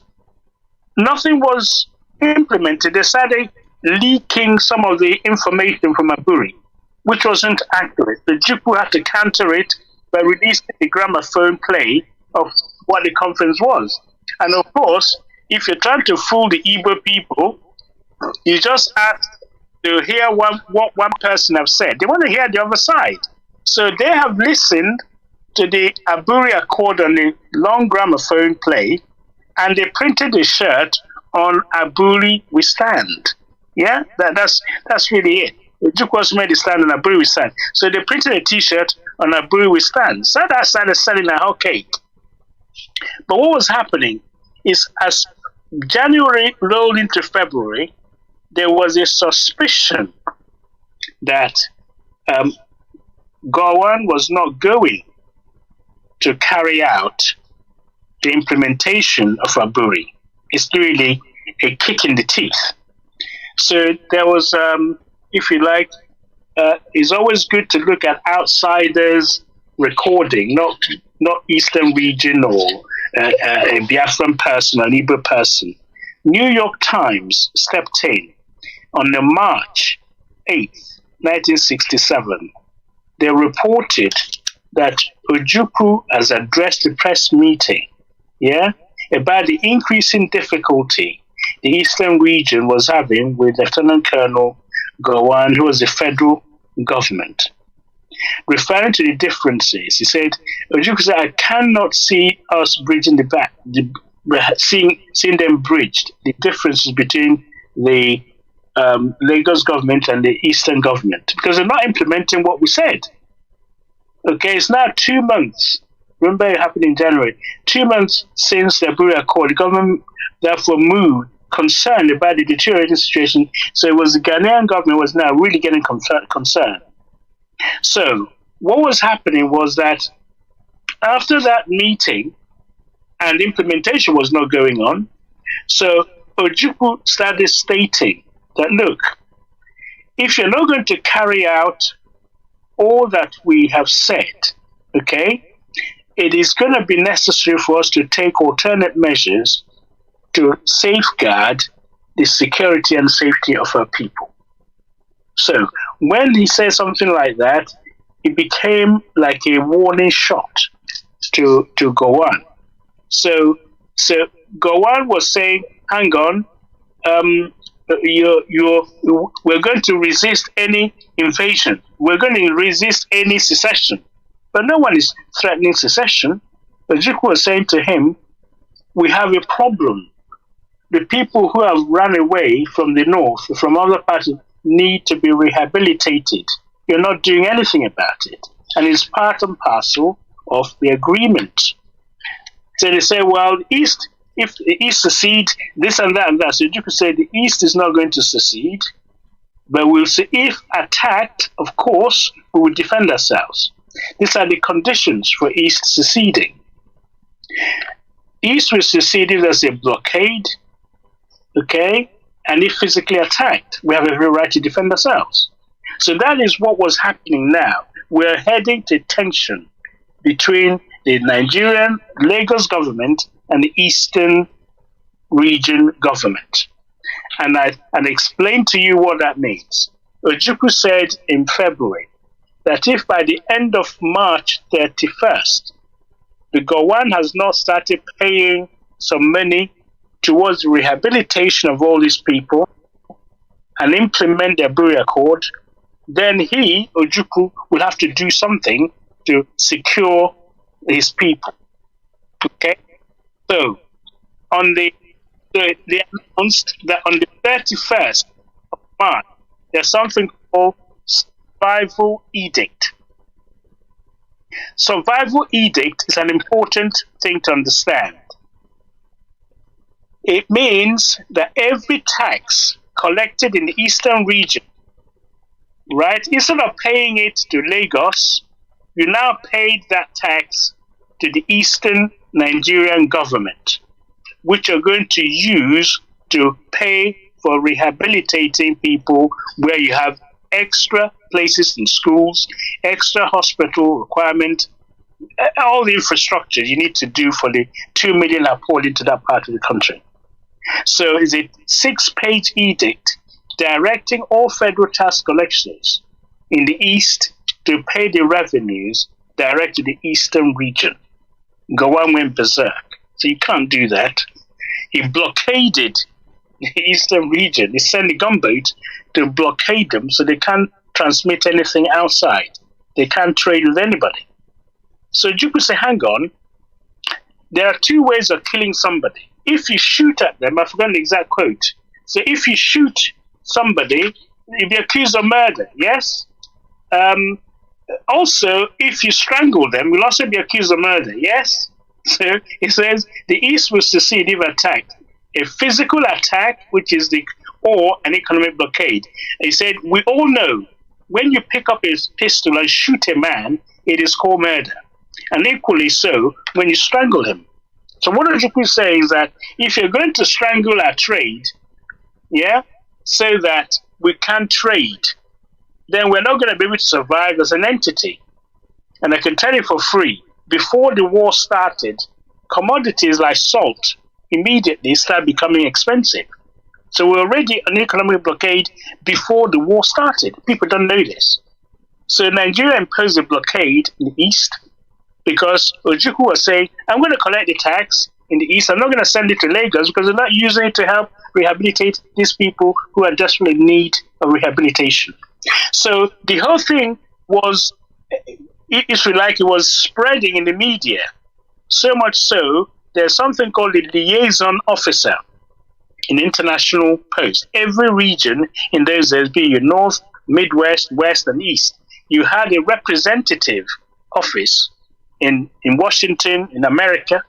nothing was implemented. They started leaking some of the information from Aburi, which wasn't accurate. The Jukwu had to counter it by releasing the gramophone play of what the conference was. And of course, if you're trying to fool the Igbo people, you just ask to hear what one person have said. They want to hear the other side. So they have listened to the Aburi Accord on the long gramophone play, and they printed a shirt on Aburi We Stand. Yeah, that's really it. The Duke was made a stand on Aburi We Stand. So they printed a T-shirt on Aburi We Stand. So that started selling a hot cake. But what was happening is as January rolled into February, there was a suspicion that Gowon was not going to carry out the implementation of Aburi. It's really a kick in the teeth. So there was, if you like, it's always good to look at outsiders' recording, not Eastern region or a Biafran person, an Igbo person. New York Times stepped in on the March 8th, 1967. They reported that Ojukwu has addressed the press meeting, about the increasing difficulty the Eastern region was having with Lieutenant Colonel Gowon, who was the federal government. Referring to the differences, he said, Ojukwu said, I cannot see us bridging seeing them bridged, the differences between the Lagos government and the Eastern government, because they're not implementing what we said. Okay, it's now 2 months. Remember, it happened in January. 2 months since the Aburi Accord, the government therefore moved, concerned about the deteriorating situation. So it was the Ghanaian government was now really getting concerned. So what was happening was that after that meeting, and implementation was not going on, so Ojukwu started stating that, look, if you're not going to carry out all that we have said, okay, it is going to be necessary for us to take alternate measures to safeguard the security and safety of our people. So when he said something like that, it became like a warning shot to Gowon. So Gowon was saying, hang on, we're going to resist any invasion. We're going to resist any secession. But no one is threatening secession. But Ojukwu was saying to him, we have a problem. The people who have run away from the north, from other parts, need to be rehabilitated. You're not doing anything about it. And it's part and parcel of the agreement. So they say, well, if the East secede, this and that and that. So Ojukwu said the East is not going to secede, but we'll see if attacked, of course, we will defend ourselves. These are the conditions for East seceding. East will secede if there's a blockade, okay, and if physically attacked, we have every right to defend ourselves. So that is what was happening now. We're heading to tension between the Nigerian Lagos government and the Eastern region government. And I explained to you what that means. Ojukwu said in February that if by the end of March 31st, the Gowon has not started paying some money towards the rehabilitation of all these people and implement the Aburi Accord, then he, Ojukwu, will have to do something to secure his people. Okay? So, they announced that on the 31st of March, there's something called Survival Edict. Survival Edict is an important thing to understand. It means that every tax collected in the Eastern region, right, instead of paying it to Lagos, you now paid that tax to the Eastern Nigerian government, which are going to use to pay for rehabilitating people where you have extra places in schools, extra hospital requirement, all the infrastructure you need to do for the 2 million are poured into that part of the country. So it's a 6-page edict directing all federal tax collectors in the East to pay the revenues direct to the Eastern region. Gowon went berserk. So you can't do that. He blockaded the Eastern region. He sent a gunboat to blockade them so they can't transmit anything outside. They can't trade with anybody. So Ojukwu said, hang on, there are 2 ways of killing somebody. If you shoot at them, I forgot the exact quote. So if you shoot somebody, you'll be accused of murder, yes? Also, if you strangle them, you'll also be accused of murder, yes? So it says the East will secede if attacked. A physical attack, which is or an economic blockade. He said, we all know when you pick up a pistol and shoot a man, it is called murder. And equally so when you strangle him. So what Ojukwu is saying is that if you're going to strangle our trade, so that we can trade, then we're not going to be able to survive as an entity. And I can tell you for free, before the war started, commodities like salt immediately started becoming expensive. So we're already on an economic blockade before the war started. People don't know this. So Nigeria imposed a blockade in the east because Ojukwu was saying, I'm going to collect the tax in the east. I'm not going to send it to Lagos because they're not using it to help rehabilitate these people who are desperately in need of rehabilitation. So the whole thing was, if you like, it was spreading in the media. So much so, there's something called the liaison officer in international post. Every region in those days, be it North, Midwest, West, and East, you had a representative office in Washington, in America,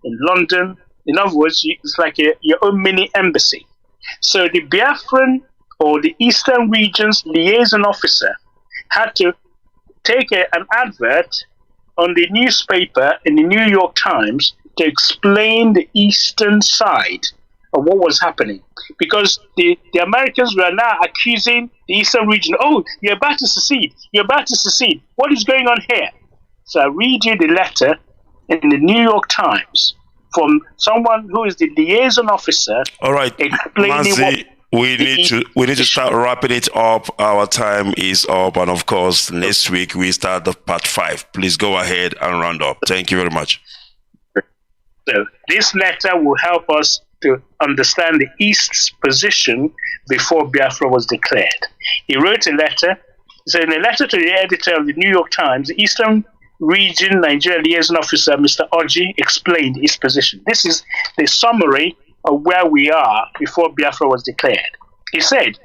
in London. In other words, it's like your own mini embassy. So the Biafran or the Eastern region's liaison officer had to take an advert on the newspaper in the New York Times to explain the eastern side of what was happening. Because the Americans were now accusing the eastern region, oh, you're about to secede. You're about to secede. What is going on here? So I read you the letter in the New York Times from someone who is the liaison officer. All right, Mazi, we need to start wrapping it up. Our time is up, and of course, next week we start the part 5. Please go ahead and round up. Thank you very much. So this letter will help us to understand the East's position before Biafra was declared. He wrote a letter. So in a letter to the editor of the New York Times, the Eastern Region Nigeria Liaison Officer, Mr. Oji, explained his position. This is the summary of where we are before Biafra was declared. He said,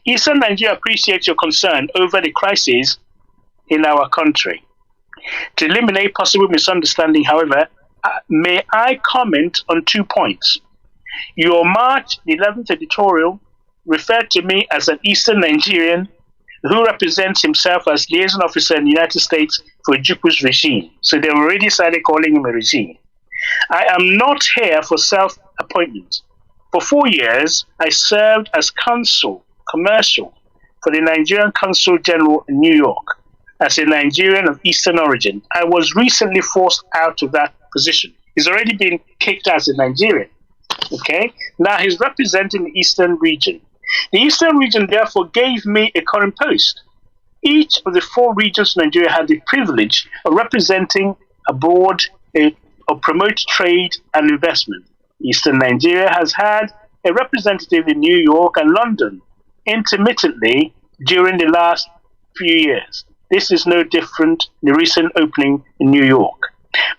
Eastern Nigeria appreciates your concern over the crisis in our country. To eliminate possible misunderstanding, however, may I comment on 2 points. Your March 11th editorial referred to me as an Eastern Nigerian who represents himself as liaison officer in the United States for Ojukwu's regime. So they already started calling him a regime. I am not here for self-appointment. For 4 years, I served as consul, commercial, for the Nigerian Consul General in New York. As a Nigerian of Eastern origin, I was recently forced out of that position. He's already been kicked out as a Nigerian. Okay? Now he's representing the Eastern region. The Eastern region therefore gave me a current post. Each of the 4 regions in Nigeria had the privilege of representing abroad or promote trade and investment. Eastern Nigeria has had a representative in New York and London intermittently during the last few years. This is no different in the recent opening in New York.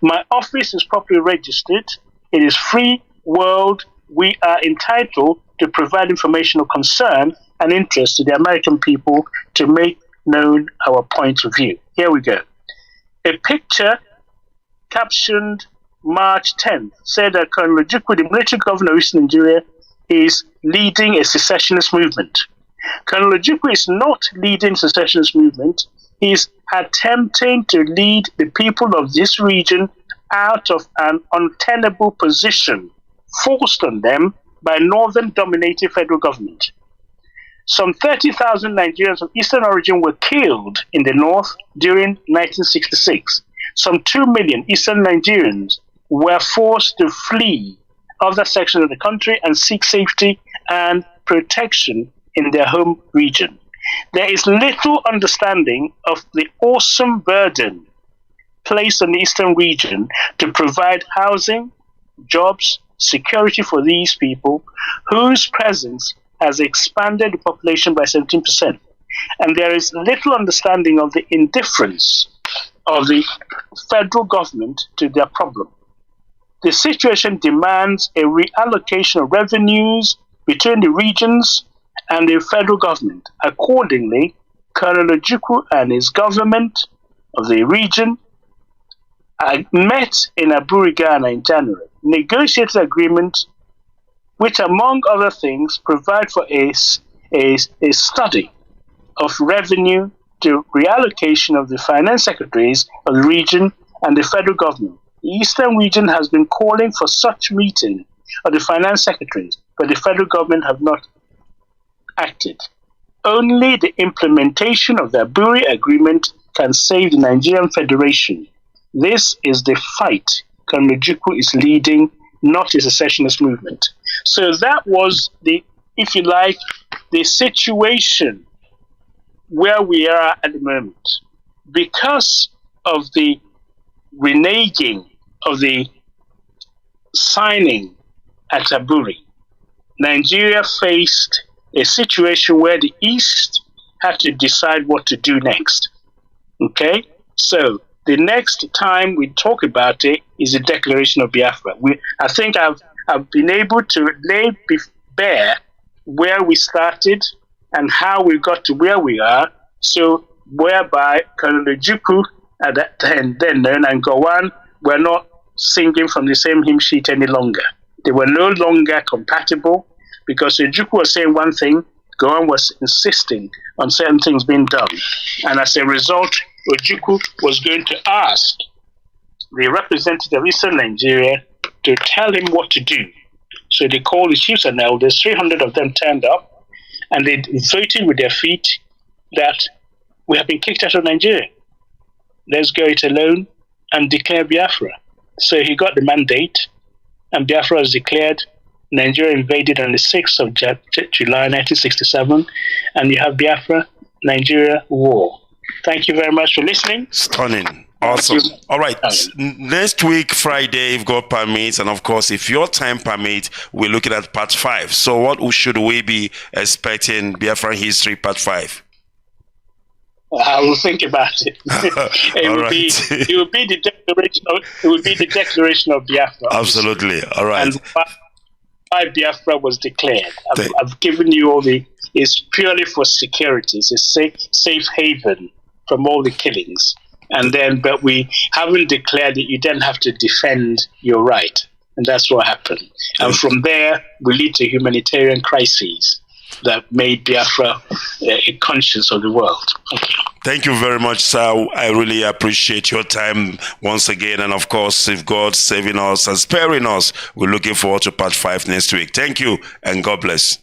My office is properly registered. It is free world. We are entitled to provide information of concern and interest to the American people to make known our point of view. Here we go. A picture captioned March 10th said that Colonel Ojukwu, the military governor of Eastern Nigeria, is leading a secessionist movement. Colonel Ojukwu is not leading a secessionist movement. He is attempting to lead the people of this region out of an untenable position forced on them by northern-dominated federal government. Some 30,000 Nigerians of Eastern origin were killed in the north during 1966. Some 2 million Eastern Nigerians were forced to flee other sections of the country and seek safety and protection in their home region. There is little understanding of the awesome burden placed on the Eastern region to provide housing, jobs, security for these people, whose presence has expanded the population by 17%. And there is little understanding of the indifference of the federal government to their problem. The situation demands a reallocation of revenues between the regions and the federal government. Accordingly, Colonel Ojukwu and his government of the region met in Aburi, Ghana in January, negotiated agreements which, among other things, provide for a study of revenue to reallocation of the finance secretaries of the region and the federal government. The Eastern region has been calling for such meeting of the finance secretaries, but the federal government have not acted. only the implementation of the Aburi Agreement can save the Nigerian Federation. This is the fight Kanu is leading, not a secessionist movement. So that was the, if you like, the situation where we are at the moment. Because of the reneging of the signing at Aburi, Nigeria faced a situation where the East had to decide what to do next. Okay? So the next time we talk about it is the Declaration of Biafra. I think I've been able to lay bare where we started and how we got to where we are. So whereby Kanu at that time, then and Gowon were not singing from the same hymn sheet any longer. They were no longer compatible because Ojukwu was saying one thing, Gowon was insisting on certain things being done. And as a result, Ojukwu was going to ask the representative of Eastern Nigeria to tell him what to do. So they called the chiefs and elders, 300 of them turned up, and they voted with their feet that we have been kicked out of Nigeria. Let's go it alone and declare Biafra. So he got the mandate, and Biafra was declared. Nigeria invaded on the 6th of July 1967, and you have Biafra, Nigeria war. Thank you very much for listening. Stunning. Awesome. All right. Next week, Friday, if God permits, and of course, if your time permits, we're looking at part 5. So what should we be expecting Biafran history part 5? I will think about it. It will be the declaration of Biafra. Absolutely. All right. And why Biafra was declared. I've given you all it's purely for security. It's a safe haven from all the killings. And then, but we haven't declared that you then have to defend your right. And that's what happened. And from there, we lead to humanitarian crises that made Biafra a conscience of the world. Thank you very much, sir. I really appreciate your time once again. And of course, if God's saving us and sparing us, we're looking forward to part 5 next week. Thank you, and God bless.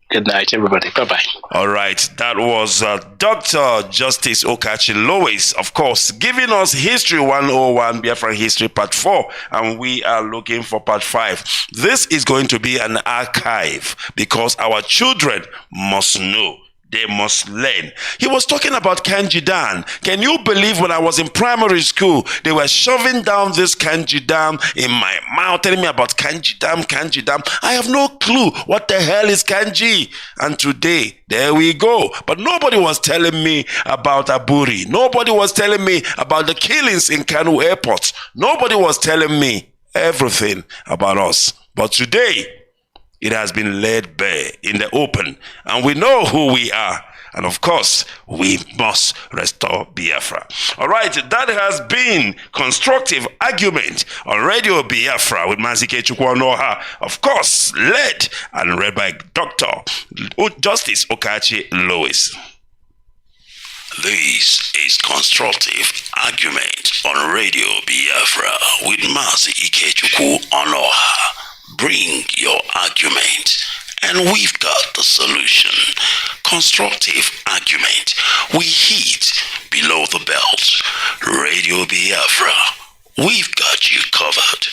Good night, everybody. Bye-bye. All right. That was Dr. Justice Okachi Lois, of course, giving us History 101, Biafran History Part 4, and we are looking for Part 5. This is going to be an archive because our children must know. They must learn. He was talking about Kanjidan. Can you believe when I was in primary school, they were shoving down this Kanjidan in my mouth, telling me about Kanjidan. I have no clue what the hell is Kanji. And today, there we go. But nobody was telling me about Aburi. Nobody was telling me about the killings in Kanu airport. Nobody was telling me everything about us. But today, it has been laid bare in the open, and we know who we are. And of course, we must restore Biafra. All right, that has been Constructive Argument on Radio Biafra with Mazi Chukwu. Of course, led and read by Dr. Justice Okachi Lois. This is Constructive Argument on Radio Biafra with Mazi Chukwu. Bring your argument, and we've got the solution. Constructive Argument. We hit below the belt. Radio Biafra. We've got you covered.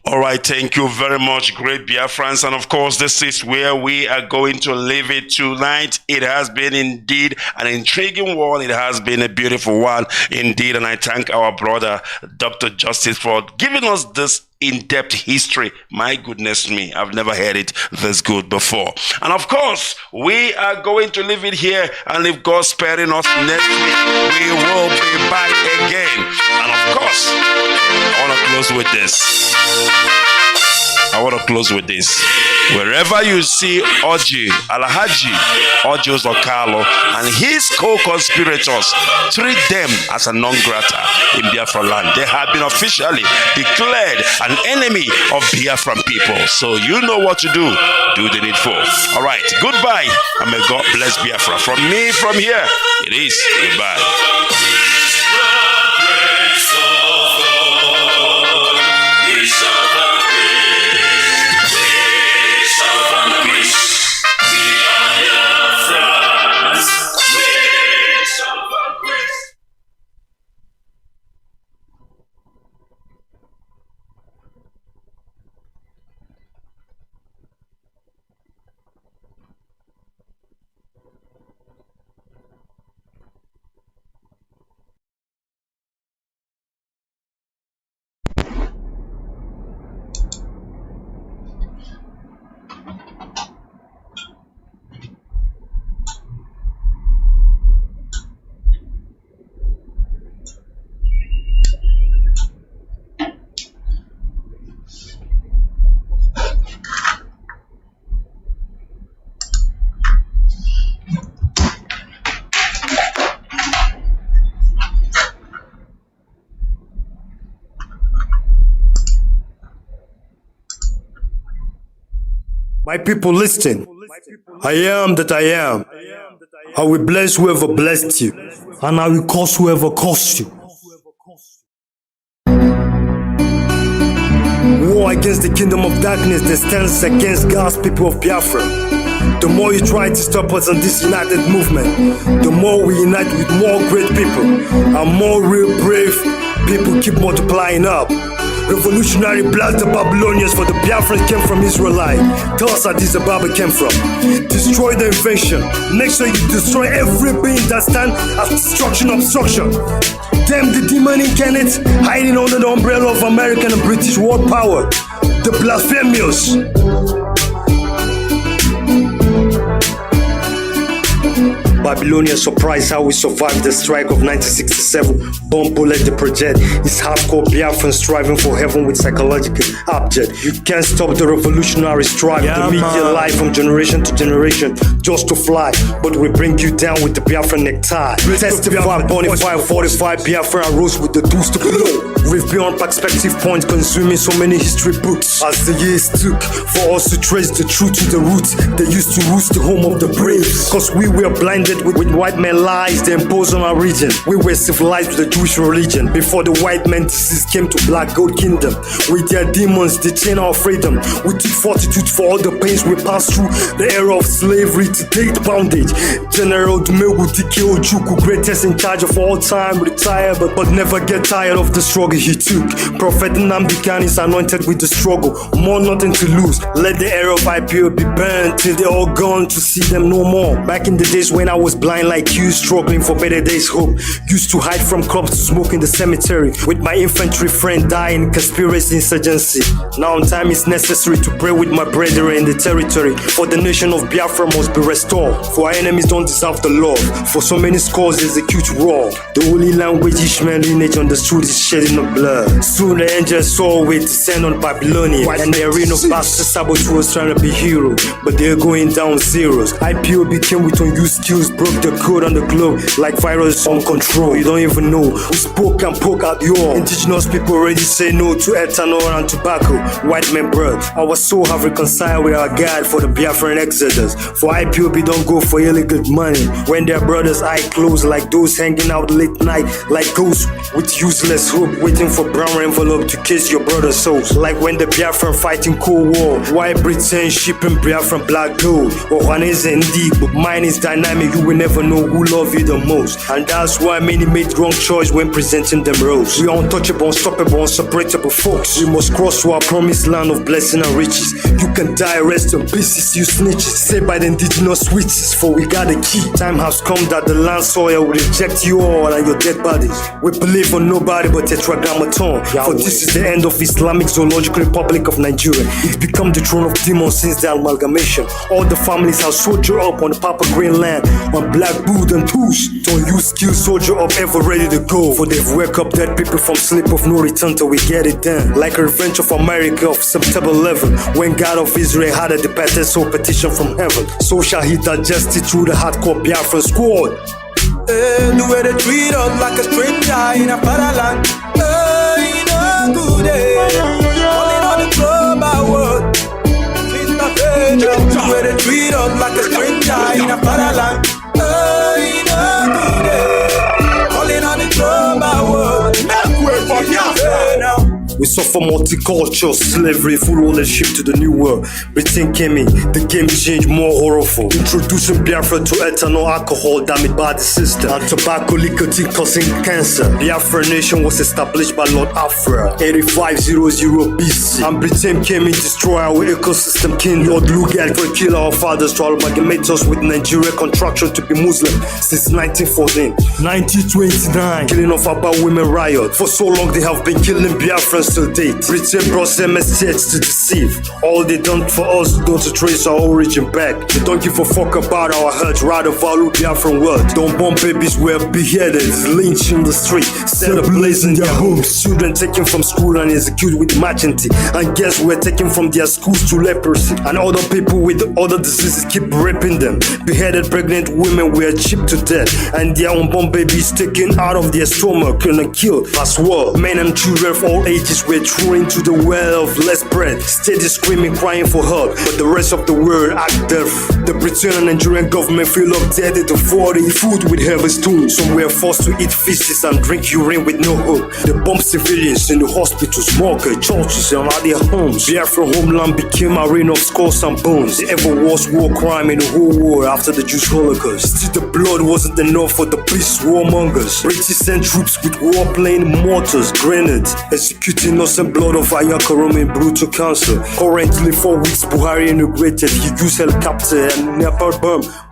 All right, thank you very much, great Biafrans. And of course, this is where we are going to leave it tonight. It has been indeed an intriguing one. It has been a beautiful one indeed. And I thank our brother, Dr. Justice, for giving us this in-depth history. My goodness me, I've never heard it this good before. And of course, we are going to leave it here, and if God's sparing us next week, we will be back again. And of course, I want to close with this. Wherever you see Alhaji Ojo Zokalo and his co-conspirators, treat them as a non-grata in Biafra land. They have been officially declared an enemy of Biafran people. So you know what to do. Do the needful. All right. Goodbye. And may God bless Biafra. From me, from here, it is goodbye. We My people, listen. I am that I am. I will bless whoever blessed you, and I will curse whoever cursed you. War against the kingdom of darkness that stands against God's people of Biafra. The more you try to stop us on this united movement, the more we unite with more great people, and more real brave people keep multiplying up. Revolutionary blast the Babylonians, for the Biafrans came from Israelite. Tell us how Addis Ababa came from. Destroy the invention. Make sure you destroy every being that stands as destruction obstruction. Damn the demon incarnate hiding under the umbrella of American and British world power. The blasphemous. Babylonian surprised how we survived the strike of 1967. Bomb bullet the project. It's hardcore Biafran striving for heaven with psychological object. You can't stop the revolutionary strive. The media life from generation to generation just to fly. But we bring you down with the Biafran necktie. Testify, bonify, 45 Biafran rose with the tools to blow. We've been on perspective points, consuming so many history books. As the years took for us to trace the truth to the roots, they used to roost the home of the brave. Cause we were blinded with white man lies they imposed on our region. We were civilized with the Jewish religion before the white man disease came to Black Gold Kingdom. With their demons, they chained our freedom. We took fortitude for all the pains we passed through. The era of slavery to date bondage. General Dumegu Dike Ojukwu, greatest in charge of all time, retired but never get tired of the struggle he took. Prophet Nnamdi is anointed with the struggle. More nothing to lose. Let the era of IPO be burned till they're all gone to see them no more. Back in the days when I was blind like you, struggling for better days hope. Used to hide from clubs to smoke in the cemetery with my infantry friend dying in conspiracy insurgency. Now time is necessary to pray with my brethren in the territory, for the nation of Biafra must be restored. For our enemies don't deserve the love. For so many scores execute war. The holy language Ishmael lineage understood is shedding of blood. Soon the angels saw way to descend on Babylonia, and the arena of bastard saboteurs trying to be heroes, but they're going down zeros. IPO became with unused skills, broke the code on the globe like virus on control. You don't even know who spoke and poke out your indigenous people already say no to ethanol and tobacco. White men blood, our soul have reconciled with our God for the Biafran exodus. For IPOB don't go for illegal money when their brothers' eye closed, like those hanging out late night like ghosts with useless hope, waiting for brown envelope to kiss your brother's souls. Like when the Biafran fighting Cold War, white Britain shipping Biafran black gold. Ohanese indeed, but mine is dynamic. You will never know who love you the most, and that's why many made wrong choice when presenting them roles. We are untouchable, unstoppable, unseparable folks. We must cross to our promised land of blessing and riches. You can die, rest in pieces, you snitches. Saved by the indigenous witches, for we got the key. Time has come that the land soil will reject you all and your dead bodies. We believe on nobody but Tetragrammaton. For this is the end of Islamic Zoological Republic of Nigeria. It's become the throne of demons since the amalgamation. All the families have soldiered up on the Papa Green land, on Black Boot and Touche. Don't use skill soldier up ever ready to go. For they've wake up dead people from sleep of no return till we get it done. Like a revenge of America of September 11, when God of Israel had a departed soul petition from heaven. So shall he digest it through the hardcore Biafran squad. The way they treat us like a stranger in a fatherland. Good day. Calling on the global world. The way they treat us like a stranger in a fatherland. Good day. Calling on the global world. Make way for Biafra. We suffer multicultural slavery, full ownership to the new world. Britain came in, the game changed, more horrible. Introducing Biafra to ethanol, alcohol, damaged by the system, and tobacco, nicotine causing cancer. Biafra nation was established by Lord Afra, 8500 BC. And Britain came in, destroy our ecosystem king. Lord Lugard for kill our fathers to amalgamate us with Nigeria contraction to be Muslim since 1914. 1929, killing of Aba women riot. For so long they have been killing Biafrans till date. Britain brought them estates to deceive. All they done for us, don't to trace our origin back. They don't give a fuck about our hurt, rather value Biafran words. Don't bomb babies were beheaded, lynched in the street, set ablaze in their homes. Children taken from school and executed with impunity. And guests were taken from their schools to leprosy. And other people with other diseases keep raping them. Beheaded pregnant women were chipped to death, and their unborn babies taken out of their stomach and killed as well. Men and children of all ages Israelis were thrown into the well of less bread, steady screaming, crying for help, but the rest of the world act deaf. The British and Nigerian government feel up dead to afford food with heavy stones. Some were forced to eat fishes and drink urine with no hope. They bombed civilians in the hospitals, markets, churches, and at their homes. Biafra homeland became a rain of skulls and bones. The ever worst war crime in the whole world after the Jewish Holocaust. Still, the blood wasn't enough for the peace warmongers. British sent troops with warplane mortars, grenades, executing innocent blood of Ayakarom in brutal council. Currently, 4 weeks Buhari integrated. He used helicopter and napalm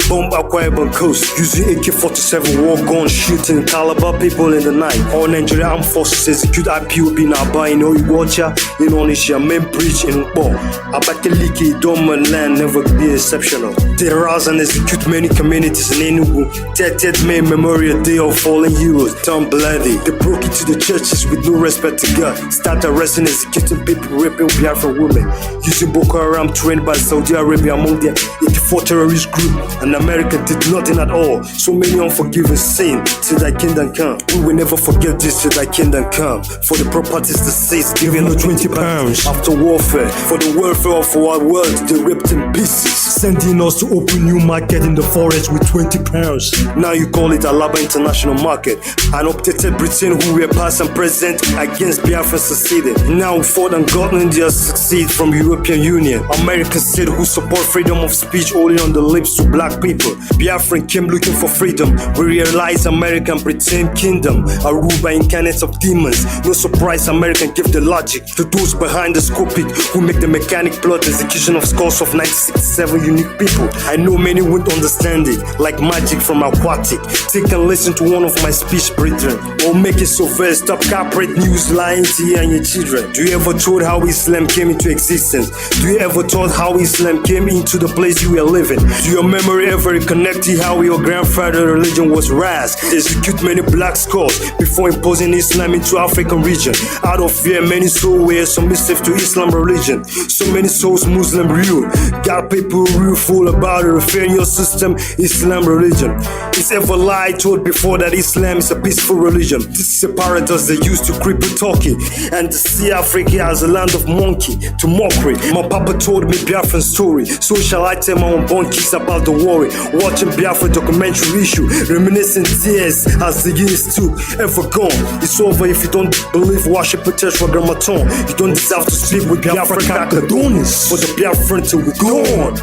bomb Akwa Ibom coast using AK-47 war guns, shooting Calabar people in the night. All Nigerian armed forces execute IPOB in Aba, in Oiwacha, in Onisha, main bridge in Ukbo. Abakaliki, Dorman land never be exceptional. They rouse and execute many communities in Enugu. 30th May Memorial Day of Fallen Heroes, turn bloody. They broke into the churches with no respect to God. Start arresting, executing people, raping Biafra women. Using Boko Haram trained by Saudi Arabia among their 84 terrorist group. And America did nothing at all. So many unforgiving sin till thy kingdom come. We will never forget this till thy kingdom come. For the properties the states giving us 20 pounds. After warfare, for the welfare of our world, they ripped in pieces, sending us to open new market in the forest with 20 pounds. Now you call it Alaba International Market. An updated Britain who were past and present against Biafra succeeded. Now fought and gotten India succeed from European Union. America said who support freedom of speech only on the lips to black people. Biafran came looking for freedom. We realized American Britain kingdom are ruled by incarnates of demons. No surprise American give the logic to those behind the scopic who make the mechanic blood execution of skulls of 1967 unique people. I know many won't understand it, like magic from aquatic. Take and listen to one of my speech brethren, or make it so fair. Stop corporate news lying to you and your children. Do you ever thought how Islam came into existence? Do you ever thought how Islam came into the place you were living? Do your memory ever connect to how your grandfather's religion was raised? Execute many black skulls before imposing Islam into African region. Out of fear, many souls were submissive to Islam religion. So many souls Muslim rule. Got people real fool about the inferior system Islam religion. It's ever lied told before that Islam is a peaceful religion. This is a paradox they use to cripple Turkey and to see Africa as a land of monkey to mockery. My papa told me Biafran story, so shall I tell my unborn kids about the worry. Watching Biafra documentary issue, reminiscing tears as the years took. Ever gone, it's over if you don't believe worship Tetra Grammaton. You don't deserve to sleep with Biafra Kakadonis. For the Biafran till we're gone.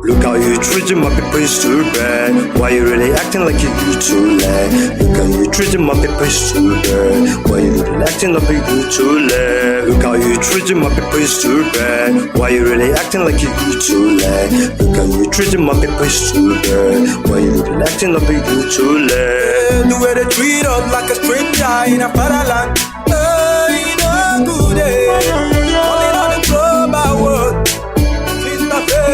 Look how you treating my people is too bad. Why you really acting like you too late? Look how you treating my people is too bad. Why you really acting like you too late? Look how you treating my people is too bad. Why you really acting like you too late? Look how you treating my people is too bad. Why you really acting like you too late? The way they treat us like a stranger in a fatherland. Hey, no good day. Only on the global world.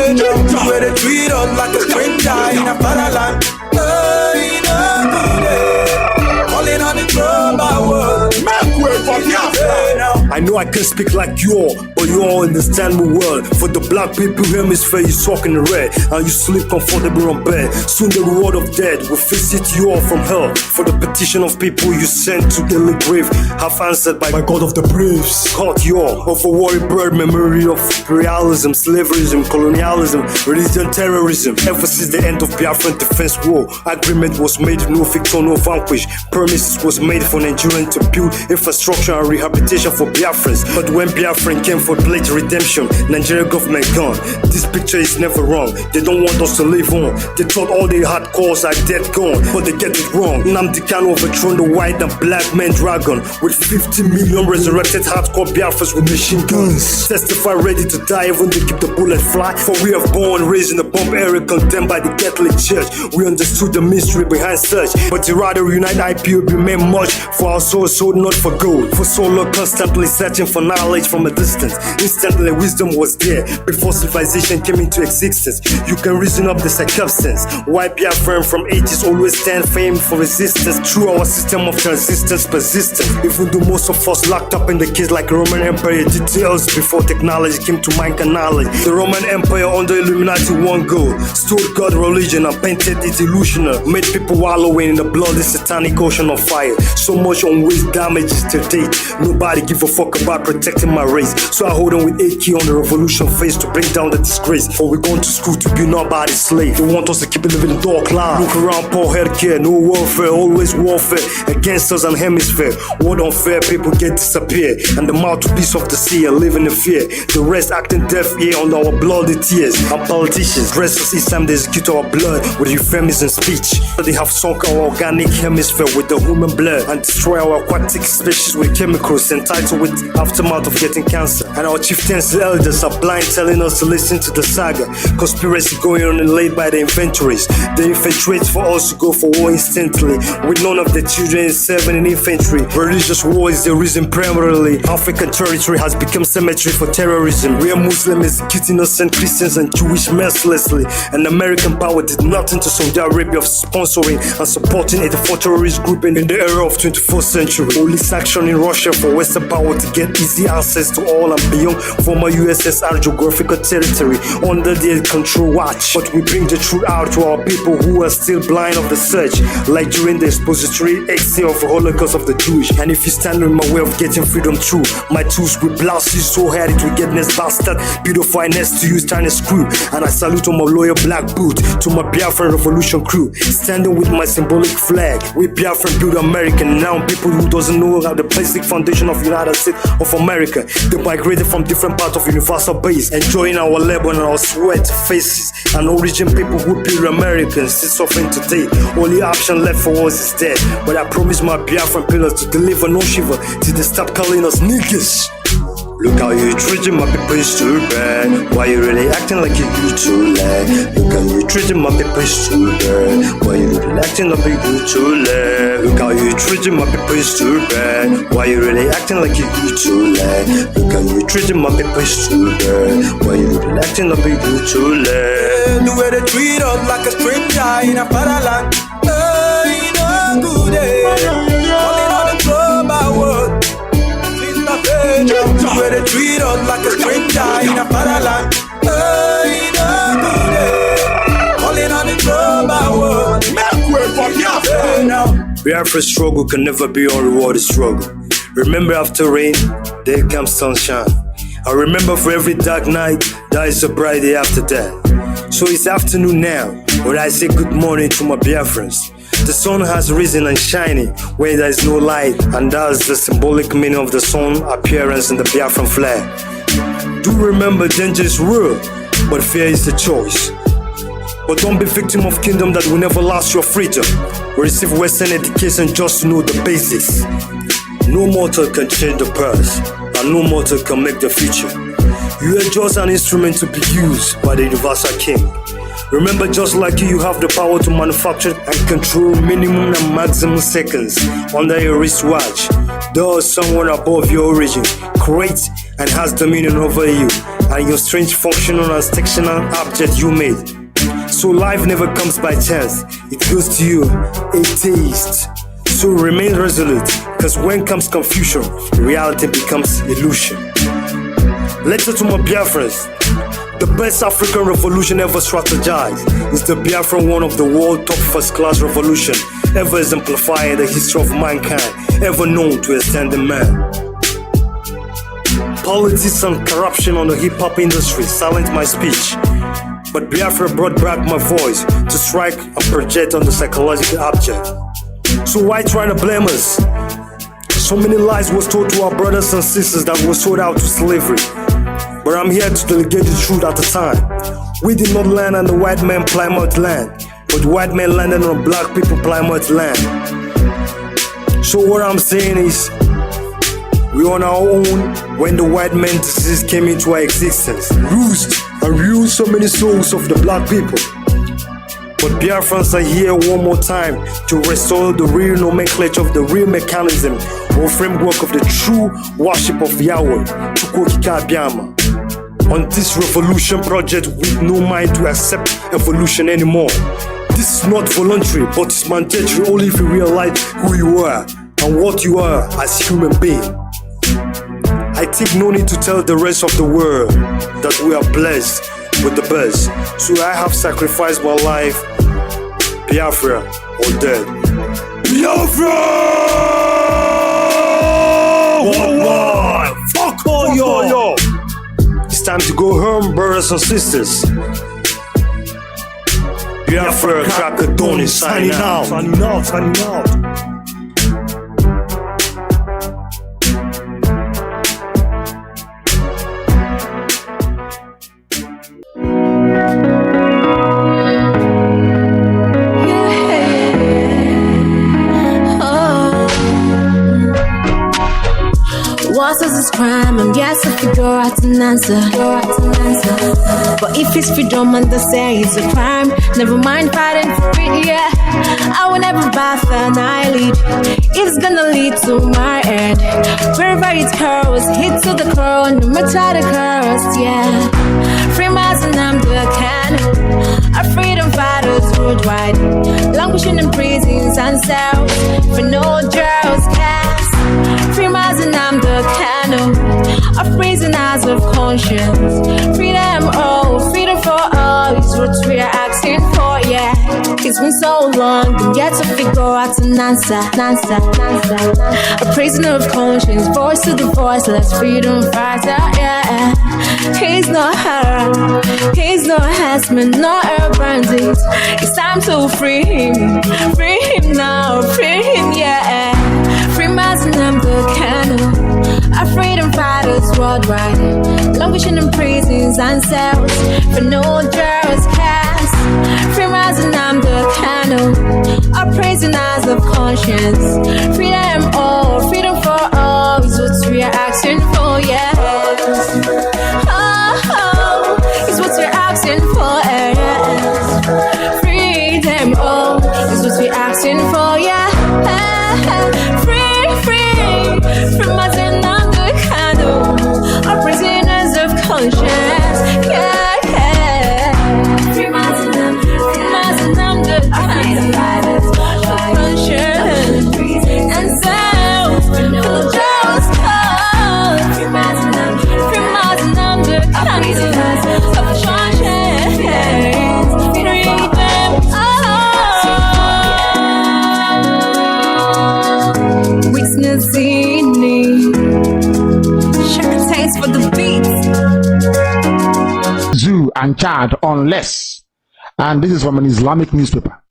The way they treat us like a stranger in a fatherland. Hey, no good day. Calling on the global world. Make way for Biafra. I know I can speak like you all, but you all understand me well. For the black people hemisphere, you talk in the red, and you sleep comfortable on bed. Soon the reward of death will visit you all from hell. For the petition of people you sent to the grave, have answered by God of the braves. Caught you all of a worry bird memory of imperialism, slaverism, colonialism, religion, terrorism. Ever since the end of Biafran defense war, agreement was made, no victor, no vanquish. Promises was made for Nigerians to build infrastructure and rehabilitation for Biafrans. But when Biafran came for pledge redemption, Nigerian government gone. This picture is never wrong. They don't want us to live on. They thought all they had cause are dead gone, but they get it wrong. Nnamdi Kano overthrown the white and black man dragon with 50 million resurrected hardcore Biafrans with machine guns. Testify ready to die even to keep the bullet fly. For we are born, raised in the bomb area, condemned by the Catholic Church. We understood the mystery behind such, but to rather unite IPOB meant much for our souls sold not for gold. For so long constantly searching for knowledge from a distance. Instantly wisdom was there before civilization came into existence. You can reason up the circumstance why Biafra from ages always stand famed for resistance. Through our system of transistence persistence. Even though most of us locked up in the cage like a Roman Empire details before technology came to mankind knowledge. The Roman Empire under Illuminati one goal, stole God religion and painted it illusional, made people wallowing in the bloody satanic ocean of fire. So much unwaste damages to date. Nobody give a fuck about protecting my race. So I hold on with AK on the revolution face to bring down the disgrace. For we're going to school to be nobody's slave. They want us to keep living in dark life. Look around, poor healthcare, no warfare, always warfare against us and hemisphere. Word unfair, people get disappeared, and the mouthpiece of the sea are living in fear. The rest acting deaf ear on our bloody tears. Our politicians dress us each time they execute our blood with euphemism speech. They have sunk our organic hemisphere with the human blood and destroy our aquatic species with chemicals entitled with aftermath of getting cancer. And our chieftains and elders are blind, telling us to listen to the saga. Conspiracy going on and laid by the inventories. They infiltrate for us to go for war instantly, with none of the children serving in infantry. Religious war is the reason primarily. African territory has become cemetery for terrorism. We are Muslims executing innocent Christians and Jewish mercilessly. And American power did nothing to Saudi Arabia of sponsoring and supporting 84 terrorist group in the era of 21st century. Only sanction in Russia for Western power to get easy access to all and beyond former USSR geographical territory under their control watch. But we bring the truth out to our people who are still blind of the search, like during the expository essay of the Holocaust of the Jewish. And if you stand in my way of getting freedom through, my tools will blast you so hard it will get next bastard, beautify next to use tiny screw. And I salute to my loyal black boot, to my Biafran revolution crew, standing with my symbolic flag. We Biafran build America. Now people who doesn't know how the basic foundation of United States of America, they migrated from different parts of universal base, enjoying our labor and our sweat, faces, and origin people who build Americans still suffering today. Only option left for us is death. But I promise my Biafran pillars to deliver no shiver till they stop calling us niggas. Look how you treating my people is too bad. Why you really acting like you do too late? Look how you treating my people is too bad. Why you really acting like you do too late? Look how you treating my people is too bad. Why you really acting like you do too late? Look how you treating my people is too bad. Why you really acting like you do too late? The way they treat us like a stranger in a fatherland. Hey, no good day. Calling on the global world. The way they treat us like a stranger in a fatherland. Hey, no good day. Calling on the global world. Make way for Biafra now. Biafra's struggle can never be unrewarded struggle. Remember, after rain, there comes sunshine. I remember for every dark night, there is a bright day after that. So it's afternoon now, when I say good morning to my Biafrans. The sun has risen and shining where there is no light, and that's the symbolic meaning of the sun appearance in the Biafran flag. Do remember, danger is real, but fear is the choice. But don't be victim of kingdom that will never last your freedom. We receive Western education just to know the basics. No mortal can change the past, and no mortal can make the future. You are just an instrument to be used by the Universal King. Remember, just like you have the power to manufacture and control minimum and maximum seconds under your wristwatch. There is someone above your origin, creates and has dominion over you, and your strange functional and sectional object you made. So life never comes by chance, it goes to you, a taste. So remain resolute, because when comes confusion, reality becomes illusion. Letter to my Biafrans. The best African revolution ever strategized is the Biafran, one of the world top first-class revolution ever exemplified the history of mankind, ever known to extend the man. Politics and corruption on the hip-hop industry silent my speech, but Biafra brought back my voice to strike and project on the psychological object. So why trying to blame us? So many lies was told to our brothers and sisters that were sold out to slavery. But I'm here to delegate the truth at the time. We did not land on the white man Plymouth land, but the white man landed on black people Plymouth land. So what I'm saying is, we on our own when the white man disease came into our existence, used and ruined so many souls of the black people. But Biafrans are here one more time to restore the real nomenclature of the real mechanism or framework of the true worship of Yahweh, Chukwokika Abiyama. On this revolution project with no mind to accept evolution anymore. This is not voluntary, but it's mandatory only if you realize who you are and what you are as human being. I think no need to tell the rest of the world that we are blessed with the best. So I have sacrificed my life, Biafra or dead. Biafra! What? Fuck all y'all! It's time to go home, brothers and sisters. Biafra, Kakadoni, signing out. Signing out, signing out. What is this crime? I'm yet to figure out an answer. But if it's freedom and they say it's a crime, never mind fighting for it, yeah. I will never bath and I lead. It's gonna lead to my end. Wherever it curls, hit to the curl, no matter the curls, yeah. Free Mazi and Nnamdi Kanu, our freedom fighters worldwide, languishing in prisons and cells for no jails, cast. Free Mazi and Nnamdi Kanu, our prisoners of conscience. Freedom, oh, freedom for all is what we are asking for, yeah. It's been so long, been yet to figure out an answer. A prisoner of conscience, voice to the voiceless, freedom fighter, yeah. He's not her, he's not harassment, not a bandit. It's time to free him now, free him, yeah. Free Mazi and Nnamdi Kanu, our freedom fighters worldwide, languishing in prisons and cells for no jails, cast. Free Mazi and Nnamdi Kanu, our prisoners of conscience. Freedom, oh, freedom for all is what we are asking for, yeah. Oh, is what we're asking for, yeah. Freedom, oh, is what we're asking for, yeah. Free Mazi and Nnamdi Kanu, our prisoners of conscience, yeah. Free Mazi and Nnamdi Kanu, conscience and self, for no jails, free Mazi and Nnamdi Kanu, of conscience, freedom, witnessing me. Shaka thanks for the beats. Zoo and Chad unless, and this is from an Islamic newspaper.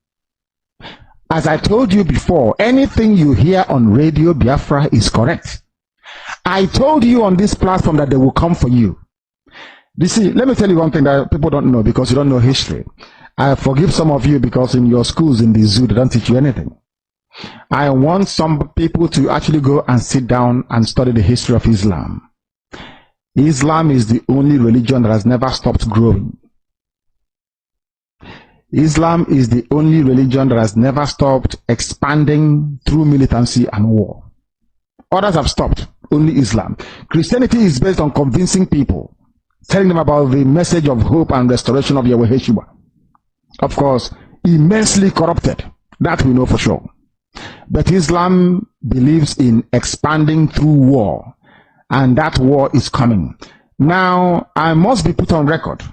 As I told you before, anything you hear on Radio Biafra is correct. I told you on this platform that they will come for you. You see, let me tell you one thing that people don't know because you don't know history. I forgive some of you because in your schools in the zoo they don't teach you anything. I want some people to actually go and sit down and study the history of Islam. Islam is the only religion that has never stopped growing. Islam is the only religion that has never stopped expanding through militancy and war. Others have stopped, only Islam. Christianity is based on convincing people, telling them about the message of hope and restoration of Yahweh Yeshua. Of course, immensely corrupted, that we know for sure. But Islam believes in expanding through war, and that war is coming. Now, I must be put on record,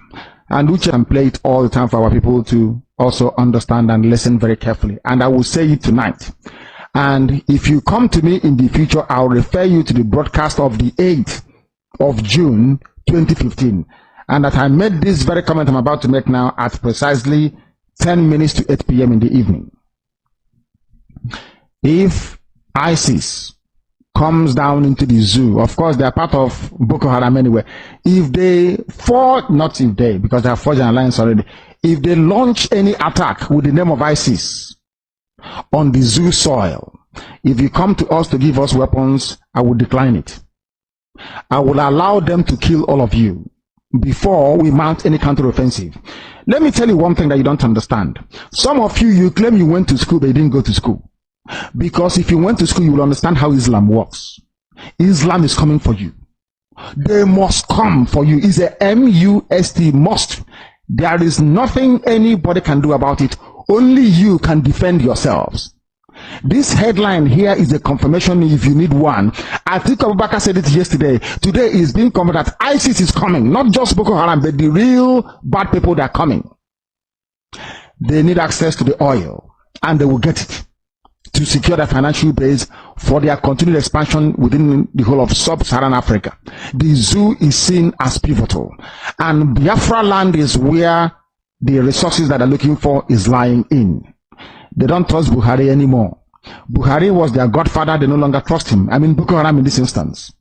and which I can play it all the time for our people to also understand and listen very carefully. And I will say it tonight. And if you come to me in the future, I'll refer you to the broadcast of the 8th of June 2015. And that I made this very comment I'm about to make now at precisely 10 minutes to 8 p.m. in the evening. If ISIS comes down into the zoo, of course they are part of Boko Haram anyway, if they fall, not if they, because they have forged an alliance already, if they launch any attack with the name of ISIS on the zoo soil, if you come to us to give us weapons, I will decline it. I will allow them to kill all of you. before we mount any counteroffensive. Let me tell you one thing that you don't understand. Some of you claim you went to school, but you didn't go to school. Because if you went to school, you will understand how Islam works. Islam is coming for you. They must come for you. It's a M-U-S-T, must. There is nothing anybody can do about it. Only you can defend yourselves. This headline here is a confirmation if you need one. I think Abubakar said it yesterday. Today is being confirmed that ISIS is coming. Not just Boko Haram, but the real bad people that are coming. They need access to the oil, and they will get it to secure their financial base for their continued expansion within the whole of sub-Saharan Africa. The zoo is seen as pivotal, and Biafra land is where the resources that they're looking for is lying in. They don't trust Buhari anymore. Buhari was their godfather. They no longer trust him. I mean, Boko Haram in this instance.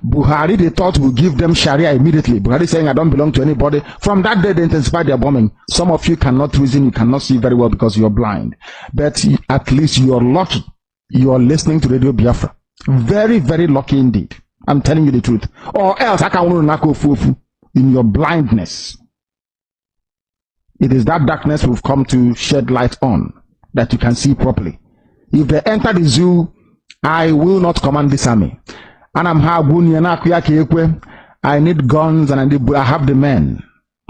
Buhari, they thought, would give them Sharia immediately. Buhari saying, I don't belong to anybody. From that day, they intensified their bombing. Some of you cannot reason, you cannot see very well because you're blind. But at least you're lucky. You're listening to Radio Biafra. Very, very lucky indeed. I'm telling you the truth. Or else, I can't fufu in your blindness. It is that darkness we've come to shed light on, that you can see properly. If they enter the zoo, I will not command this army. And I need guns and I have the men.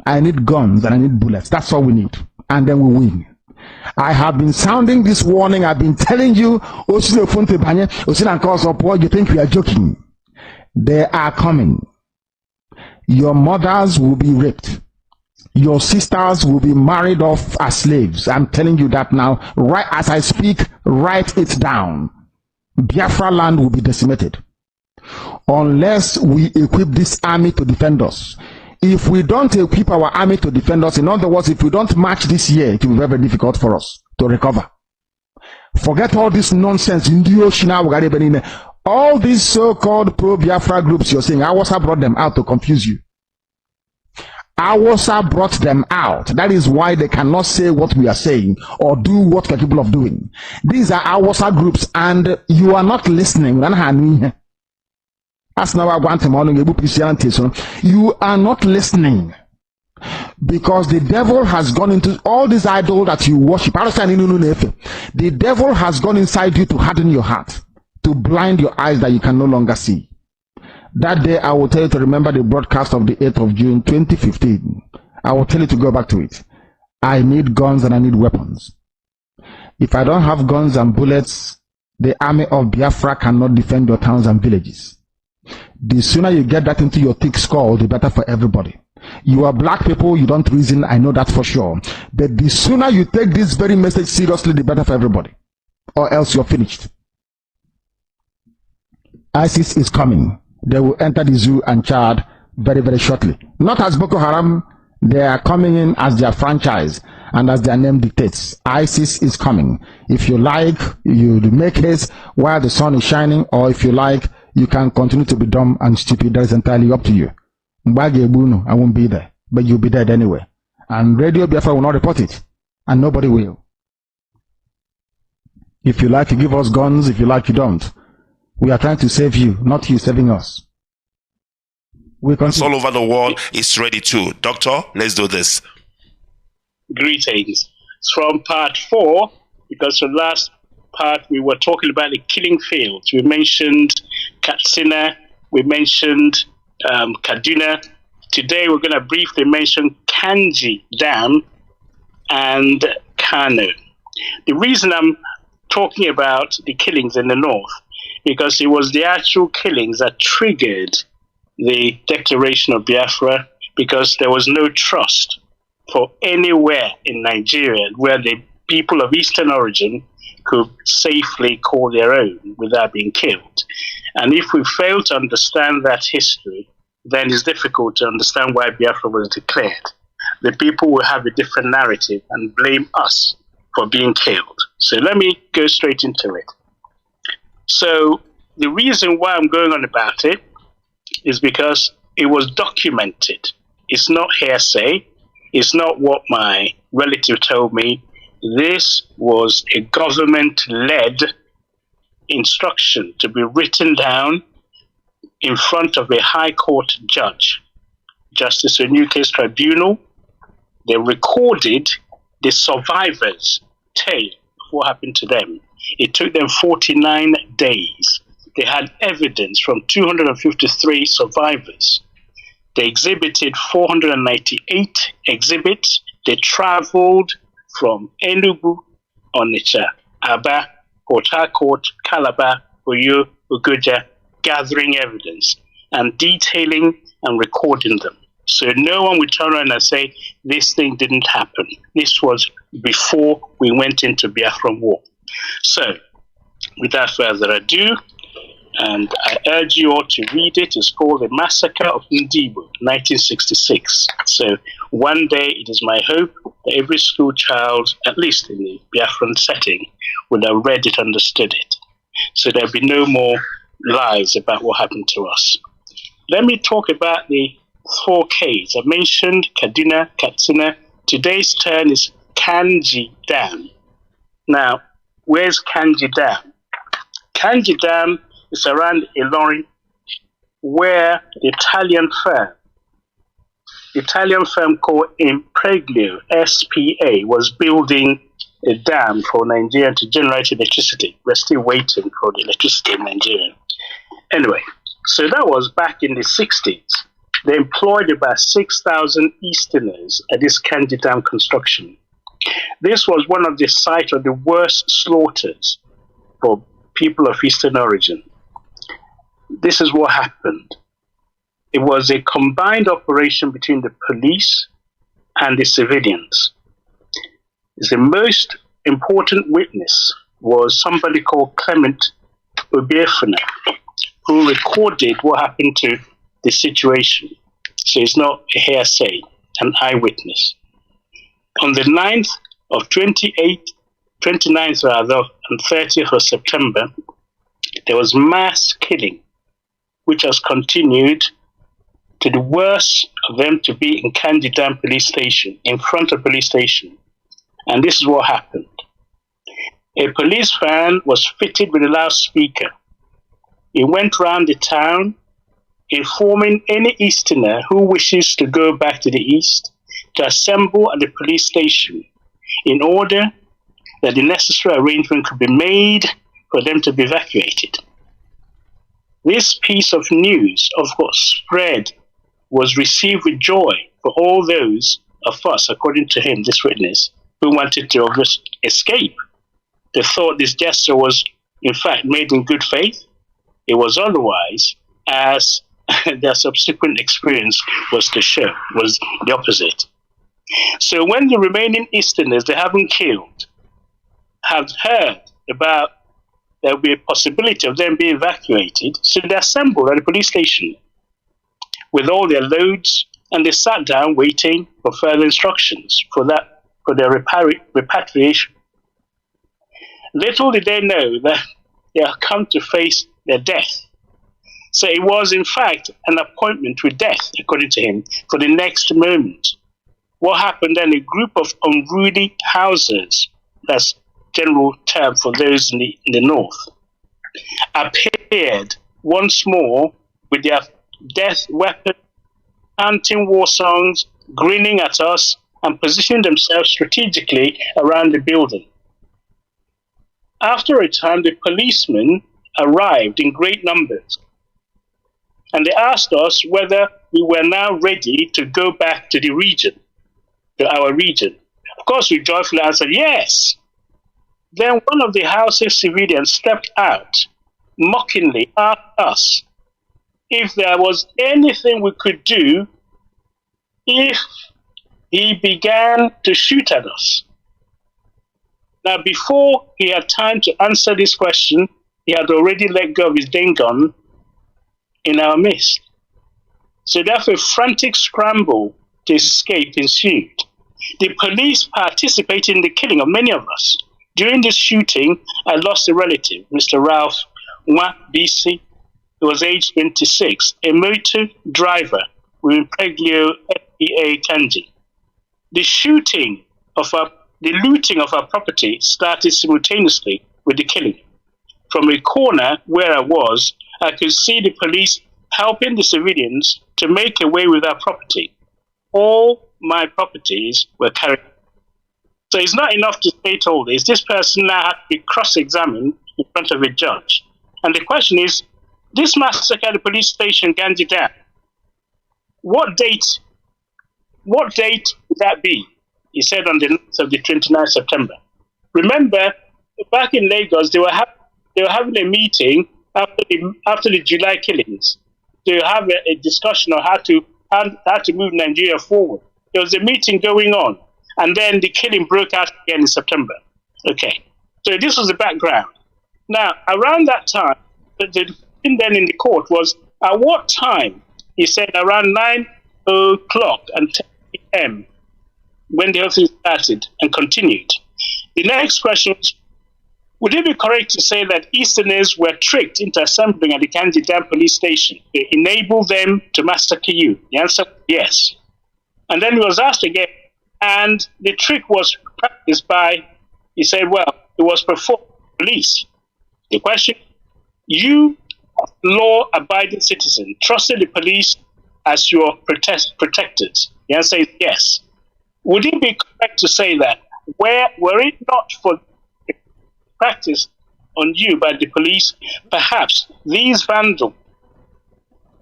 I need guns and I need bullets. That's all we need. And then we win. I have been sounding this warning. I've been telling you, you think we are joking. They are coming. Your mothers will be raped. Your sisters will be married off as slaves. I'm telling you that now. Right as I speak, write it down. Biafra land will be decimated. Unless we equip this army to defend us. If we don't equip our army to defend us, in other words, if we don't march this year, it will be very, very difficult for us to recover. Forget all this nonsense. All these so-called pro-Biafra groups you're saying, HAUSA brought them out to confuse you. HAUSA brought them out. That is why they cannot say what we are saying or do what we're capable of doing. These are HAUSA groups and you are not listening. You are not listening because the devil has gone into all these idols that you worship. The devil has gone inside you to harden your heart, to blind your eyes that you can no longer see. That day I will tell you to remember the broadcast of the 8th of June 2015. I will tell you to go back to it. I need guns and I need weapons. If I don't have guns and bullets, the army of Biafra cannot defend your towns and villages. The sooner you get that into your thick skull, the better for everybody. You are black people, you don't reason, I know that for sure. But the sooner you take this very message seriously, the better for everybody. Or else you're finished. ISIS is coming. They will enter the zoo and Chad very, very shortly. Not as Boko Haram, they are coming in as their franchise and as their name dictates. ISIS is coming. If you like, you make haste while the sun is shining, or if you like, you can continue to be dumb and stupid. That is entirely up to you. I won't be there, but you'll be dead anyway. And Radio Biafra will not report it, and nobody will. If you like, you give us guns. If you like, you don't. We are trying to save you, not you saving us. All over the world is ready too. Doctor, let's do this. Greetings. It's from part 4, because the last part we were talking about the killing fields. We mentioned Katsina, we mentioned Kaduna. Today we're going to briefly mention Kanji Dam and Kano. The reason I'm talking about the killings in the north, because it was the actual killings that triggered the declaration of Biafra, because there was no trust for anywhere in Nigeria where the people of Eastern origin could safely call their own without being killed. And if we fail to understand that history, then it's difficult to understand why Biafra was declared. The people will have a different narrative and blame us for being killed. So let me go straight into it. So the reason why I'm going on about it is because it was documented. It's not hearsay. It's not what my relative told me. This was a government-led instruction to be written down in front of a high court judge. Justice Onyuke's tribunal. They recorded the survivors' tale of what happened to them. It took them 49 days. They had evidence from 253 survivors. They exhibited 498 exhibits. They traveled from Enugu, Onitsha, Aba, Port Harcourt, Calabar, Oyo, Ogoja, gathering evidence and detailing and recording them. So no one would turn around and say, this thing didn't happen. This was before we went into Biafran war. So, without further ado, and I urge you all to read it. It's called The Massacre of Ndibo, 1966. So one day it is my hope that every school child, at least in the Biafran setting, would have read it, understood it. So there'll be no more lies about what happened to us. Let me talk about the 4 Ks. I mentioned Kaduna, Katsina. Today's turn is Kanji Dam. Now, where's Kanji Dam? Kanji Dam is around Ilorin, where the Italian firm called Impreglio, SPA, was building a dam for Nigeria to generate electricity. We're still waiting for the electricity in Nigeria. Anyway, so that was back in the 60s. They employed about 6,000 Easterners at this Kanji Dam construction. This was one of the sites of the worst slaughters for people of Eastern origin. This is what happened. It was a combined operation between the police and the civilians. The most important witness was somebody called Clement Obiefuna, who recorded what happened to the situation. So it's not a hearsay, an eyewitness. On the 29th and 30th of September, there was mass killing, which has continued to the worst of them to be in Kanji Dam police station, in front of police station. And this is what happened. A police van was fitted with a loudspeaker. It went round the town, informing any Easterner who wishes to go back to the east to assemble at the police station in order that the necessary arrangement could be made for them to be evacuated. This piece of news, of course, spread, was received with joy for all those of us, according to him, this witness, who wanted to escape. They thought this gesture was, in fact, made in good faith. It was otherwise, as their subsequent experience was to show, was the opposite. So when the remaining Easterners they haven't killed have heard about there will be a possibility of them being evacuated, so they assembled at the police station with all their loads, and they sat down waiting for further instructions for their repatriation. Little did they know that they had come to face their death. So it was, in fact, an appointment with death, according to him, for the next moment. What happened then? A group of unruly Hausas, that's general term for those in the north, appeared once more with their death weapon, chanting war songs, grinning at us, and positioning themselves strategically around the building. After a time, the policemen arrived in great numbers, and they asked us whether we were now ready to go back to the region, to our region. Of course, we joyfully answered yes. Then one of the Hausa civilians stepped out, mockingly asked us if there was anything we could do if he began to shoot at us. Now, before he had time to answer this question, he had already let go of his gun in our midst. So therefore, a frantic scramble to escape ensued. The police participated in the killing of many of us. During this shooting, I lost a relative, Mr. Ralph Nwa BC, who was aged 26, a motor driver with Impreglio SPA Kanji. The looting of our property started simultaneously with the killing. From a corner where I was, I could see the police helping the civilians to make away with our property. All my properties were carried. So it's not enough to state all this. This person now had to be cross-examined in front of a judge. And the question is, this massacre at the police station, Ganji Dam, what date would that be? He said on the night of the 29th September. Remember, back in Lagos, they were having a meeting after the July killings to have a discussion on how to move Nigeria forward. There was a meeting going on, and then the killing broke out again in September. Okay, so this was the background. Now, around that time, the thing then in the court was, at what time? He said around 9 o'clock and 10 p.m. when the whole thing started and continued. The next question was, would it be correct to say that Easterners were tricked into assembling at the Ganji Dam police station to enable them to massacre you? The answer, yes. And then he was asked again, and the trick was practiced by, he said, well, it was performed by police. The question, you, law-abiding citizen, trusted the police as your protectors? The answer is yes. Would it be correct to say that were it not for practice on you by the police, perhaps these vandals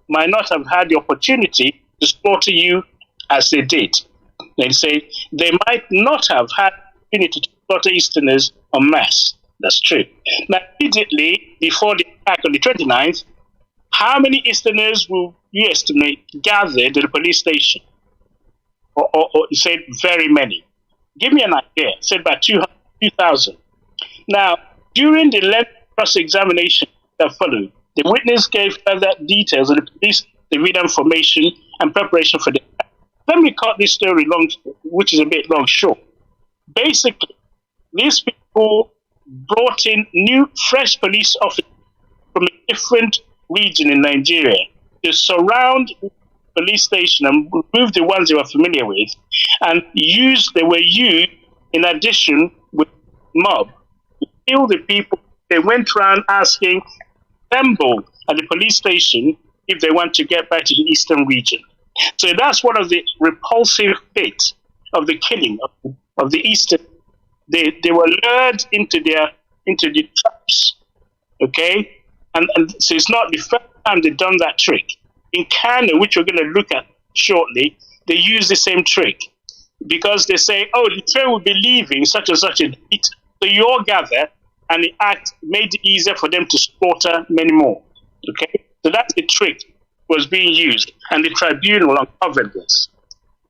might not have had the opportunity to slaughter you as they did? They say they might not have had the opportunity to slaughter Easterners en masse. That's true. Now, immediately before the attack on the 29th, how many Easterners will you estimate gathered at the police station? Or you said very many. Give me an idea. Said about 2,000. Now, during the lengthy cross-examination that followed, the witness gave further details of the police civilian formation and preparation for the attack. Let me cut this story long, which is a bit long, short. Basically, these people brought in new, fresh police officers from a different region in Nigeria to surround the police station and remove the ones they were familiar with, and they were used in addition with mob to kill the people. They went around asking, assemble at the police station if they want to get back to the eastern region. So that's one of the repulsive bits of the killing of the eastern. They were lured into the traps, okay? And so it's not the first time they've done that trick. In Kano, which we're going to look at shortly, they use the same trick because they say, oh, the train will be leaving such and such a date, so you all gather, and the act made it easier for them to slaughter many more, okay? So that's the trick was being used, and the tribunal uncovered this.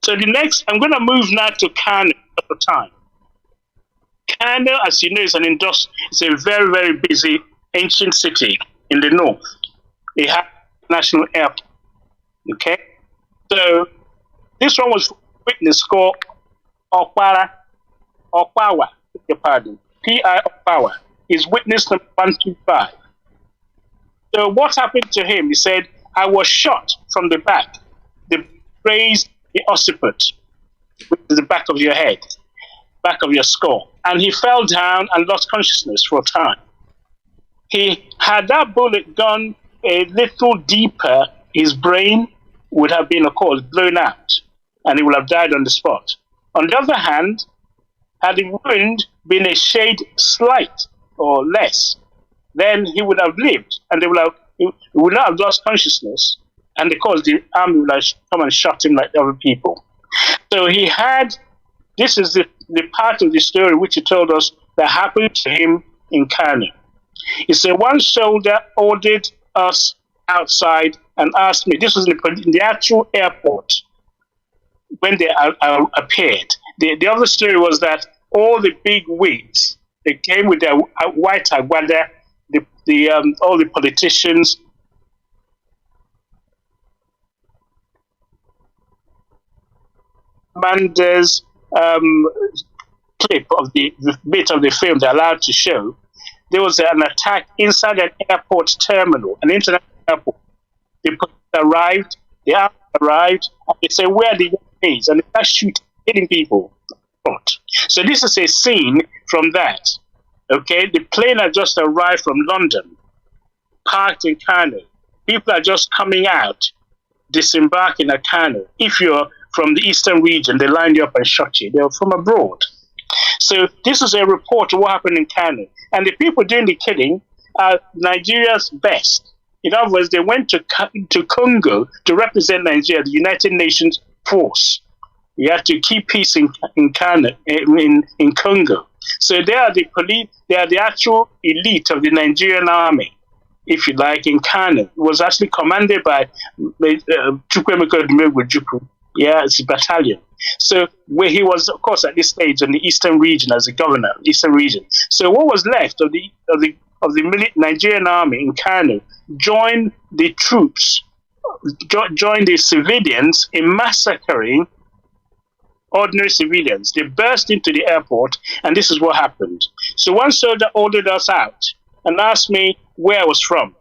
So the next, I'm going to move now to Kano at the time. Kano, as you know, is it's a very, very busy ancient city in the north. It has a national airport. Okay? So this one was witness called Okpawa, your pardon, P.I. Okpawa. Is witness number 125. So what happened to him? He said, I was shot from the back. They raised the occiput, which is the back of your head, back of your skull. And he fell down and lost consciousness for a time. Had that bullet gone a little deeper, his brain would have been, of course, blown out, and he would have died on the spot. On the other hand, had the wound been a shade slight or less, then he would have lived, and he would not have lost consciousness, and of course the army would have come and shot him like other people. So this is the part of the story which he told us that happened to him in Kano. He said, one soldier ordered us outside and asked me, this was in the actual airport when they appeared. The other story was that all the big wigs, they came with their white aguada, all the politicians, commanders, clip of the bit of the film they're allowed to show. There was an attack inside an airport terminal, an international airport. The police arrived, the army arrived, and they say, where are the young? And they start shooting, hitting people. So this is a scene from that. Okay, the plane had just arrived from London, parked in Kano. people are just coming out, disembarking at Kano. If you're from the eastern region, they lined you up and shot you. They're from abroad. So this is a report of what happened in Kano. And the people doing the killing are Nigeria's best. In other words, they went to Congo to represent Nigeria, the United Nations force. You have to keep peace in Kano, in Congo. So they are the police. They are the actual elite of the Nigerian army, if you like, in Kano. It was actually commanded by Chukwemeka Dumegwu. Yeah, it's a battalion. So where he was, of course, at this stage in the eastern region as a governor, eastern region. So what was left of the Nigerian army in Kano joined the troops, joined the civilians in massacring ordinary civilians. They burst into the airport, and this is what happened. So one soldier ordered us out and asked me where I was from.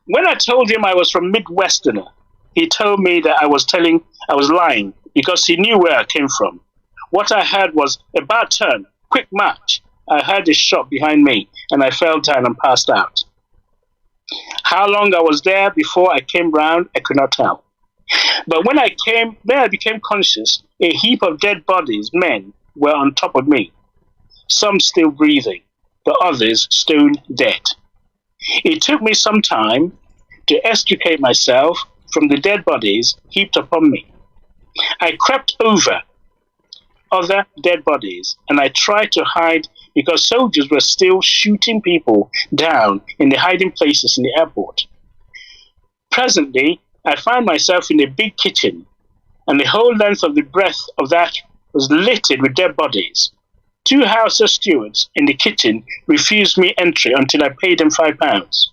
When I told him I was from Midwesterner, he told me that I was lying because he knew where I came from. What I heard was a bad turn, quick march. I heard a shot behind me, and I fell down and passed out. How long I was there before I came round, I could not tell. But when I became conscious, a heap of dead bodies, men, were on top of me. Some still breathing, the others stone dead. It took me some time to extricate myself from the dead bodies heaped upon me. I crept over other dead bodies, and I tried to hide because soldiers were still shooting people down in the hiding places in the airport. Presently, I found myself in a big kitchen, and the whole length of the breadth of that was littered with dead bodies. 2 HAUSA stewards in the kitchen refused me entry until I paid them £5.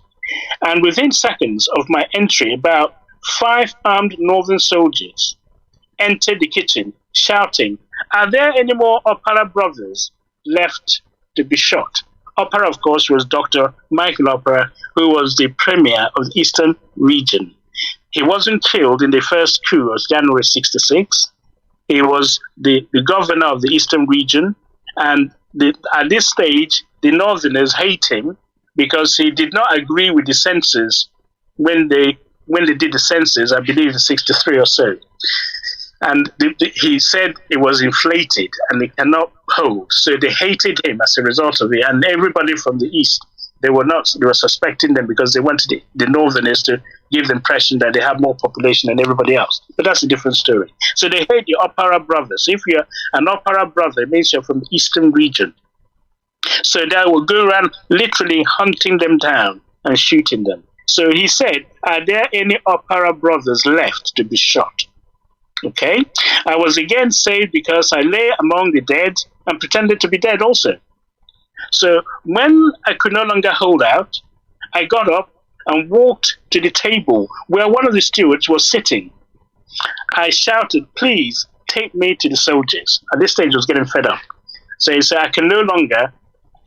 And within seconds of my entry, about 5 armed northern soldiers entered the kitchen, shouting, "Are there any more Opera brothers left to be shot?" Opera, of course, was Dr. Michael Opera, who was the premier of the Eastern region. He wasn't killed in the first coup of January 1966. He was the governor of the Eastern region, and at this stage, the Northerners hate him because he did not agree with the census when they did the census, I believe in 1963 or so. And he said it was inflated and it cannot hold. So they hated him as a result of it. And everybody from the East, they were suspecting them because they wanted the Northerners to give the impression that they have more population than everybody else. But that's a different story. So they hate the Opera brothers. If you're an Opera brother, it means you're from the Eastern region. So they will go around literally hunting them down and shooting them. So he said, "Are there any Opera brothers left to be shot?" Okay, I was again saved because I lay among the dead and pretended to be dead also. So when I could no longer hold out, I got up and walked to the table where one of the stewards was sitting. I shouted, "Please take me to the soldiers." At this stage, I was getting fed up. So he said, "I can no longer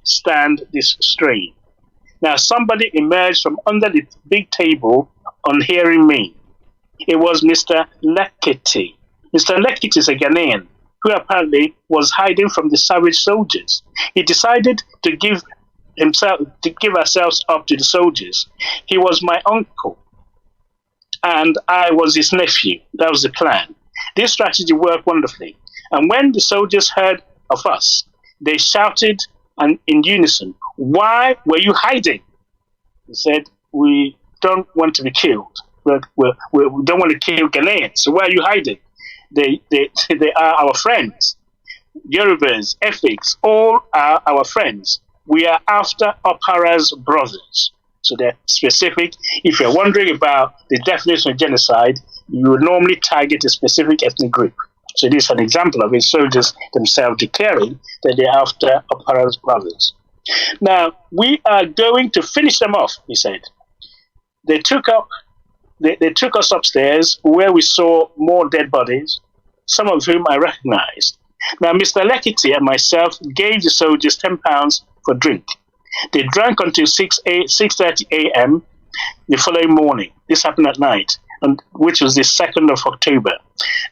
stand this strain." Now somebody emerged from under the big table on hearing me. It was Mr. Lekiti. Mr. Lekiti is a Ghanaian who apparently was hiding from the savage soldiers. He decided to give ourselves up to the soldiers. He was my uncle, and I was his nephew. That was the plan. This strategy worked wonderfully. And when the soldiers heard of us, they shouted in unison, "Why were you hiding?" He said, "We don't want to be killed. We don't want to kill Ghanaians. So why are you hiding? They are our friends. Yorubas, Efiks, all are our friends. We are after Opera's brothers." So they're specific. If you're wondering about the definition of genocide, you would normally target a specific ethnic group. So this is an example of it, soldiers themselves declaring that they're after Opera's brothers. Now, we are going to finish them off, he said. They took us upstairs where we saw more dead bodies, some of whom I recognized. Now, Mr. Lekiti and myself gave the soldiers £10 for drink. They drank until 6:30 a.m. the following morning. This happened at night. which was the 2nd of October.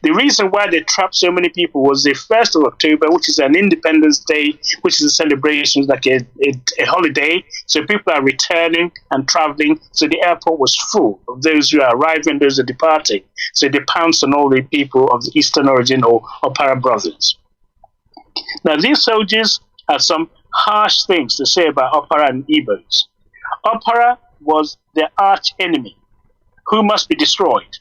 The reason why they trapped so many people was the 1st of October, which is an Independence Day, which is a celebration, like a holiday. So people are returning and traveling. So the airport was full of those who are arriving, those who are departing. So they pounced on all the people of the Eastern origin or Opara brothers. Now, these soldiers had some harsh things to say about Opara and Igbos. Opara was their arch enemy, who must be destroyed.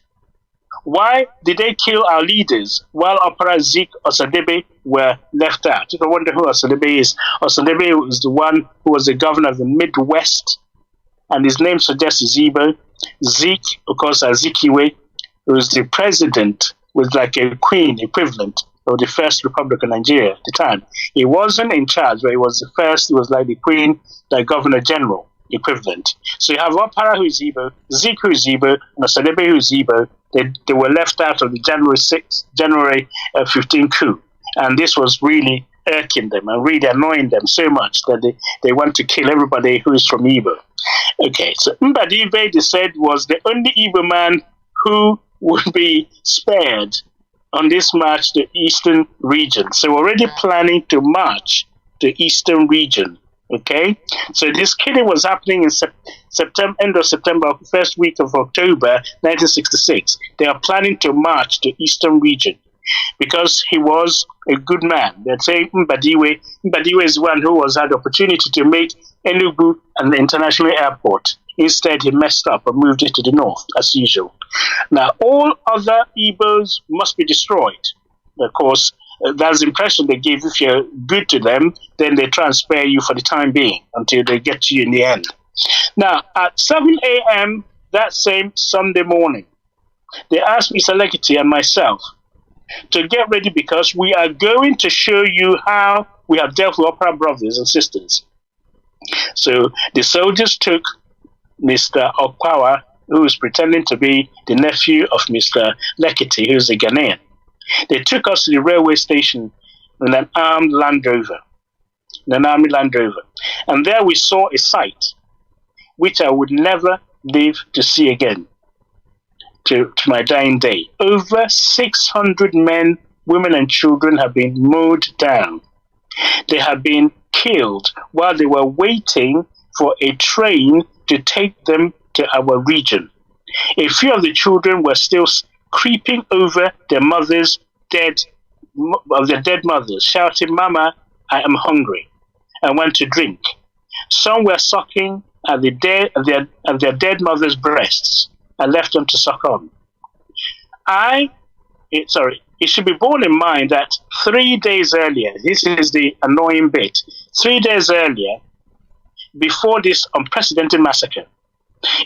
Why did they kill our leaders while Opera, Zik, Osadebe were left out? You can wonder who Osadebe is. Osadebe was the one who was the governor of the Midwest, and his name suggests is Igbo. Zik, of course, Azikiwe, who was the president, was like a queen equivalent of the first Republic of Nigeria at the time. He wasn't in charge, but he was the first, he was like the queen, the governor general equivalent. So you have Opara, who is Igbo, Zik, who is Igbo, and Osadebe, who is Igbo. They were left out of the January 15 coup. And this was really irking them and really annoying them so much that they want to kill everybody who is from Igbo. Okay, so Mbadive, they said, was the only Igbo man who would be spared on this march to Eastern region. So we're already planning to march to Eastern region. Okay, so this killing was happening in September, end of September, first week of October, 1966. They are planning to march to Eastern region because he was a good man. They'd say Mbadiwe is the one who had the opportunity to make Enugu an international airport. Instead, he messed up and moved it to the north, as usual. Now, all other Igbos must be destroyed. Of course, that's the impression they give. If you're good to them, then they try and spare you for the time being until they get to you in the end. Now, at 7 a.m. that same Sunday morning, they asked Mr. Lekiti and myself to get ready because we are going to show you how we have dealt with Opera brothers and sisters. So the soldiers took Mr. Okwawa, who was pretending to be the nephew of Mr. Lekiti, who's a Ghanaian. They took us to the railway station in an armed Land Rover, and there we saw a sight which I would never live to see again to my dying day. Over 600 men, women, and children have been mowed down. They have been killed while they were waiting for a train to take them to our region. A few of the children were still creeping over their dead mothers, shouting, "Mama, I am hungry," and want to drink. Some were sucking at their dead mother's breasts and left them to suck on. It should be borne in mind that 3 days earlier, this is the annoying bit, 3 days earlier, before this unprecedented massacre,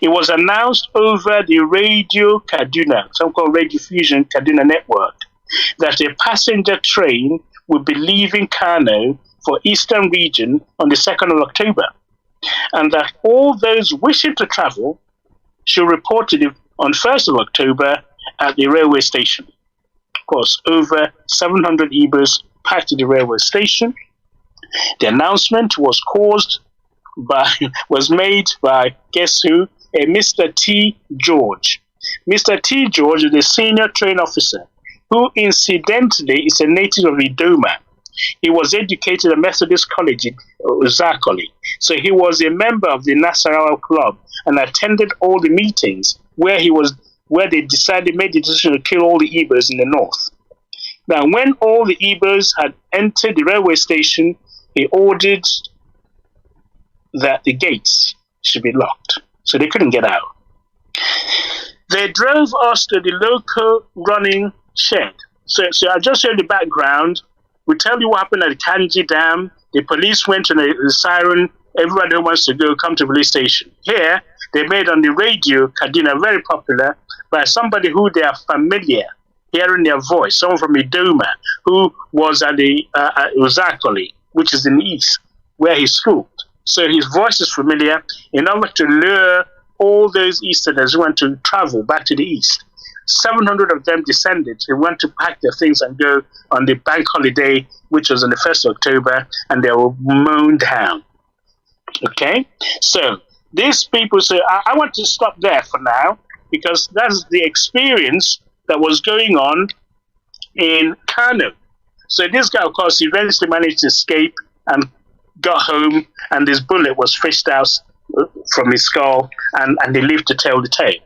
it was announced over the Radio Kaduna, so-called Radio Fusion Kaduna network, that a passenger train would be leaving Kano for Eastern region on the 2nd of October, and that all those wishing to travel should report to on 1st of October at the railway station. Of course, over 700 Igbos packed to the railway station. The announcement was made by, guess who? A Mr. T. George. Mr. T. George is a senior train officer who incidentally is a native of Idoma. He was educated at Methodist College in Uzakoli. So he was a member of the Nasarawa Club and attended all the meetings where they made the decision to kill all the Igbos in the north. Now, when all the Igbos had entered the railway station, he ordered that the gates should be locked, so they couldn't get out. They drove us to the local running shed. So I just showed the background. We tell you what happened at the Kanji Dam. The police went to the siren. Everybody who wants to go, come to the police station. Here, they made on the radio Kaduna very popular by somebody who they are familiar, hearing their voice, someone from Idoma, who was at the Uzakoli, which is in the east, where he schooled. So his voice is familiar in order to lure all those Easterners who want to travel back to the east. 700 of them descended. They went to pack their things and go on the bank holiday, which was on the 1st of October, and they were mown down. Okay? So these people say, I want to stop there for now, because that's the experience that was going on in Kano. So this guy, of course, eventually managed to escape and got home, and this bullet was fished out from his skull, and he lived to tell the tale.